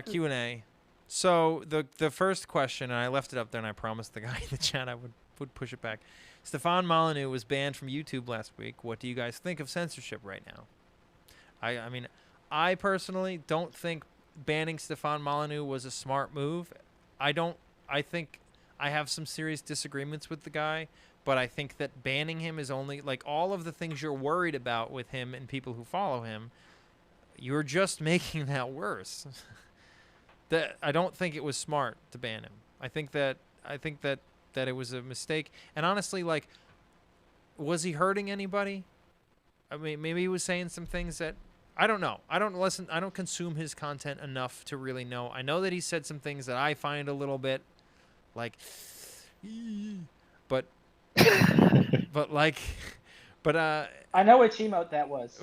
Q&A. So the first question, and I left it up there, and I promised the guy in the chat I would push it back. Stefan Molyneux was banned from YouTube last week. What do you guys think of censorship right now? I mean, I personally don't think banning Stefan Molyneux was a smart move. I think I have some serious disagreements with the guy, but I think that banning him is only, like, all of the things you're worried about with him and people who follow him, you're just making that worse. I don't think it was smart to ban him. I think that it was a mistake. And honestly, like, was he hurting anybody? I mean, maybe he was saying some things that I don't know. I don't consume his content enough to really know. I know that he said some things that I find a little bit like, but I know which emote that was.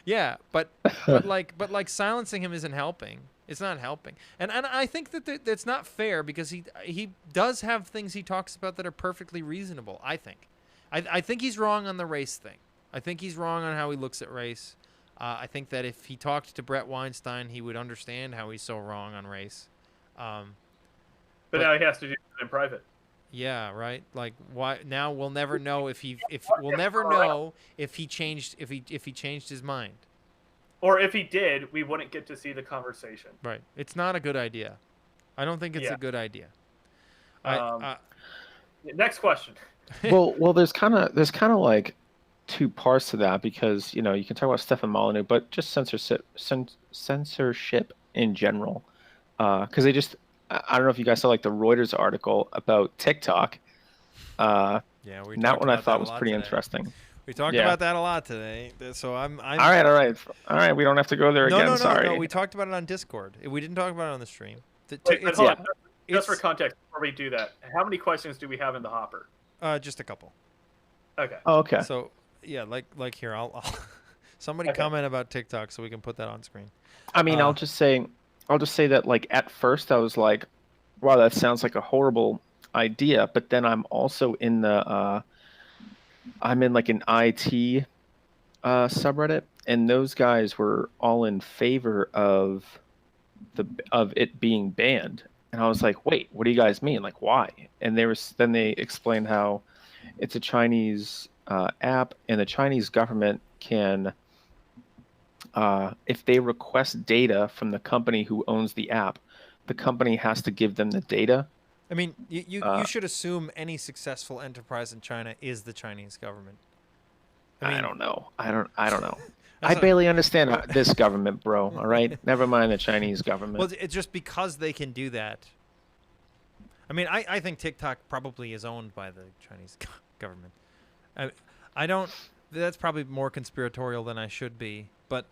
Yeah, but like silencing him isn't helping. It's not helping, and I think that that's not fair because he does have things he talks about that are perfectly reasonable. I think he's wrong on the race thing. I think he's wrong on how he looks at race. I think that if he talked to Brett Weinstein, he would understand how he's so wrong on race. But now he has to do it in private. Yeah, right. Like why now we'll never know if he changed his mind. Or if he did, we wouldn't get to see the conversation. Right. It's not a good idea. I don't think it's a good idea. Next question. well, there's kind of like two parts to that because you can talk about Stefan Molyneux, but just censorship in general, because I don't know if you guys saw like the Reuters article about TikTok. Yeah, that one I thought was pretty interesting. We talked about that a lot today, so I'm all right. We don't have to go there again. Sorry. No. We talked about it on Discord. We didn't talk about it on the stream. Hold on. Just for context, before we do that, how many questions do we have in the hopper? Just a couple. Okay. Oh, okay. So yeah, like here, I'll somebody comment about TikTok so we can put that on screen. I mean, I'll just say that like at first I was like, wow, that sounds like a horrible idea, but then I'm also in the I'm in like an IT subreddit, and those guys were all in favor of it being banned, and I was like, wait, what do you guys mean? Like, why? And then they explained how it's a Chinese app, and the Chinese government can, if they request data from the company who owns the app, the company has to give them the data. I mean, you should assume any successful enterprise in China is the Chinese government. I don't know. I don't know. I barely understand this government, bro. All right, never mind the Chinese government. Well, it's just because they can do that. I mean, I think TikTok probably is owned by the Chinese government. I don't. That's probably more conspiratorial than I should be, but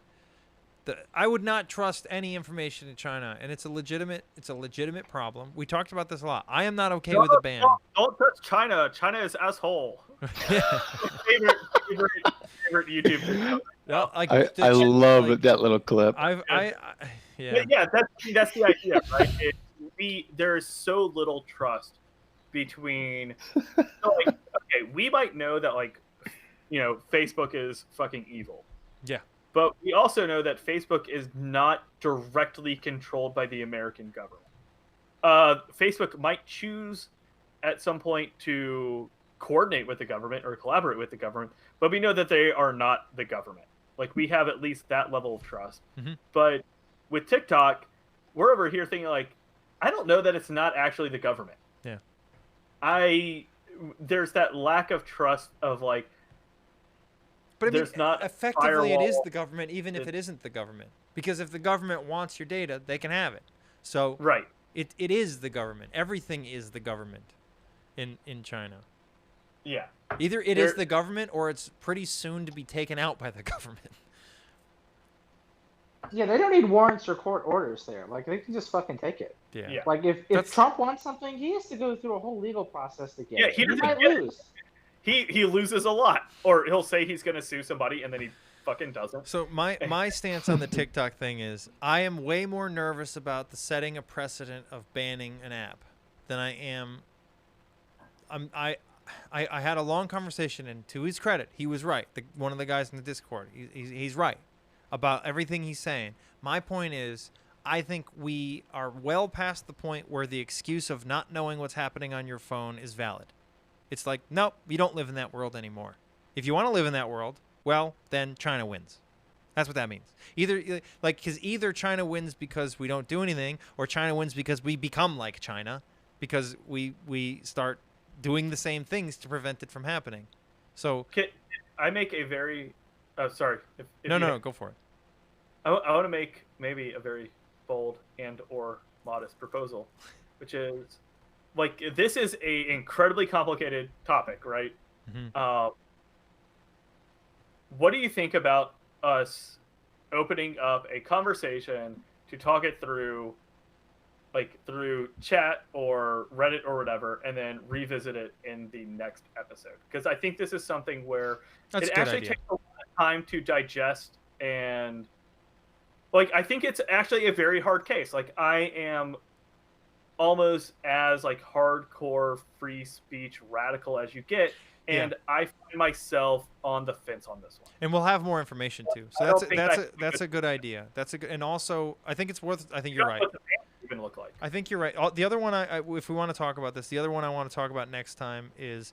I would not trust any information in China, and it's a legitimate problem. We talked about this a lot. I am not okay with a ban. Don't touch China. China is asshole. favorite YouTube video. No, I love that little clip. Yeah, that's the idea, right? There is so little trust between. We might know that Facebook is fucking evil. Yeah. But we also know that Facebook is not directly controlled by the American government. Facebook might choose at some point to coordinate with the government or collaborate with the government, but we know that they are not the government. Like, we have at least that level of trust. Mm-hmm. But with TikTok, we're over here thinking, like, I don't know that it's not actually the government. Yeah. There's that lack of trust of, like, but I mean, not effectively it is the government, even if it isn't the government. Because if the government wants your data, they can have it. So right. It is the government. Everything is the government in China. Yeah. Either it is the government or it's pretty soon to be taken out by the government. Yeah, they don't need warrants or court orders there. Like, they can just fucking take it. Yeah. Like, if Trump wants something, he has to go through a whole legal process to get it. He might lose. He loses a lot, or he'll say he's going to sue somebody, and then he fucking doesn't. So my stance on the TikTok thing is I am way more nervous about the setting a precedent of banning an app than I am. I had a long conversation, and to his credit, he was right. One of the guys in the Discord, he's right about everything he's saying. My point is, I think we are well past the point where the excuse of not knowing what's happening on your phone is valid. It's like, nope, you don't live in that world anymore. If you want to live in that world, well, then China wins. That's what that means. Either China wins because we don't do anything, or China wins because we become like China, because we start doing the same things to prevent it from happening. So can I make a very sorry. No, go for it. I want to make maybe a very bold and or modest proposal, which is, like, this is a incredibly complicated topic, right? Mm-hmm. What do you think about us opening up a conversation to talk it through, like through chat or Reddit or whatever, and then revisit it in the next episode? Because I think this is something where That's it a good actually idea. takes a lot of time to digest, and like I think it's actually a very hard case. Like I am almost as like hardcore free speech radical as you get, and I find myself on the fence on this one. And we'll have more information too. So that's a good idea. That's a good, and also I think it's worth. I think you're right. What the band even look like? I think you're right. The other one, if we want to talk about this, the other one I want to talk about next time is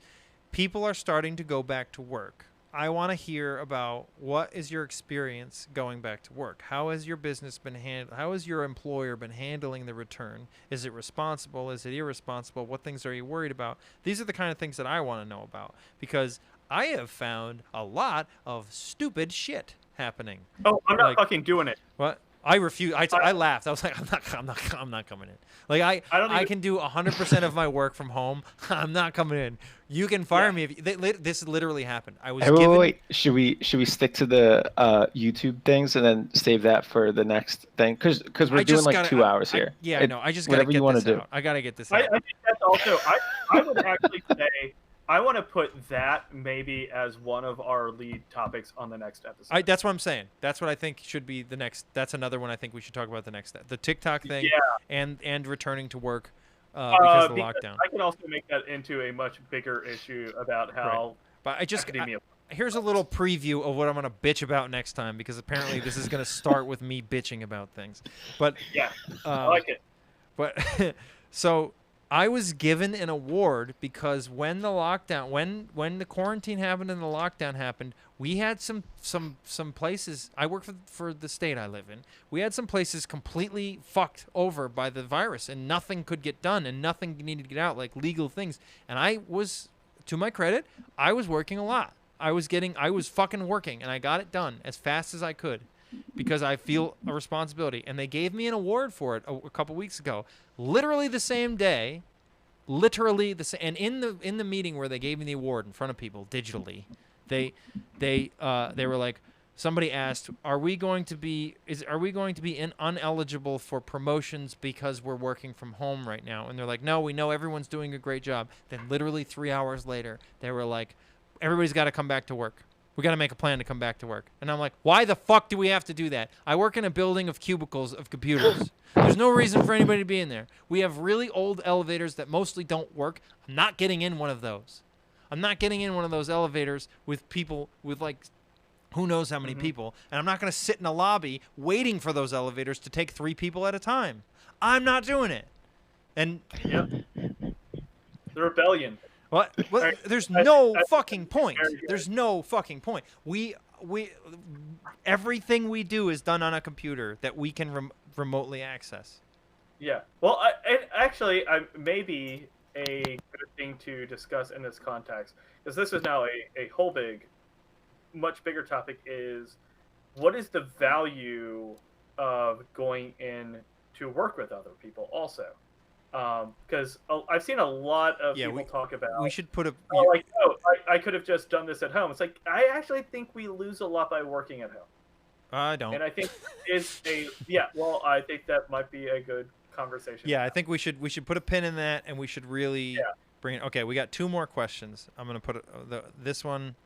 people are starting to go back to work. I want to hear about what is your experience going back to work. How has your business been How has your employer been handling the return? Is it responsible? Is it irresponsible? What things are you worried about? These are the kind of things that I want to know about, because I have found a lot of stupid shit happening. Oh, I'm not fucking doing it. What? I refuse. I laughed. I was like, I'm not coming in. Like I can do 100% of my work from home. I'm not coming in. You can fire me if this literally happened. I was wait. Should we stick to the YouTube things and then save that for the next thing? Because we're doing like 2 hours here. I know. I just gotta get this out. I gotta get this out. I think that's also. I would actually say. I want to put that maybe as one of our lead topics on the next episode. That's what I'm saying. That's what I think should be the next. That's another one I think we should talk about the next. The TikTok thing, and returning to work because of the lockdown. I can also make that into a much bigger issue about how. Right. But here's a little preview of what I'm gonna bitch about next time, because apparently this is gonna start with me bitching about things. But yeah, I like it. But so. I was given an award because when the lockdown, when the quarantine happened and the lockdown happened, we had some places. I work for the state I live in. We had some places completely fucked over by the virus, and nothing could get done, and nothing needed to get out, like legal things. And I was, to my credit, I was working a lot. I was fucking working, and I got it done as fast as I could, because I feel a responsibility. And they gave me an award for it a couple weeks ago, literally the same day, and in the meeting where they gave me the award in front of people digitally, they were like, somebody asked, are we going to be uneligible for promotions because we're working from home right now? And they're like, no, we know everyone's doing a great job. Then literally 3 hours later, they were like, everybody's got to come back to work. We got to make a plan to come back to work. And I'm like, why the fuck do we have to do that? I work in a building of cubicles of computers. There's no reason for anybody to be in there. We have really old elevators that mostly don't work. I'm not getting in one of those. I'm not getting in one of those elevators with people with like who knows how many people. And I'm not going to sit in a lobby waiting for those elevators to take 3 people at a time. I'm not doing it. And the rebellion. What? There's no fucking point. There's no fucking point. We everything we do is done on a computer that we can remotely access. Yeah. Well, actually, maybe a good thing to discuss in this context, because this is now a whole much bigger topic, is what is the value of going in to work with other people also? Because I've seen a lot of people talk about. We should put I could have just done this at home. It's like, I actually think we lose a lot by working at home. I don't. And I think I think that might be a good conversation. Yeah, I think we should put a pin in that, and we should really bring it. Okay, we got 2 more questions. I'm gonna put this one.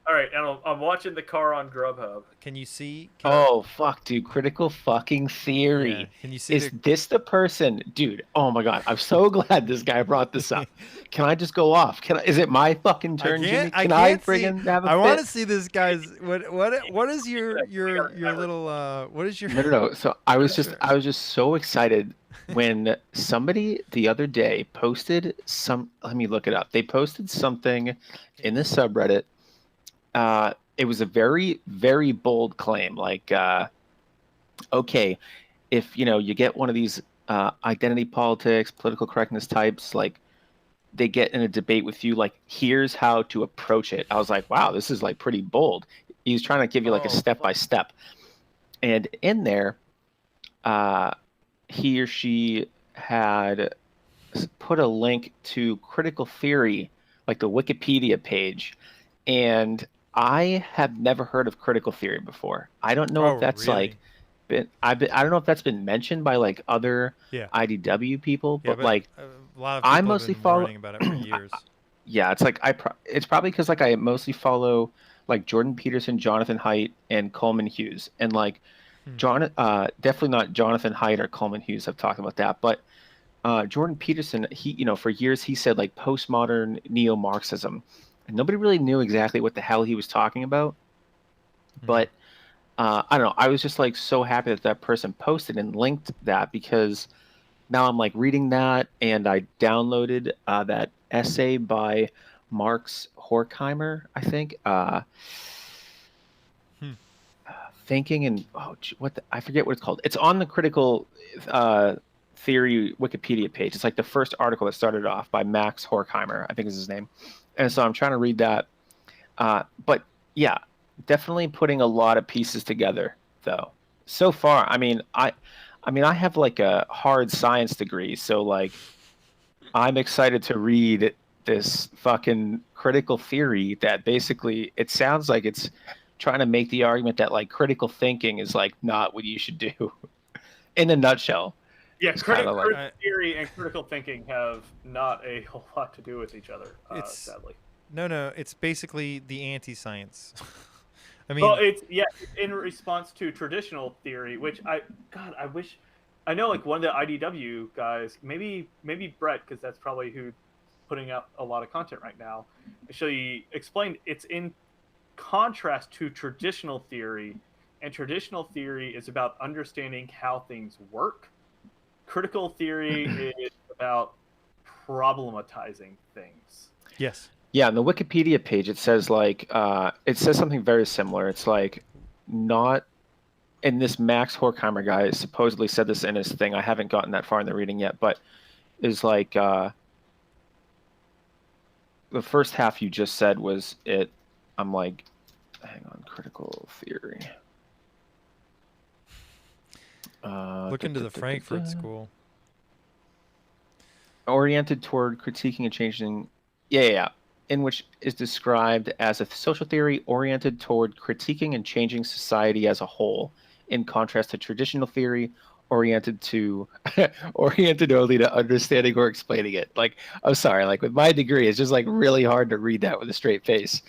All right, and I'm watching the car on Grubhub. Can you see? Fuck, dude! Critical fucking theory. Yeah. Can you see? Is this the person, dude? Oh my god! I'm so glad this guy brought this up. Can I just go off? Is it my fucking turn, Jimmy? Can I friggin' have a fit? I want to see this guy's. What is your little? What is your? No. So I was just so excited when somebody the other day posted some. Let me look it up. They posted something in the subreddit. It was a very, very bold claim. Like, okay, if you get one of these identity politics, political correctness types, like they get in a debate with you, like here's how to approach it. I was like, wow, this is like pretty bold. He's trying to give you like a step by step. And in there, he or she had put a link to critical theory, like the Wikipedia page, and I have never heard of critical theory before. I don't know if that's really? I don't know if that's been mentioned by like other IDW people, but like a lot of people I mostly have been follow warning about it for years. It's like it's probably because like I mostly follow like Jordan Peterson, Jonathan Haidt, and Coleman Hughes. And like definitely not Jonathan Haidt or Coleman Hughes have talked about that, but Jordan Peterson, he, for years he said like postmodern neo-Marxism, and nobody really knew exactly what the hell he was talking about. But I don't know. I was just like so happy that that person posted and linked that, because now I'm like reading that, and I downloaded that essay by Marx Horkheimer, I think. Thinking and I forget what it's called. It's on the critical theory Wikipedia page. It's like the first article that started off by Max Horkheimer, I think is his name. And so I'm trying to read that. But yeah, definitely putting a lot of pieces together though. So far, I mean, I have like a hard science degree, so like I'm excited to read this fucking critical theory that basically it sounds like it's trying to make the argument that like critical thinking is like not what you should do in a nutshell. Yeah, It's kinda critical like, theory and critical thinking have not a whole lot to do with each other, sadly. No, it's basically the anti-science. I mean, Well, it's in response to traditional theory, which I wish I know like one of the IDW guys, maybe Brett, because that's probably who's putting out a lot of content right now. Actually explained it's in contrast to traditional theory, and traditional theory is about understanding how things work. Critical theory is about problematizing things. yes. yeah, on the Wikipedia page it says like it says something very similar. It's like not, and this Max Horkheimer guy supposedly said this in his thing. I haven't gotten that far in the reading yet, but is like the first half you just said was it. I'm like, hang on, critical theory. Look into the Frankfurt School. Oriented toward critiquing and changing, yeah, in which is described as a social theory oriented toward critiquing and changing society as a whole, in contrast to traditional theory oriented only to understanding or explaining it. Like, I'm sorry, like with my degree, it's just like really hard to read that with a straight face.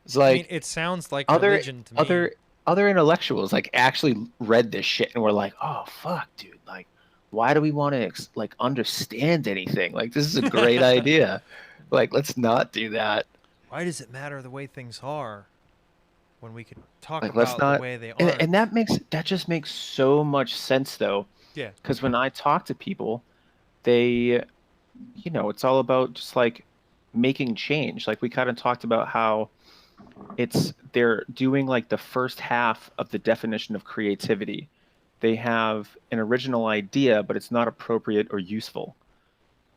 It's like, I mean, it sounds like religion to me. Other intellectuals like actually read this shit and were like, oh fuck, dude, like why do we want to like understand anything? Like this is a great idea. Like let's not do that. Why does it matter the way things are when we can talk Like about the way they are? and that just makes so much sense though. Yeah. Because when I talk to people, they, it's all about just like making change. Like we kind of talked about how they're doing like the first half of the definition of creativity. They have an original idea, but it's not appropriate or useful.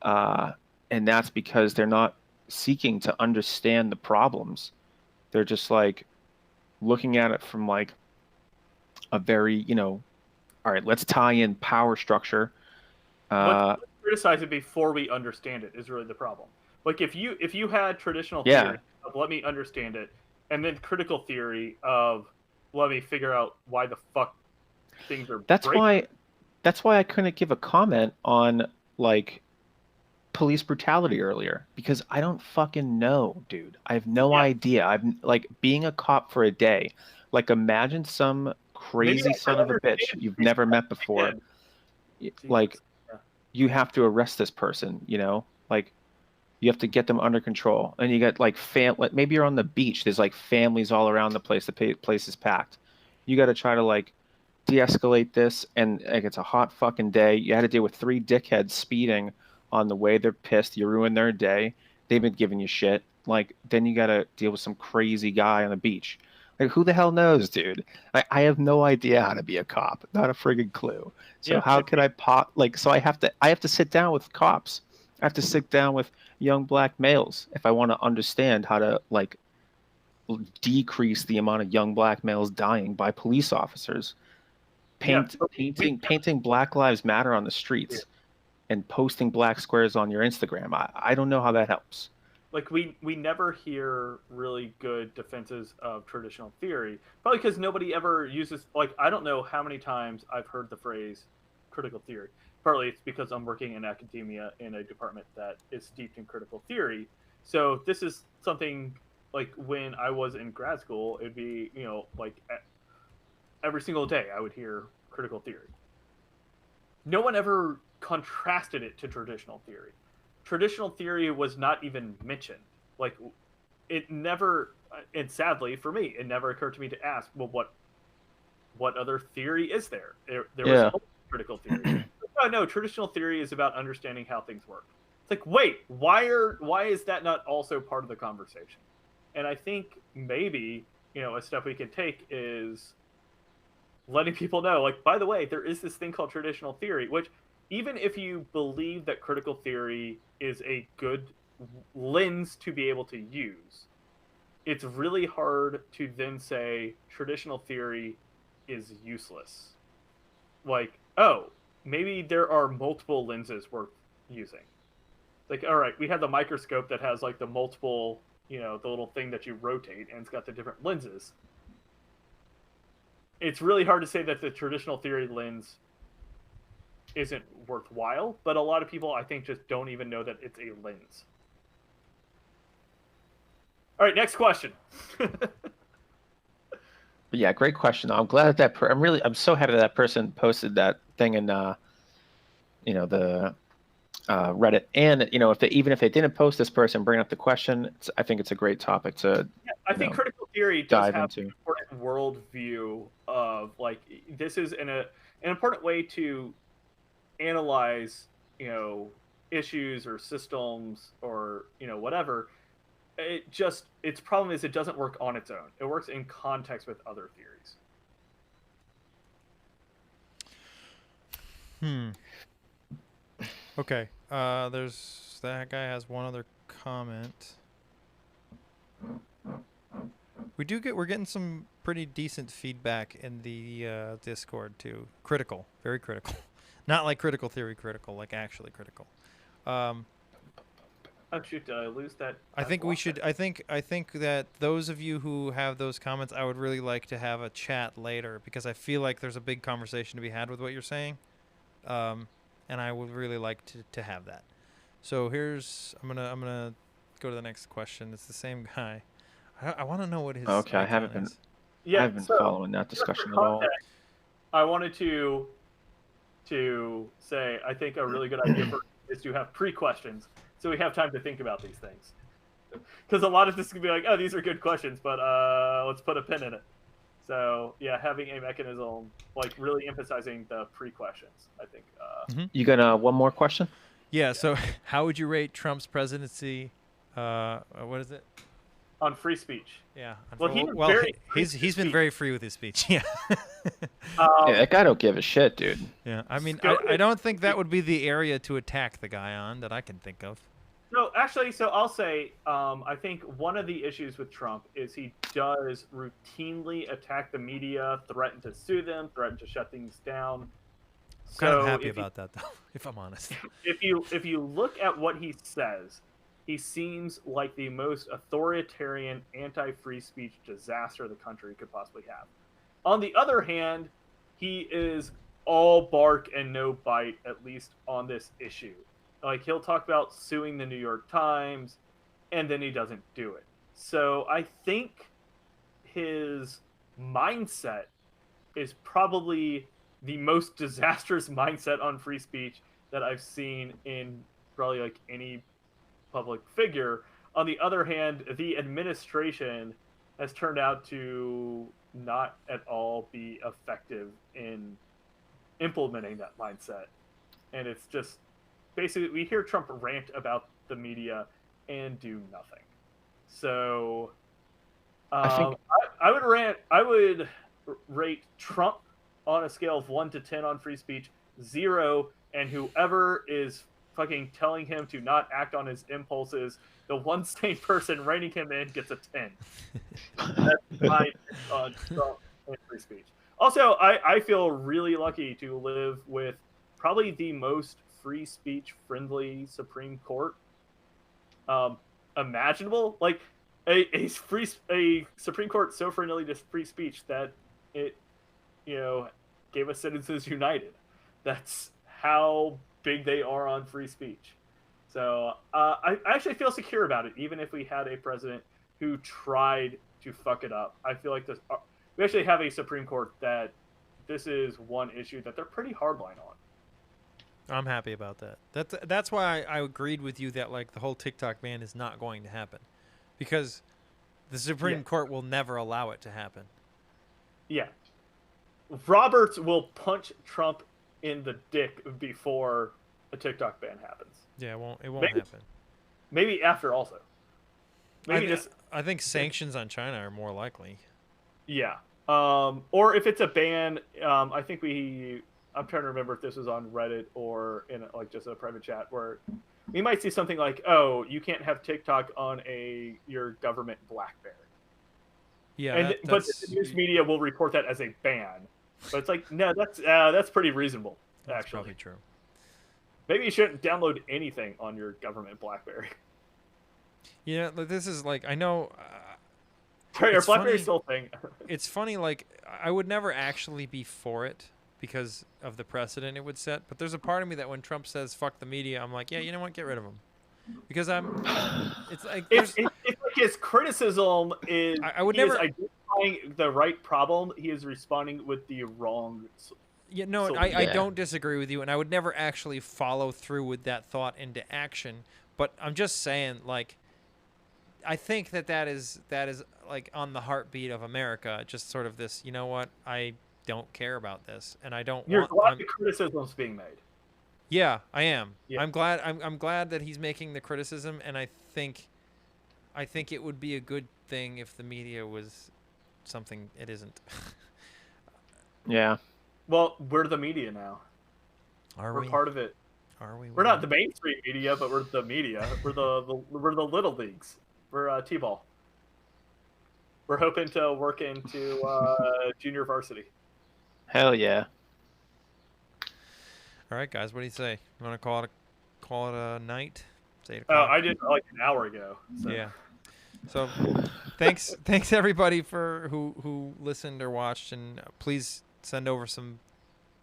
And that's because they're not seeking to understand the problems. They're just like looking at it from like a very, all right, let's tie in power structure. Let's criticize it before we understand it is really the problem. Like if you had traditional theory of let me understand it, and then critical theory of let me figure out why the fuck things are That's why I couldn't give a comment on like police brutality earlier, because I don't fucking know, dude. I have no idea. I'm like being a cop for a day. Like imagine some crazy son of a bitch you've never met before. Like you have to arrest this person, like you have to get them under control, and you got like maybe you're on the beach. There's like families all around the place. The place is packed. You got to try to like de-escalate this, and like it's a hot fucking day. You had to deal with 3 dickheads speeding on the way. They're pissed. You ruined their day. They've been giving you shit. Like then you got to deal with some crazy guy on the beach. Like who the hell knows, dude? I have no idea how to be a cop. Not a friggin' clue. So how could I so I have to sit down with cops. I have to sit down with young black males if I want to understand how to like decrease the amount of young black males dying by police officers. Painting Black Lives Matter on the streets and posting black squares on your Instagram. I don't know how that helps. Like we never hear really good defenses of traditional theory, probably because nobody ever uses, like, I don't know how many times I've heard the phrase critical theory. Partly it's because I'm working in academia in a department that is steeped in critical theory. So this is something like when I was in grad school, it'd be, like every single day I would hear critical theory. No one ever contrasted it to traditional theory. Traditional theory was not even mentioned. Like, it never, and sadly for me, it never occurred to me to ask, well, what other theory is there? There was only critical theory. No, traditional theory is about understanding how things work. It's like, wait, why is that not also part of the conversation? And I think maybe, a step we could take is letting people know, like, by the way, there is this thing called traditional theory, which even if you believe that critical theory is a good lens to be able to use, it's really hard to then say traditional theory is useless. Like, oh, maybe there are multiple lenses worth using. Like, all right, we have the microscope that has like the multiple, the little thing that you rotate, and it's got the different lenses. It's really hard to say that the traditional theory lens isn't worthwhile, but a lot of people, I think, just don't even know that it's a lens. All right, next question. Yeah, great question. I'm glad that I'm so happy that person posted that thing in the Reddit. And even if they didn't post this person bringing up the question, I think it's a great topic to. Yeah, I think critical theory does have into. an important worldview of, like, this is an important way to analyze issues or systems or whatever. Its problem is it doesn't work on its own. It works in context with other theories. Okay. There's that guy has one other comment. We're getting some pretty decent feedback in the Discord too. Critical, very critical. Not like critical theory critical, like actually critical. Oh shoot, did I lose that? I think we should. I think that those of you who have those comments, I would really like to have a chat later, because I feel like there's a big conversation to be had with what you're saying, and I would really like to have that. So I'm gonna go to the next question. It's the same guy. I want to know what his. Okay, I haven't been. Yeah, I've been following that discussion at all. I wanted to say I think a really good idea is to have pre-questions, so we have time to think about these things. Because a lot of this can be like, oh, these are good questions, but let's put a pin in it. So yeah, having a mechanism, like really emphasizing the pre-questions, I think. You got one more question? Yeah. So, how would you rate Trump's presidency? What is it? On free speech. Yeah. He's been very free with his speech. Yeah. Yeah, that guy don't give a shit, dude. Yeah. I mean, I don't think that would be the area to attack the guy on that I can think of. No, actually, so I'll say, I think one of the issues with Trump is he does routinely attack the media, threaten to sue them, threaten to shut things down. I'm kind of happy about that, though, if I'm honest. If you look at what he says, he seems like the most authoritarian, anti-free speech disaster the country could possibly have. On the other hand, he is all bark and no bite, at least on this issue. Like, he'll talk about suing the New York Times, and then he doesn't do it. So I think his mindset is probably the most disastrous mindset on free speech that I've seen in probably like any public figure. On the other hand, the administration has turned out to not at all be effective in implementing that mindset. And it's just basically, we hear Trump rant about the media and do nothing. So I would rate Trump on a scale of 1 to 10 on free speech, 0, and whoever is fucking telling him to not act on his impulses, the one sane person reining him in gets a 10. That's my on Trump and free speech. Also, I feel really lucky to live with probably the most free speech friendly Supreme Court imaginable. Like a Supreme Court so friendly to free speech that it gave us Citizens United. That's how big they are on free speech. So I actually feel secure about it, even if we had a president who tried to fuck it up. I feel like we actually have a Supreme Court that this is one issue that they're pretty hardline on. I'm happy about that. That's why I agreed with you that like the whole TikTok ban is not going to happen, because the Supreme Court will never allow it to happen. Yeah, Roberts will punch Trump in the dick before a TikTok ban happens. Yeah, it won't happen. Maybe after also. I think sanctions on China are more likely. Yeah. Or if it's a ban, I think I'm trying to remember if this was on Reddit or in like just a private chat where we might see something like, "Oh, you can't have TikTok on your government BlackBerry." Yeah, but the news media will report that as a ban. But it's like, no, that's pretty reasonable. That's actually probably true. Maybe you shouldn't download anything on your government BlackBerry. Yeah, this is like, I know. Your BlackBerry's still a thing. It's funny, like, I would never actually be for it because of the precedent it would set. But there's a part of me that when Trump says "fuck the media," I'm like, yeah, you know what, get rid of them. Because it's like it's like his criticism is I would never identifying the right problem. He is responding with the wrong. Yeah, no, I don't disagree with you, and I would never actually follow through with that thought into action. But I'm just saying, like, I think that is like on the heartbeat of America. Just sort of this, you know what? I don't care about this, and I don't. You're glad the criticism's being made. Yeah, I am. Yeah. I'm glad. I'm glad that he's making the criticism, and I think it would be a good thing if the media was something it isn't. Yeah. Well, we're the media now. We're part of it. Are we? We're not the mainstream media, but we're the media. We're the little leagues. We're T-ball. We're hoping to work into junior varsity. Hell yeah. All right, guys. What do you say? You want to call it a night? It's 8 Oh, o'clock. I did like an hour ago. So. Yeah. So, thanks everybody for who listened or watched, and please send over some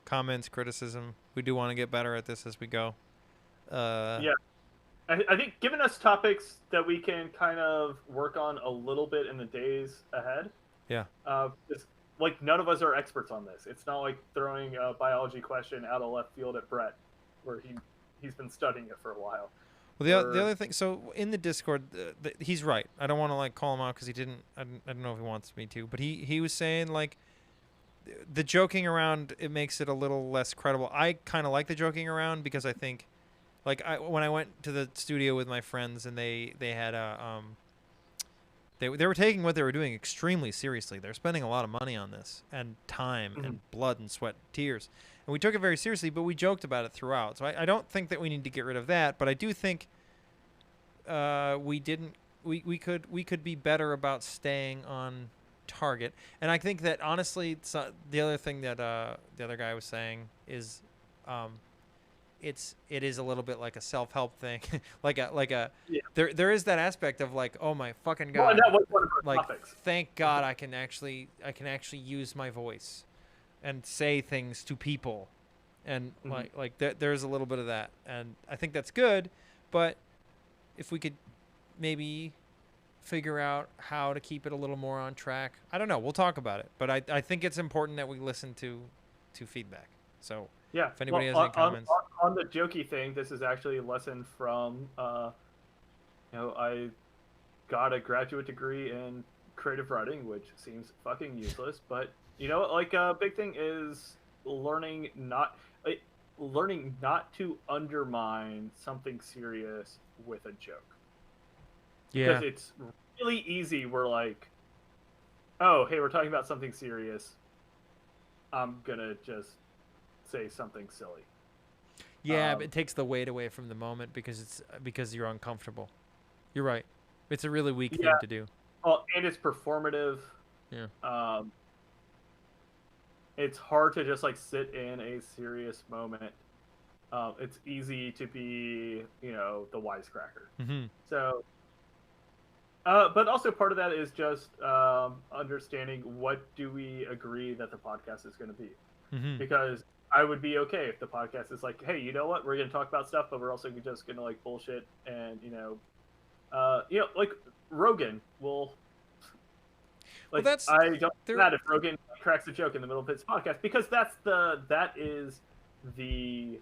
comments, criticism. We do want to get better at this as we go. Yeah. I think giving us topics that we can kind of work on a little bit in the days ahead. Yeah. It's like none of us are experts on this. It's not like throwing a biology question out of left field at Brett, where he's been studying it for a while. Well, the other thing, so in the Discord, he's right. I don't want to like call him out because he didn't. I don't know if he wants me to, but he was saying like the joking around, it makes it a little less credible. I kind of like the joking around because I think, like, when I went to the studio with my friends and they had a they were taking what they were doing extremely seriously. They're spending a lot of money on this and time and blood and sweat and tears. And we took it very seriously, but we joked about it throughout. So I don't think that we need to get rid of that, but I do think we could be better about staying on target. And I think that honestly, the other thing that the other guy was saying is it is a little bit like a self-help thing. like a there is that aspect of like, oh my fucking god. Well, that was one of our like topics. Thank God I can actually use my voice and say things to people. And there's a little bit of that, and I think that's good, but if we could maybe figure out how to keep it a little more on track. I don't know, we'll talk about it, but I think it's important that we listen to feedback. So yeah, if anybody has any comments on the jokey thing, this is actually a lesson from I got a graduate degree in creative writing, which seems fucking useless, but like a big thing is learning not to undermine something serious with a joke. Yeah, because it's really easy. We're like, oh, hey, we're talking about something serious. I'm gonna just say something silly. Yeah, but it takes the weight away from the moment because you're uncomfortable. You're right. It's a really weak thing to do. Well, and it's performative. Yeah. It's hard to just like sit in a serious moment. It's easy to be, the wisecracker. Mm-hmm. So, but also part of that is just understanding what do we agree that the podcast is going to be. Mm-hmm. Because I would be okay if the podcast is like, hey, you know what? We're going to talk about stuff, but we're also just going to like bullshit and, like Rogan will. Like, that's I don't know that if Rogan cracks a joke in the middle of his podcast, because that is the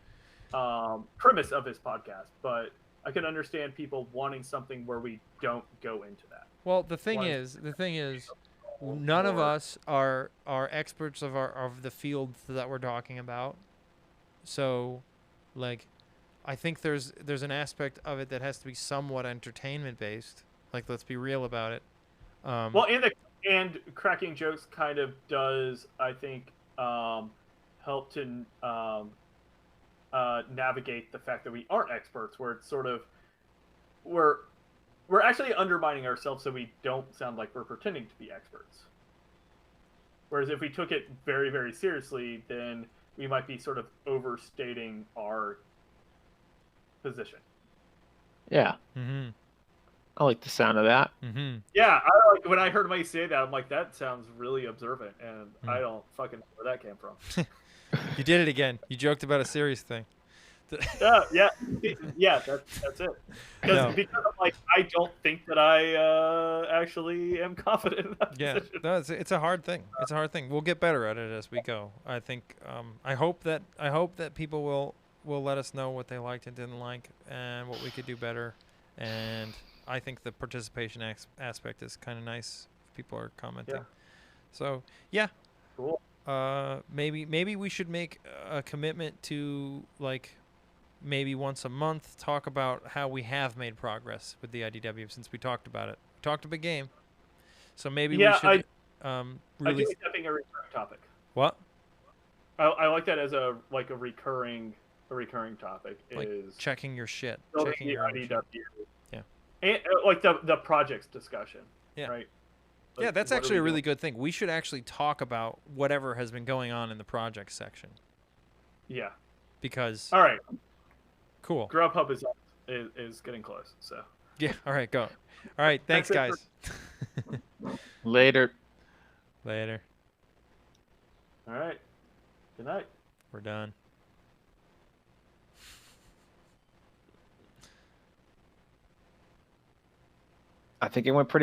premise of his podcast. But I can understand people wanting something where we don't go into that. Well, the thing is, none of us are experts of the field that we're talking about. So, like, I think there's an aspect of it that has to be somewhat entertainment based. Like, let's be real about it. Well, and cracking jokes kind of does, I think, help to navigate the fact that we aren't experts. Where it's sort of we're actually undermining ourselves, so we don't sound like we're pretending to be experts. Whereas if we took it very, very seriously, then we might be sort of overstating our position. Yeah. Mm-hmm. I like the sound of that. Mm-hmm. Yeah, when I heard Mike say that, I'm like, that sounds really observant, and I don't fucking know where that came from. You did it again. You joked about a serious thing. Yeah, that's it. Because I'm like, I don't think that I actually am confident in that position. No, it's a hard thing. It's a hard thing. We'll get better at it as we go. I think. I hope that people will let us know what they liked and didn't like, and what we could do better. And I think the participation aspect is kind of nice if people are commenting. Yeah. So yeah. Cool. Maybe we should make a commitment to, like, maybe once a month talk about how we have made progress with the IDW since we talked about it. We talked a big game. So maybe we should really... I do like that being a recurring topic. What? I like that as a recurring topic, like is checking your shit. Checking your IDW. Yeah. And like the projects discussion. Yeah. Right. Like, yeah, that's actually a really good thing. We should actually talk about whatever has been going on in the project section. Yeah. Because... All right. Cool. Grubhub is getting close, so. Yeah, all right, go. All right, thanks, guys. Later. Later. All right. Good night. We're done. I think it went pretty